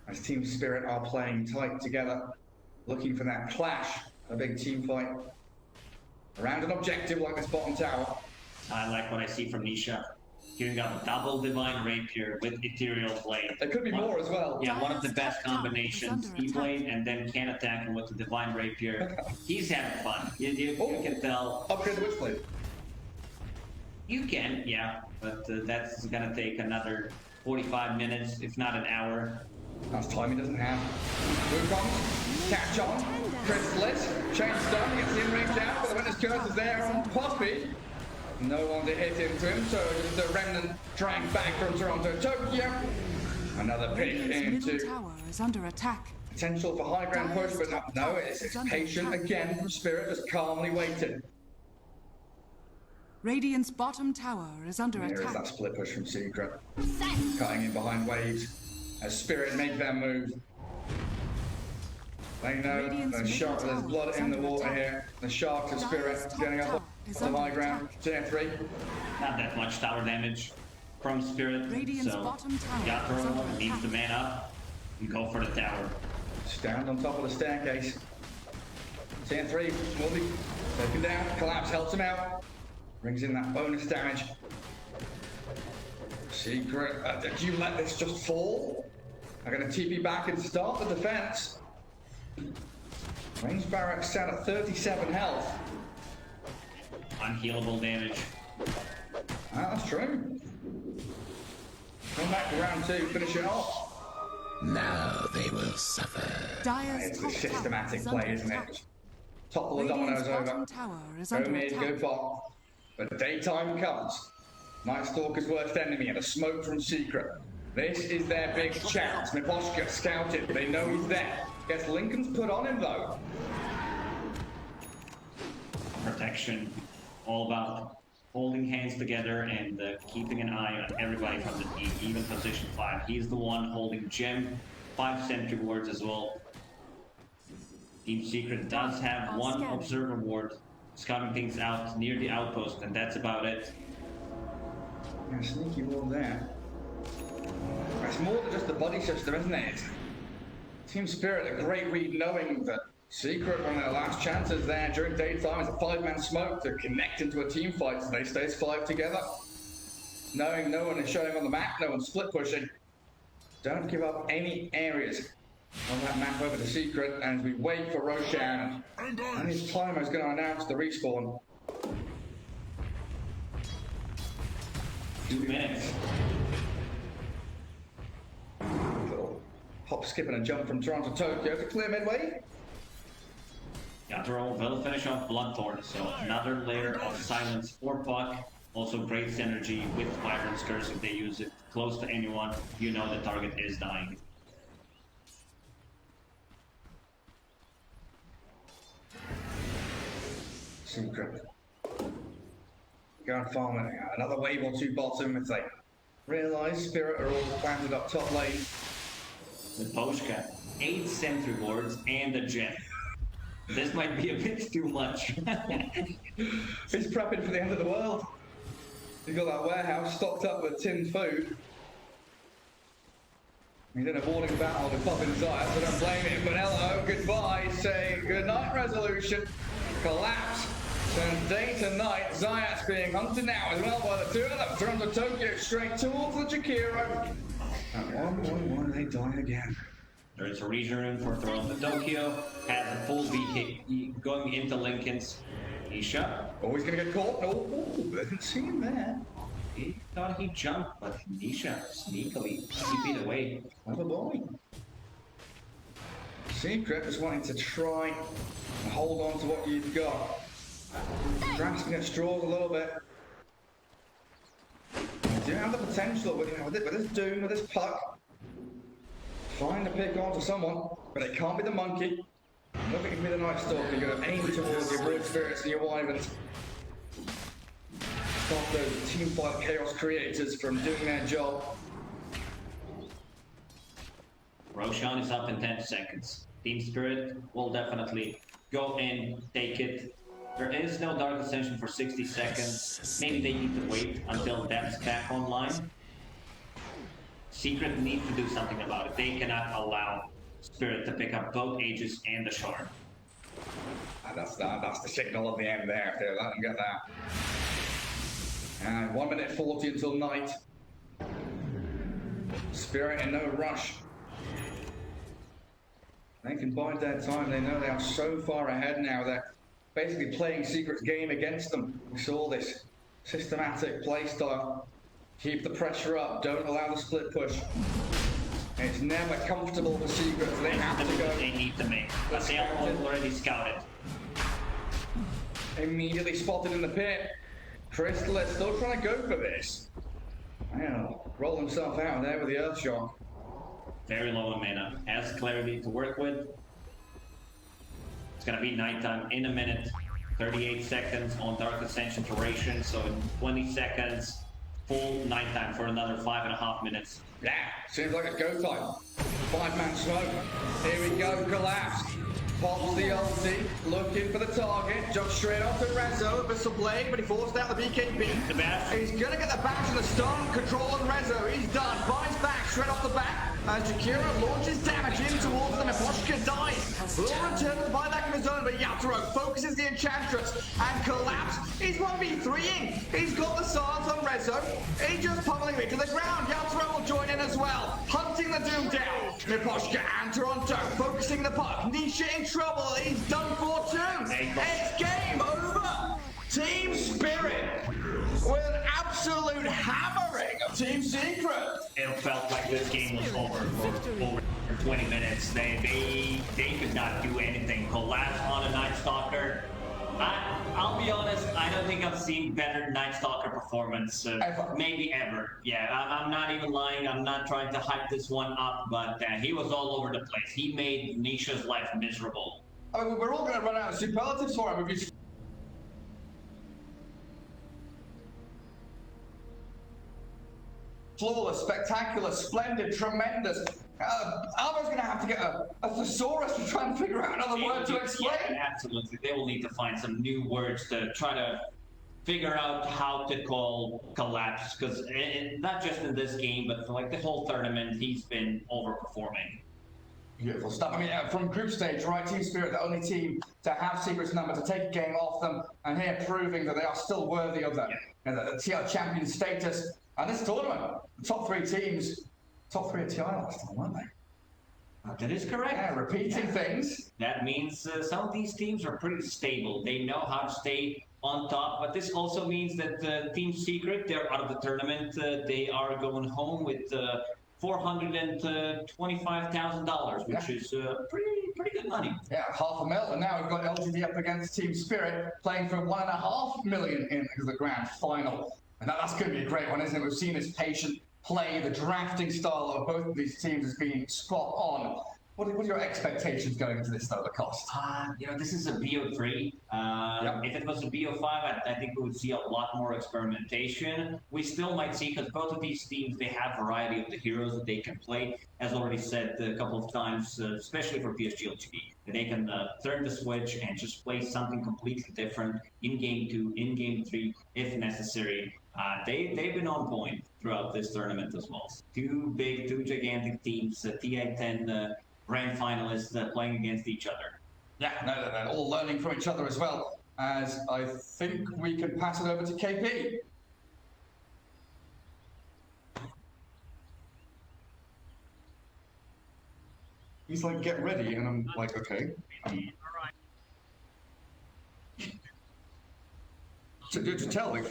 As Team Spirit are playing tight together. Looking for that clash. A big team fight. Around an objective like this bottom tower. I like what I see from Nisha. Queuing up double Divine Rapier with Ethereal Blade. There could be more as well. Yeah, one of the best combinations. E-Blade and then can attack him with the Divine Rapier. He's having fun. You can tell. Upgrade the Witchblade. You can, yeah. But that's going to take another 45 minutes, if not an hour. That's time he doesn't have. Wukong, catch on, Chrysalis, change stun, gets the in-range down, but the Witness Curse is there on Poppy. No one to hit into him, so just a remnant dragged back from Toronto, Tokyo. Another pick Radiant's middle into tower is under attack. potential for high ground push, but no, it's patient again from Spirit, just calmly waiting. Radiant's bottom tower is under Here is attack. that split push from Secret. Set. Cutting in behind waves as Spirit make their move. They know there's shark, there's blood in the water here. The Sharks of Spirit getting up the high ground. Tier 3. Not that much tower damage from Spirit. Radiant's So bottom tower is Yatoro under needs attack. to man up and go for the tower. Stand on top of the staircase. Tier 3 will be taken down. Collapse helps him out. Brings in that bonus damage. Secret, did you let this just fall? I'm going to TP back and start the defense. Range barracks sat at 37 health. Unhealable damage. That's true. Come back to round 2, finish it off. Now they will suffer. Dyer's It's top a systematic tower is play, under isn't attack. it? Topple the Radiant's dominoes over. bottom tower is Go under mid, go attack. bot. But daytime comes. Night Stalker's worst enemy and a smoke from Secret. This is their big chance. Miposhka scouted. They know he's there. Gets Lincoln's put on him though. Protection. All about holding hands together and keeping an eye on everybody from the team, even position 5. He's the one holding Gem, 5 sentry wards as well. Team Secret does have one observer ward, scouting things out near the outpost, and that's about it. Yeah, sneaky wall there. It's more than just the body system, isn't it? Team Spirit, a great read knowing that Secret, one of their last chances there during daytime, is a 5-man smoke to connect into a team fight so they stay 5 together. Knowing no one is showing on the map, no one's split pushing. Don't give up any areas on that map over to Secret as we wait for Roshan. And his timer is going to announce the respawn. 2 minutes. Little hop, skip and a jump from Toronto, Tokyo to clear midway. Yatoro will finish off Bloodthorn, so another layer of silence for Puck. Also great synergy with Wyvern's Curse if they use it close to anyone. You know the target is dying. Secret. Going farming. Another wave or 2 bottom if they realise Spirit are all planted up top lane. With Poshka, 8 sentry wards and a gem. This might be a bit too much. He's prepping for the end of the world. He's got that warehouse stocked up with tinned food. He's in a warning battle with Pop inside, so don't blame him. But hello, goodbye, say goodnight resolution. Collapse. Turns day to night. Zayat's being hunted now as well by the 2 of them. Toronto, Tokyo straight towards the Jakiro. And 1-1-1, they die again. There's a region room for Toronto, Tokyo. Has a full BK going into Lincoln's. Nisha. Oh, he's gonna get caught. Oh, I didn't see him there. He thought he jumped, but Nisha sneakily TP'd away. Clever boy. Secret just wanting to try and hold on to what you've got. Grasping at straws a little bit. You do have the potential with this Doom, with this Puck. Trying to pick onto someone, but it can't be the monkey. Look at me, the Night Stalker. You're going to aim towards your Brood Spirits and your Wyverns. Stop those teamfight chaos creators from doing their job. Roshan is up in 10 seconds. Team Spirit will definitely go in, take it. There is no Dark Ascension for 60 seconds. Maybe they need to wait until Depth's back online. Secret needs to do something about it. They cannot allow Spirit to pick up both Aegis and the Shard. That's the signal of the end there. If they let them get that. And 1 minute 40 until night. Spirit in no rush. They can bide their time. They know they are so far ahead now. They're basically playing Secret's game against them. We saw this systematic playstyle. Keep the pressure up. Don't allow the split push. It's never comfortable for Secret. They have to go. They need to make. But they are already scouted. Immediately spotted in the pit. Crystal is still trying to go for this. Well, roll himself out there with the Earth Shock. Very low on mana. Has clarity to work with. It's gonna be nighttime in a minute. 38 seconds on Dark Ascension duration, so in 20 seconds, full nighttime for another 5.5 minutes. Yeah, seems like it's go time. 5-man smoke. Here we go, collapse. Pops the ulti, looking for the target. Jumps straight onto Rezo, Abyssal Blade, but he forced out the BKB. The bash. He's gonna get the bash and the stun. Control on Rezo, he's done. Finds back, straight off the back. As Jakira launches damage in towards them, Miposhka dies. Will return to the buyback of his own, but Yatoro focuses the Enchantress and collapse. He's 1v3ing. He's got the silence on Rezo. He's just pummeling me to the ground. Yatoro will join in as well, hunting the Doom down. Miposhka and Toronto focusing the puck. Nisha in trouble. He's done for too. It's game over. Team Spirit with an absolute hammering of Team Secret. It felt like this game was over for over 20 minutes. They could not do anything. Collapse on a Night Stalker. I'll be honest, I don't think I've seen better Night Stalker performance, maybe ever. Yeah, I'm not even lying. I'm not trying to hype this one up, but he was all over the place. He made Nisha's life miserable. I mean, we're all going to run out of superlatives for him. Flawless, spectacular, splendid, tremendous. Alva's going to have to get a thesaurus to try and figure out another word to explain. Yeah, absolutely. They will need to find some new words to try to figure out how to call Collapse, because not just in this game, but for like the whole tournament, he's been overperforming. Beautiful stuff. I mean, from group stage, right? Team Spirit, the only team to have Secret's number, to take a game off them, and here proving that they are still worthy of the TI champion status. And this tournament, the top 3 teams, top 3 at TI last time, weren't they? That is correct. Yeah, repeating things. That means some of these teams are pretty stable. They know how to stay on top, but this also means that Team Secret, they're out of the tournament. They are going home with $425,000, which is pretty good money. Yeah, $500,000. And now we've got LGD up against Team Spirit, playing for $1.5 million in the grand final. And that's going to be a great one, isn't it? We've seen this patient play. The drafting style of both of these teams has been spot on. What are your expectations going into this, though, the cost? This is a BO3. If it was a BO5, I think we would see a lot more experimentation. We still might see, because both of these teams, they have variety of the heroes that they can play. As already said a couple of times, especially for PSG LGD, they can turn the switch and just play something completely different in Game 2, in Game 3, if necessary. They've been on point throughout this tournament as well. Two gigantic teams, TI-10 grand finalists playing against each other. Yeah, no, they're all learning from each other as well. As I think we can pass it over to KP. He's like, get ready, and I'm like, okay. To tell, like,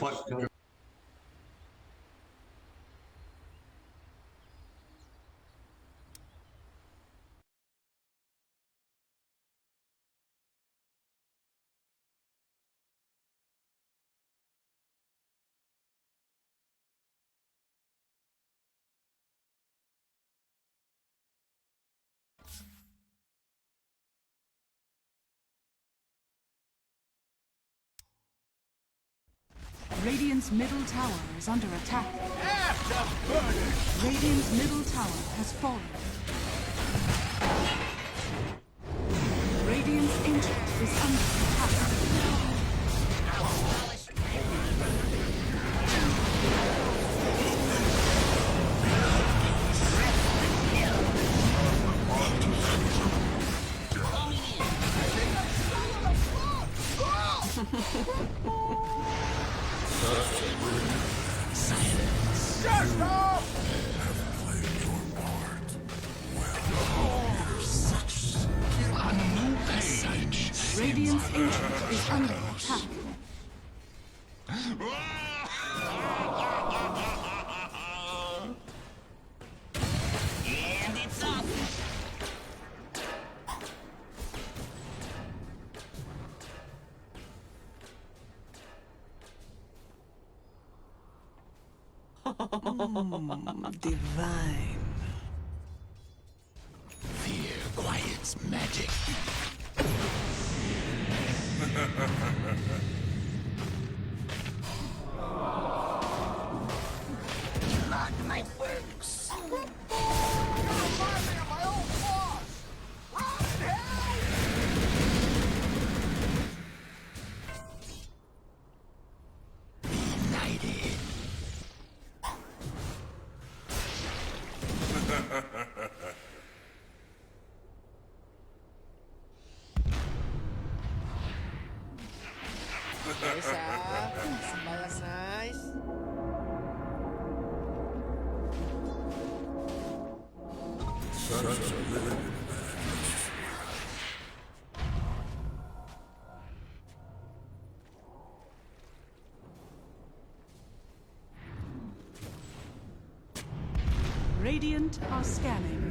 Radiant's middle tower is under attack. After burning! Radiant's middle tower has fallen. Radiant's ancient is under attack. Shut up! Radiant's ancient is under attack. And it's up. Divine. Fear quiets magic. Not my works. United. Nice ah. Balas nice. Radiant are scanning.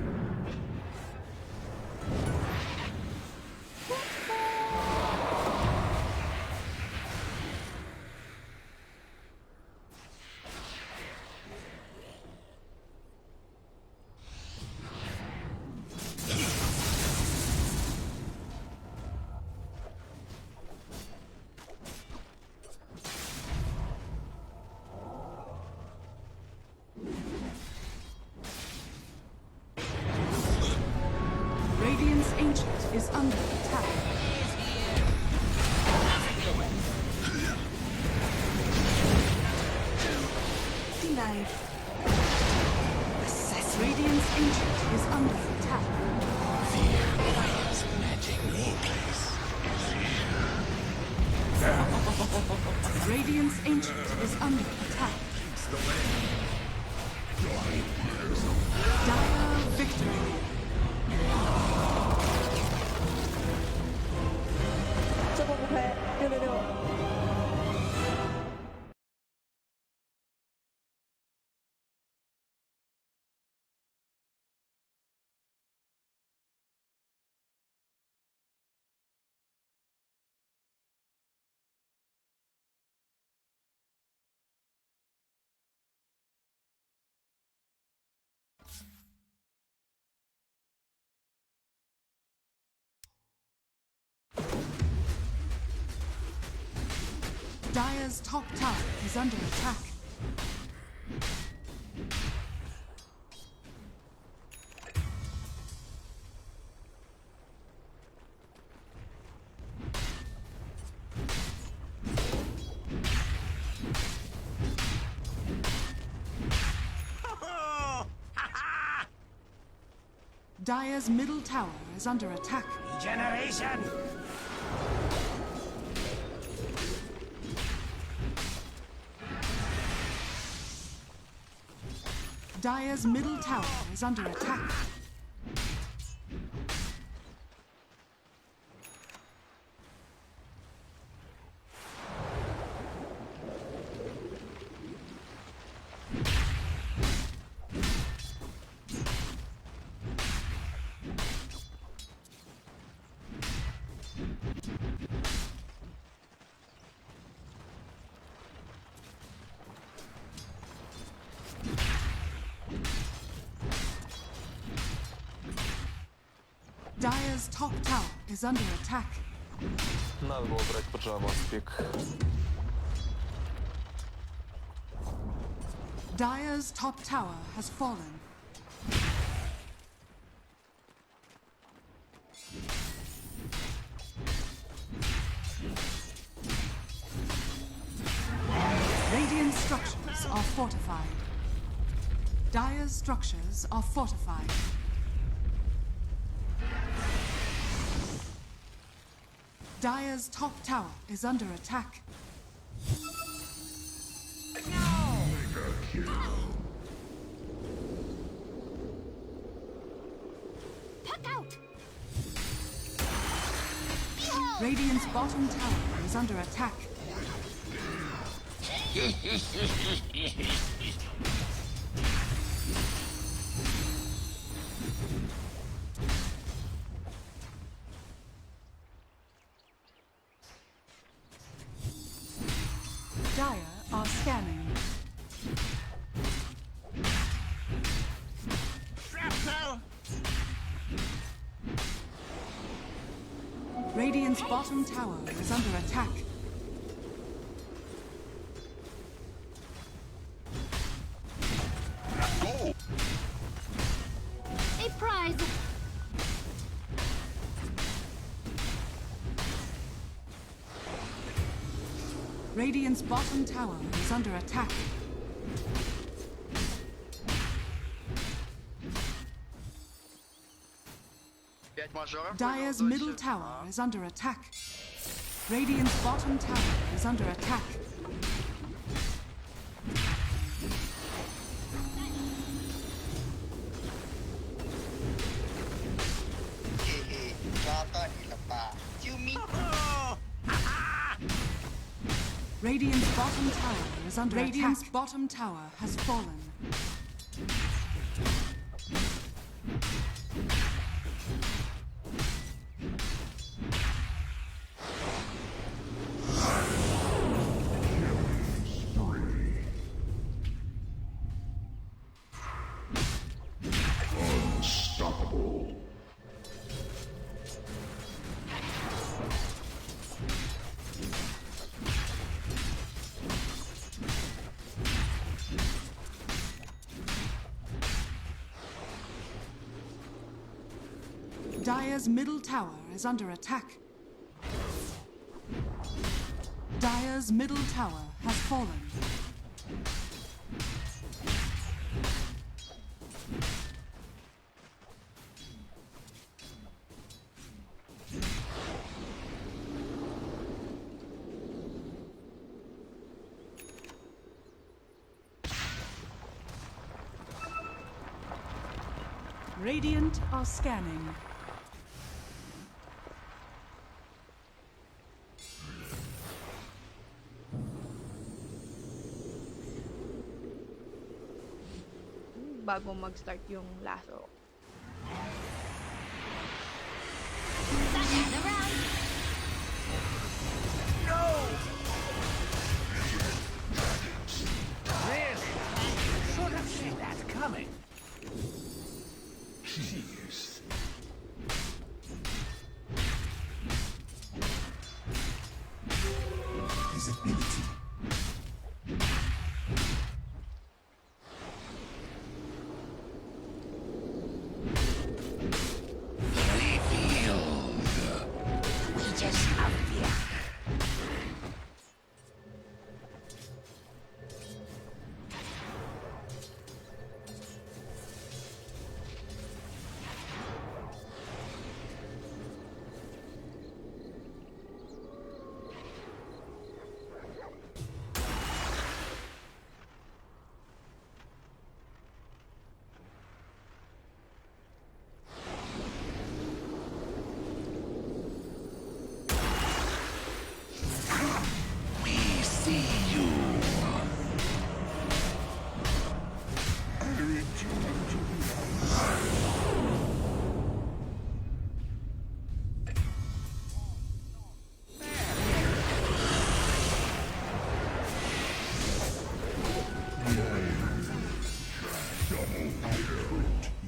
Radiant's ancient is under attack. Denied. Radiant's ancient is under attack. Fear quiets magic. Radiant's ancient is under attack. Dire victory. Dire's top tower is under attack. Dire's middle tower is under attack. Generation. Dire's middle tower is under attack. Dire's top tower is under attack. Надо было брать пиджаму, спик. Dire's top tower has fallen. Radiant structures are fortified. Dire's structures are fortified. Dire's top tower is under attack. Puck out! Behold! Radiant's bottom tower is under attack. Dire are scanning. Shrapnel! Radiant's bottom tower is under attack. A prize! Radiant's bottom tower is under attack. Dire's middle tower is under attack. Radiant's bottom tower is under attack. Radiant's bottom tower is under attack. Radiant's bottom tower has fallen. Unstoppable. Dire's middle tower is under attack. Dire's middle tower has fallen. Radiant are scanning. Bago mag-start yung laso. Second around! Really? Should have seen that coming. Jeez. Visibility.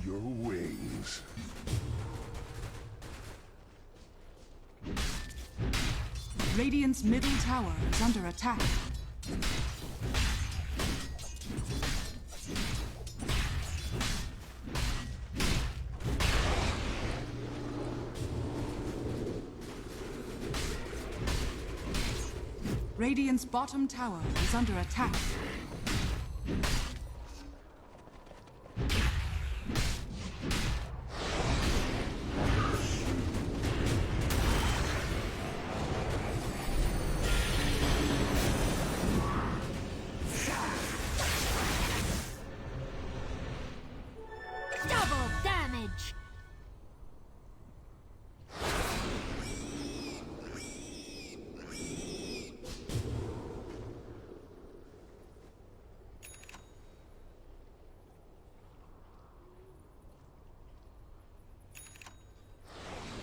Your wings. Radiant's middle tower is under attack. Radiant's bottom tower is under attack. Double damage.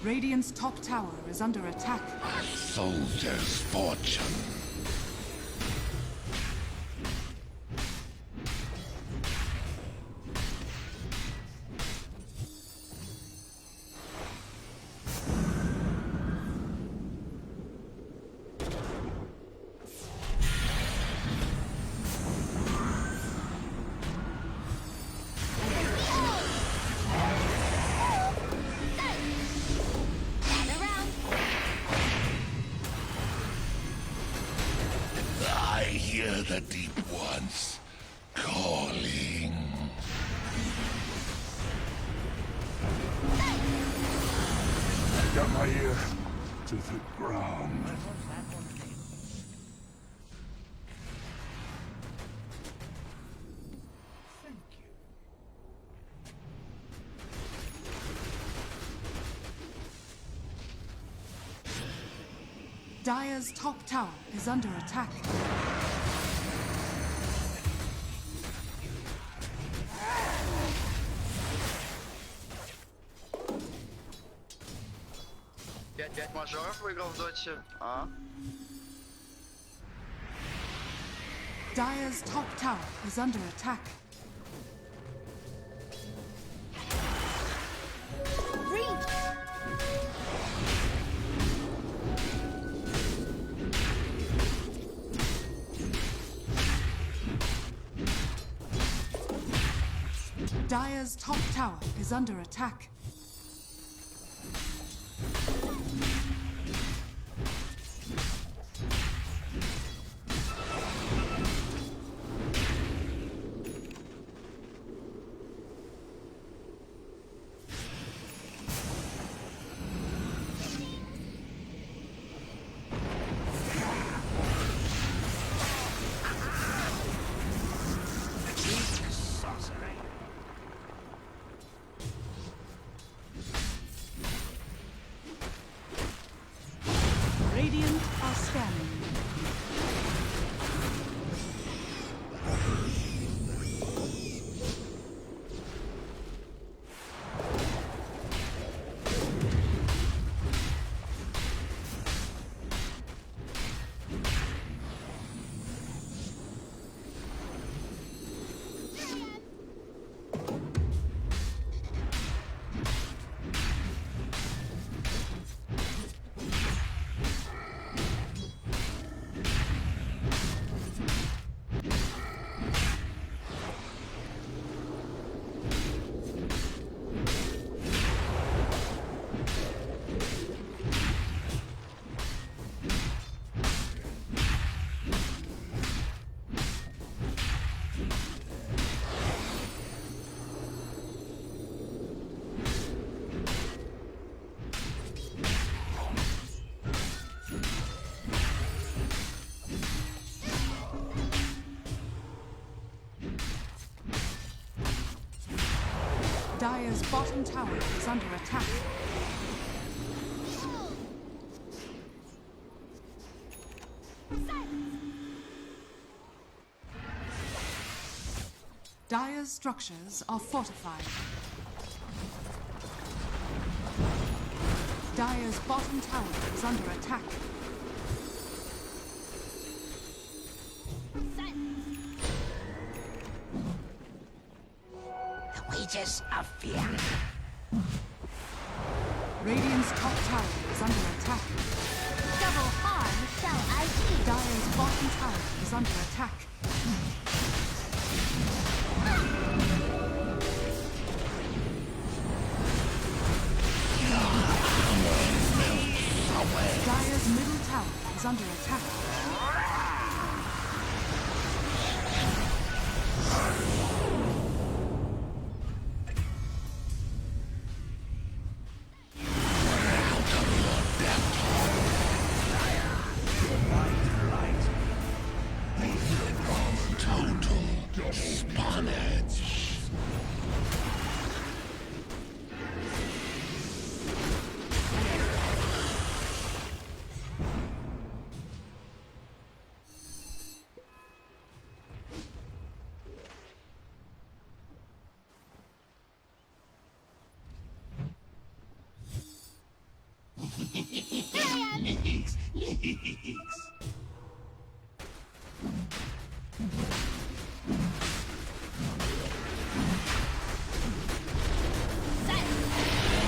Radiant's top tower is under attack. Soldier's fortune. I hear the deep ones calling. Got my ear to the ground. Dire's top tower is under attack. Дядь Мажоров выиграл в доте, а? Dire's top tower is under attack. Dire's top tower is under attack. Radiant are scanning. Dire's bottom tower is under attack. Dire's structures are fortified. Dire's bottom tower is under attack. Wages of fear. Radiant's top tower is under attack. Double harm shall I see. Dire's bottom tower is under attack. Dire's middle tower is under attack. Total spawnage.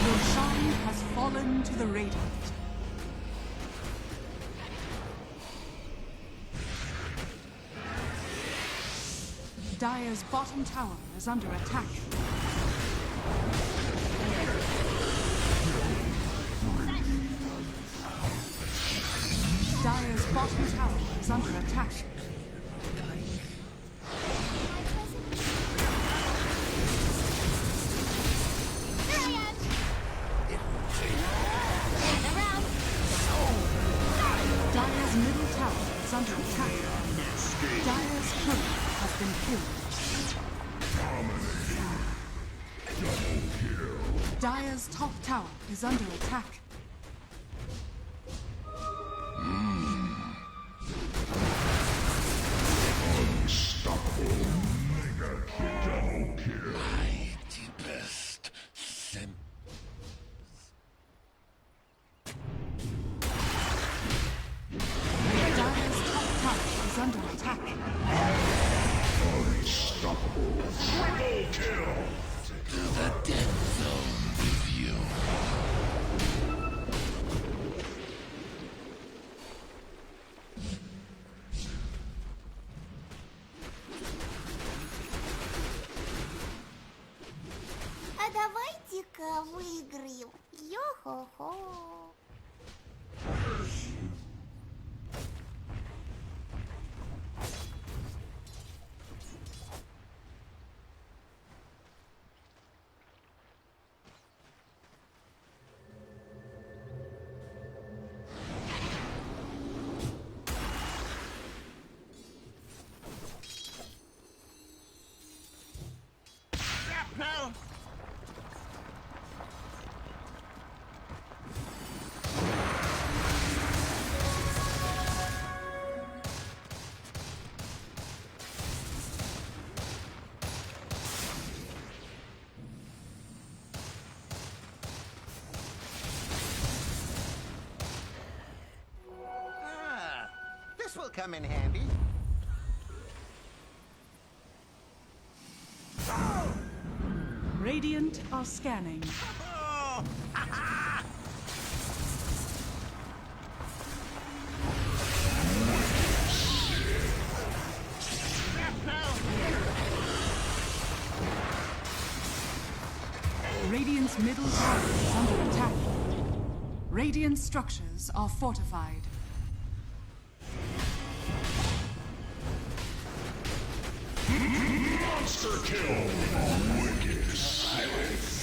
Your shine has fallen to the Radiant. Dire's bottom tower is under attack. Dire's bottom tower is under attack. Dire's middle tower is under attack. Dire's turret has been killed. Dire's top tower is under attack. Unstoppable. Mega double kill. My deepest sin. Dire's top tower is under attack. Unstoppable. Triple kill. To the dead zone with you. А давайте-ка выиграем. Йо-хо-хо. Shrapnel! Ah, this will come in handy. Radiant are scanning. Oh! Radiant's middle tower is under attack. Radiant structures are fortified. Monster kill. Wicked silence.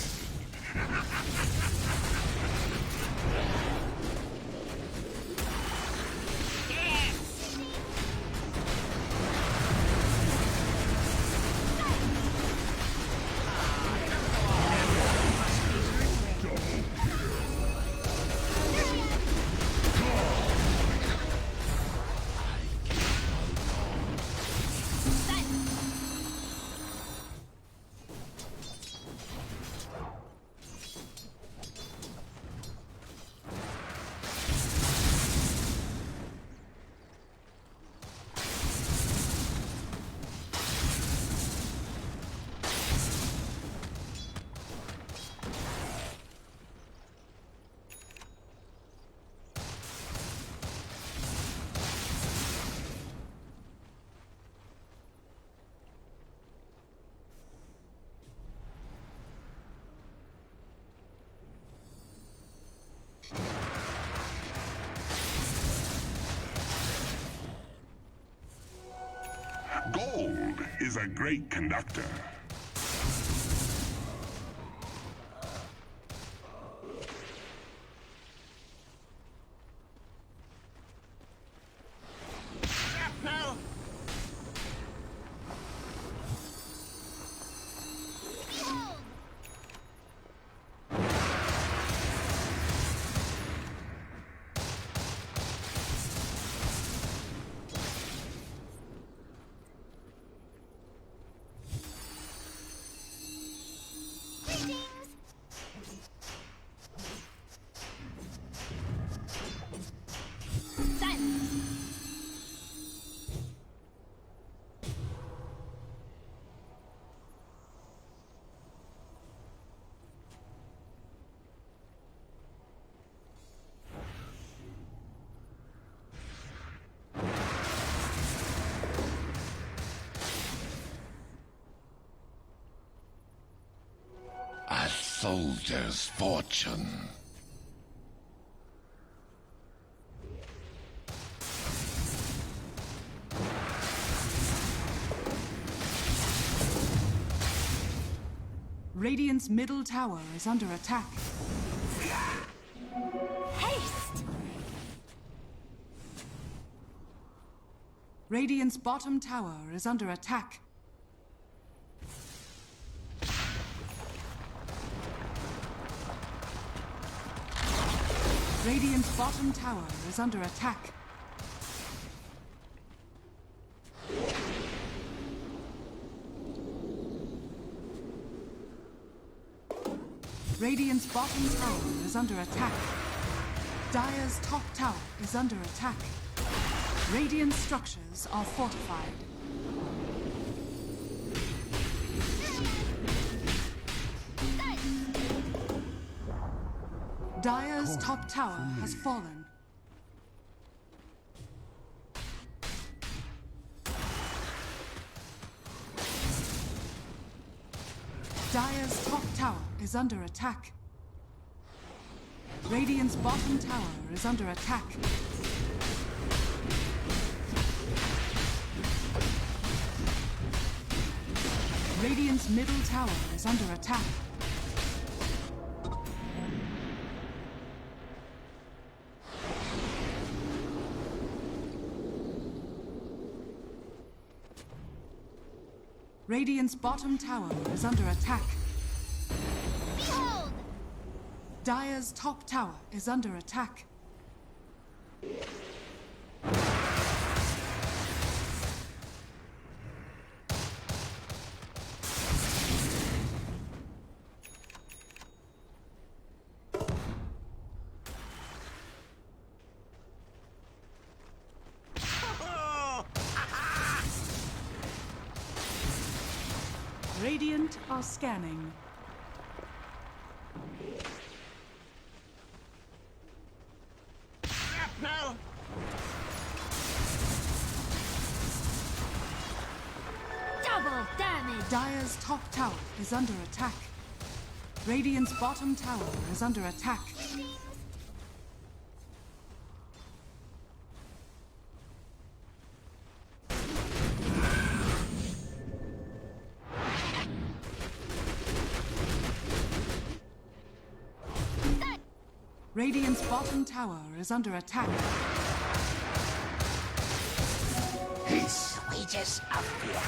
is a great conductor. Shrapnel! A soldier's fortune. Radiant's middle tower is under attack. Haste! Radiant's bottom tower is under attack. Radiant's bottom tower is under attack. Radiant's bottom tower is under attack. Dire's top tower is under attack. Radiant structures are fortified. Dire's top tower has fallen. Dire's top tower is under attack. Radiant's bottom tower is under attack. Radiant's middle tower is under attack. Radiant's bottom tower is under attack. Behold! Dire's top tower is under attack. Radiant are scanning. Shrapnel! Double damage! Dire's top tower is under attack. Radiant's bottom tower is under attack. Radiant's bottom tower is under attack. Wages of fear.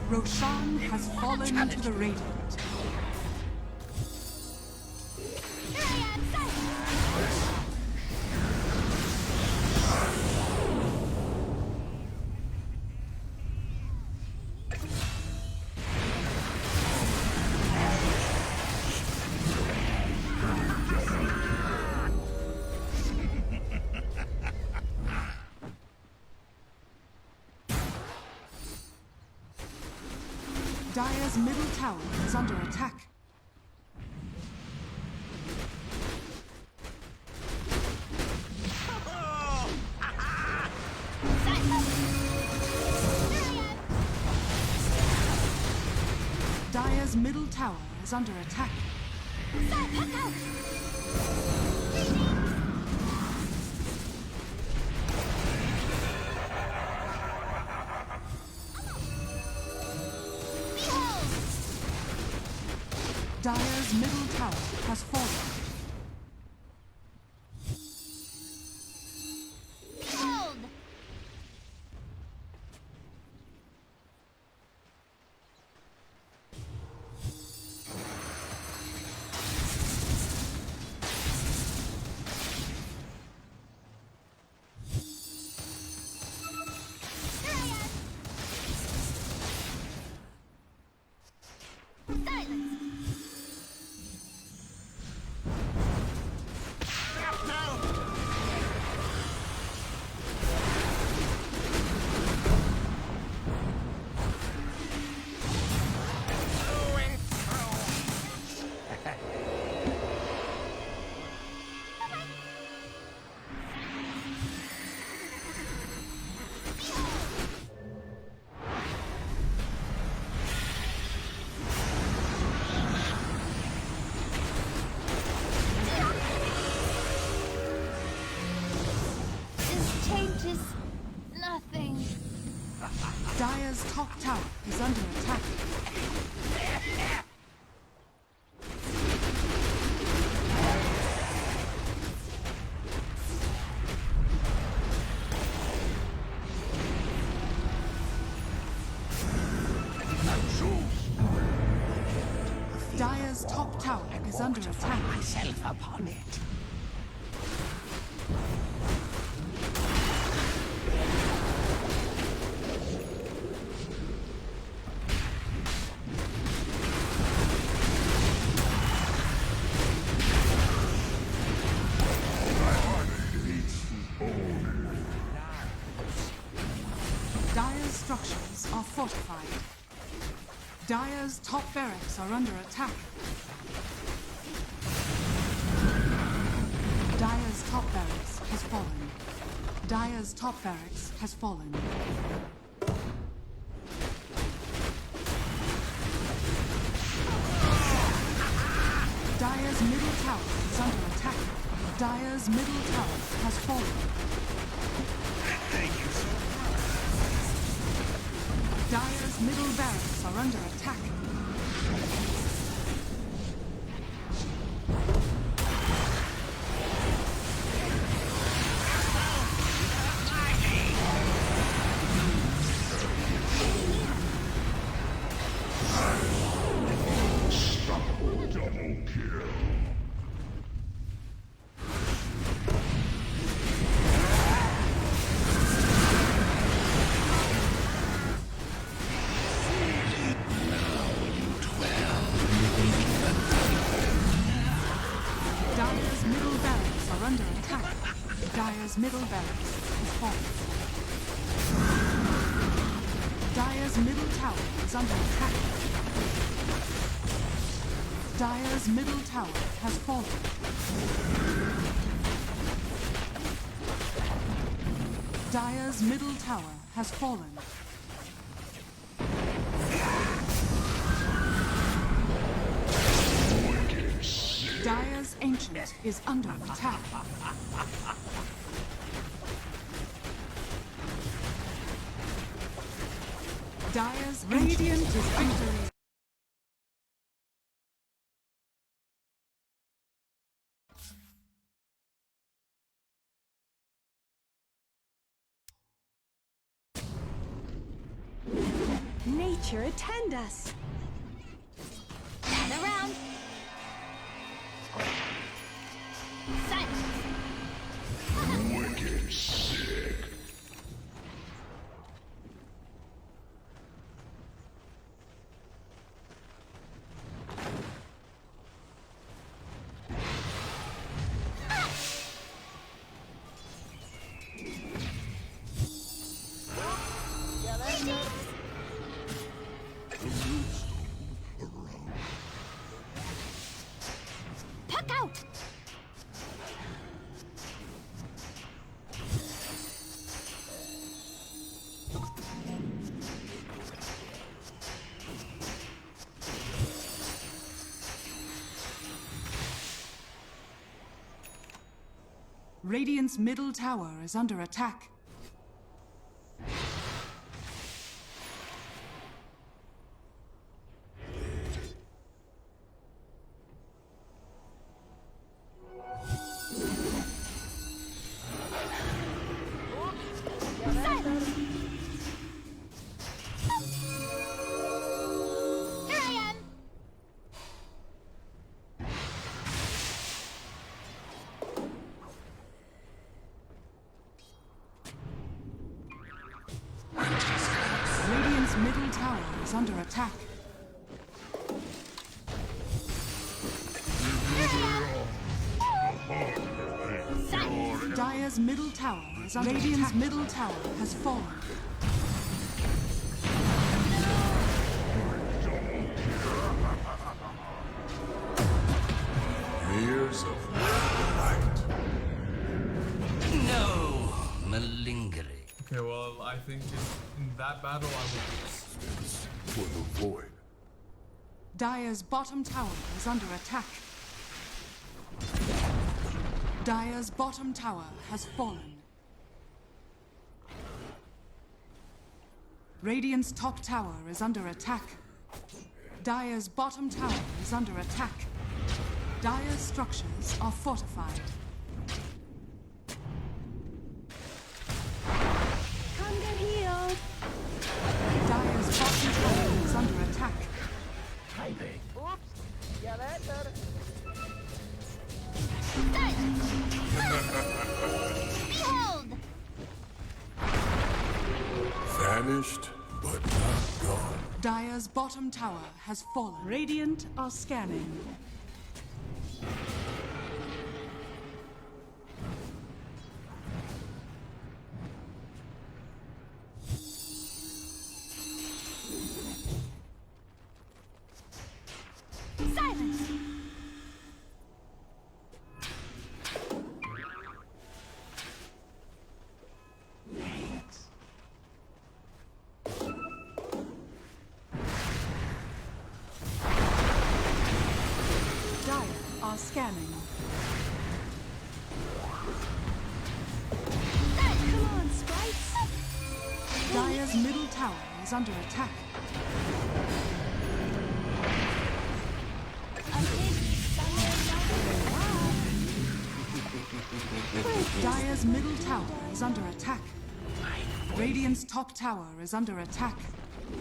Roshan has fallen to the Radiant. Here I am, sir! Dire's middle tower is under attack. Dire's middle tower is under attack. Dire's middle tower has fallen. Dire's top tower is under attack. Dire's top tower is under attack. Myself upon it. Dire's structures are fortified. Dire's top barracks are under attack. Dire's top barracks has fallen. Dire's top barracks has fallen. Dire's middle tower is under attack. Dire's middle tower has fallen. Dire's middle barracks are under attack. Double kill. Dire's middle barracks are under attack. Dire's middle barracks is fallen. Dire's middle tower is under attack. Dire's middle tower has fallen. Dire's middle tower has fallen. Dire's ancient is under attack. Dire's radiant is victory. Nature attend us. Gather round. Silence. Wicked sick. The roots Radiant's middle tower is under attack. Radiant's middle tower is under attack. Dire's middle tower is under attack. Radiant's middle tower has fallen. Years of light. No malingering. Okay, well, I think in that battle I will lose. For the void. Dire's bottom tower is under attack. Dire's bottom tower has fallen. Radiant's top tower is under attack. Dire's bottom tower is under attack. Dire's structures are fortified. Come get healed. Dire's bottom tower is under attack. Oops. Yeah, that done it. Behold! Vanished, but not gone. Dire's bottom tower has fallen. Radiant are scanning. Silence! Dire are scanning. Come on, sprites! Dire's middle tower is under attack. I think somewhere Dire's middle tower is under attack. Radiant's top tower is under attack.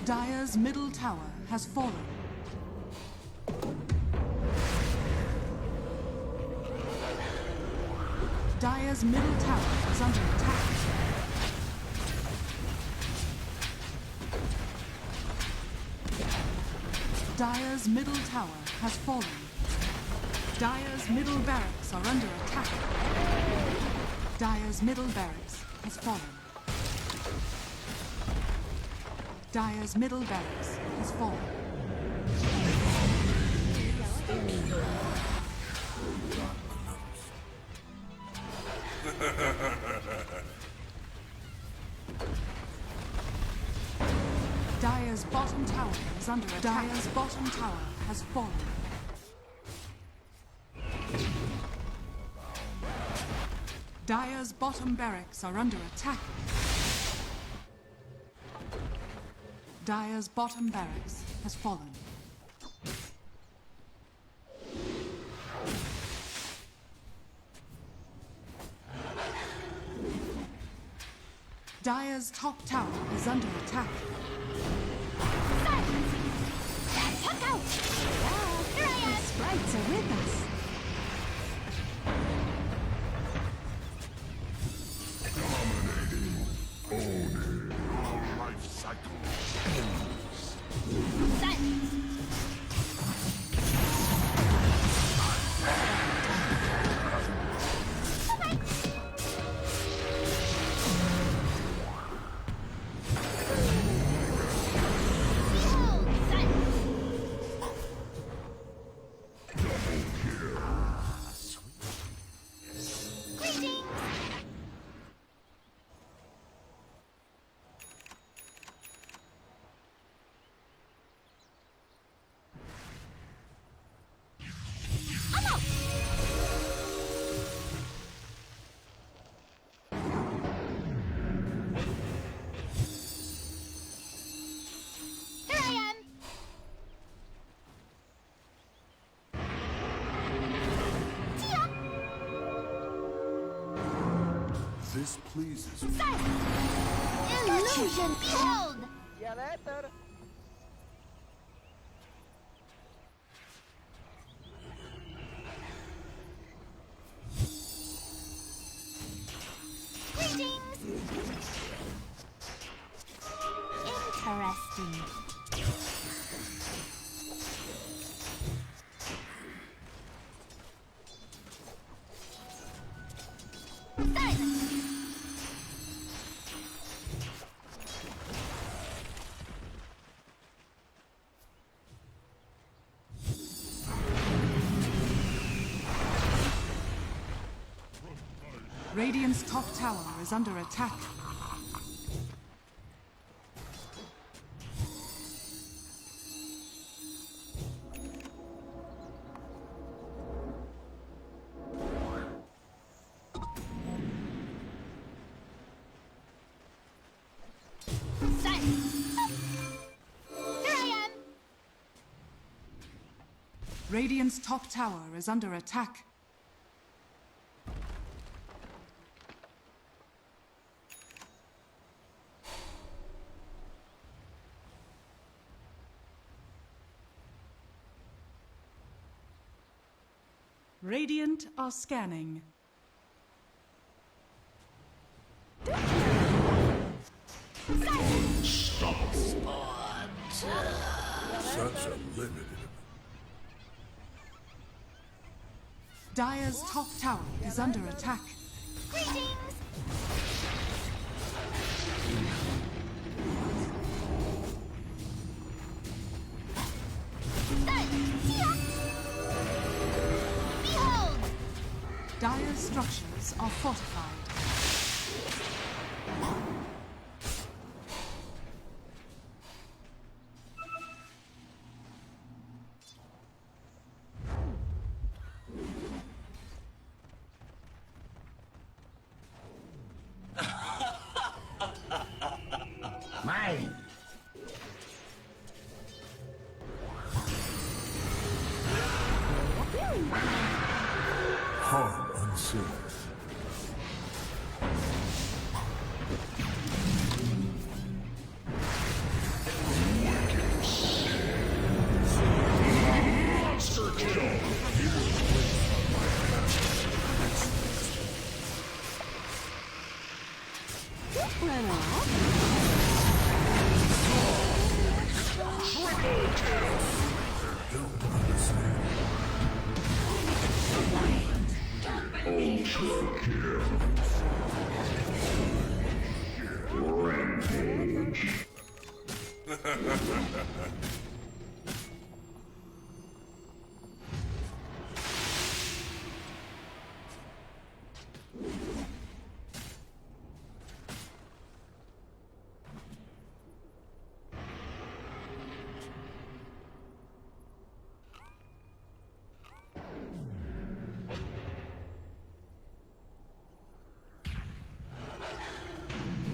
Dire's middle tower has fallen. Dire's middle tower is under attack. Dire's middle tower has fallen. Dire's middle barracks are under attack. Dire's middle barracks has fallen. Dire's middle barracks has fallen. Dire's bottom tower is under attack. Dire's bottom tower has fallen. Dire's bottom barracks are under attack. Dire's bottom barracks has fallen. Dire's top tower is under attack. Look out! Here I am! Sprites are with us. Dominating. Owning. Our life cycle ends. Silence! Double kill. This pleases me. Sight! Illusion! Behold! See you later. Greetings! Interesting. Silence! Radiant's top tower is under attack. Silence! Here I am! Radiant's top tower is under attack. Radiant are scanning. Such a limited. Dire's top tower is under attack. Greetings! Silence! Yeah. Behold! Dire's structures are fortified. Mine. Harm unseen. Monster kill! Run off. Triple kill! Don't understand. Ultra kill! Rampage!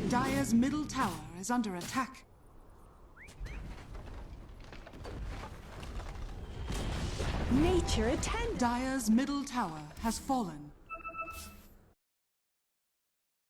Dire's middle tower is under attack. Nature attend. Dire's middle tower has fallen.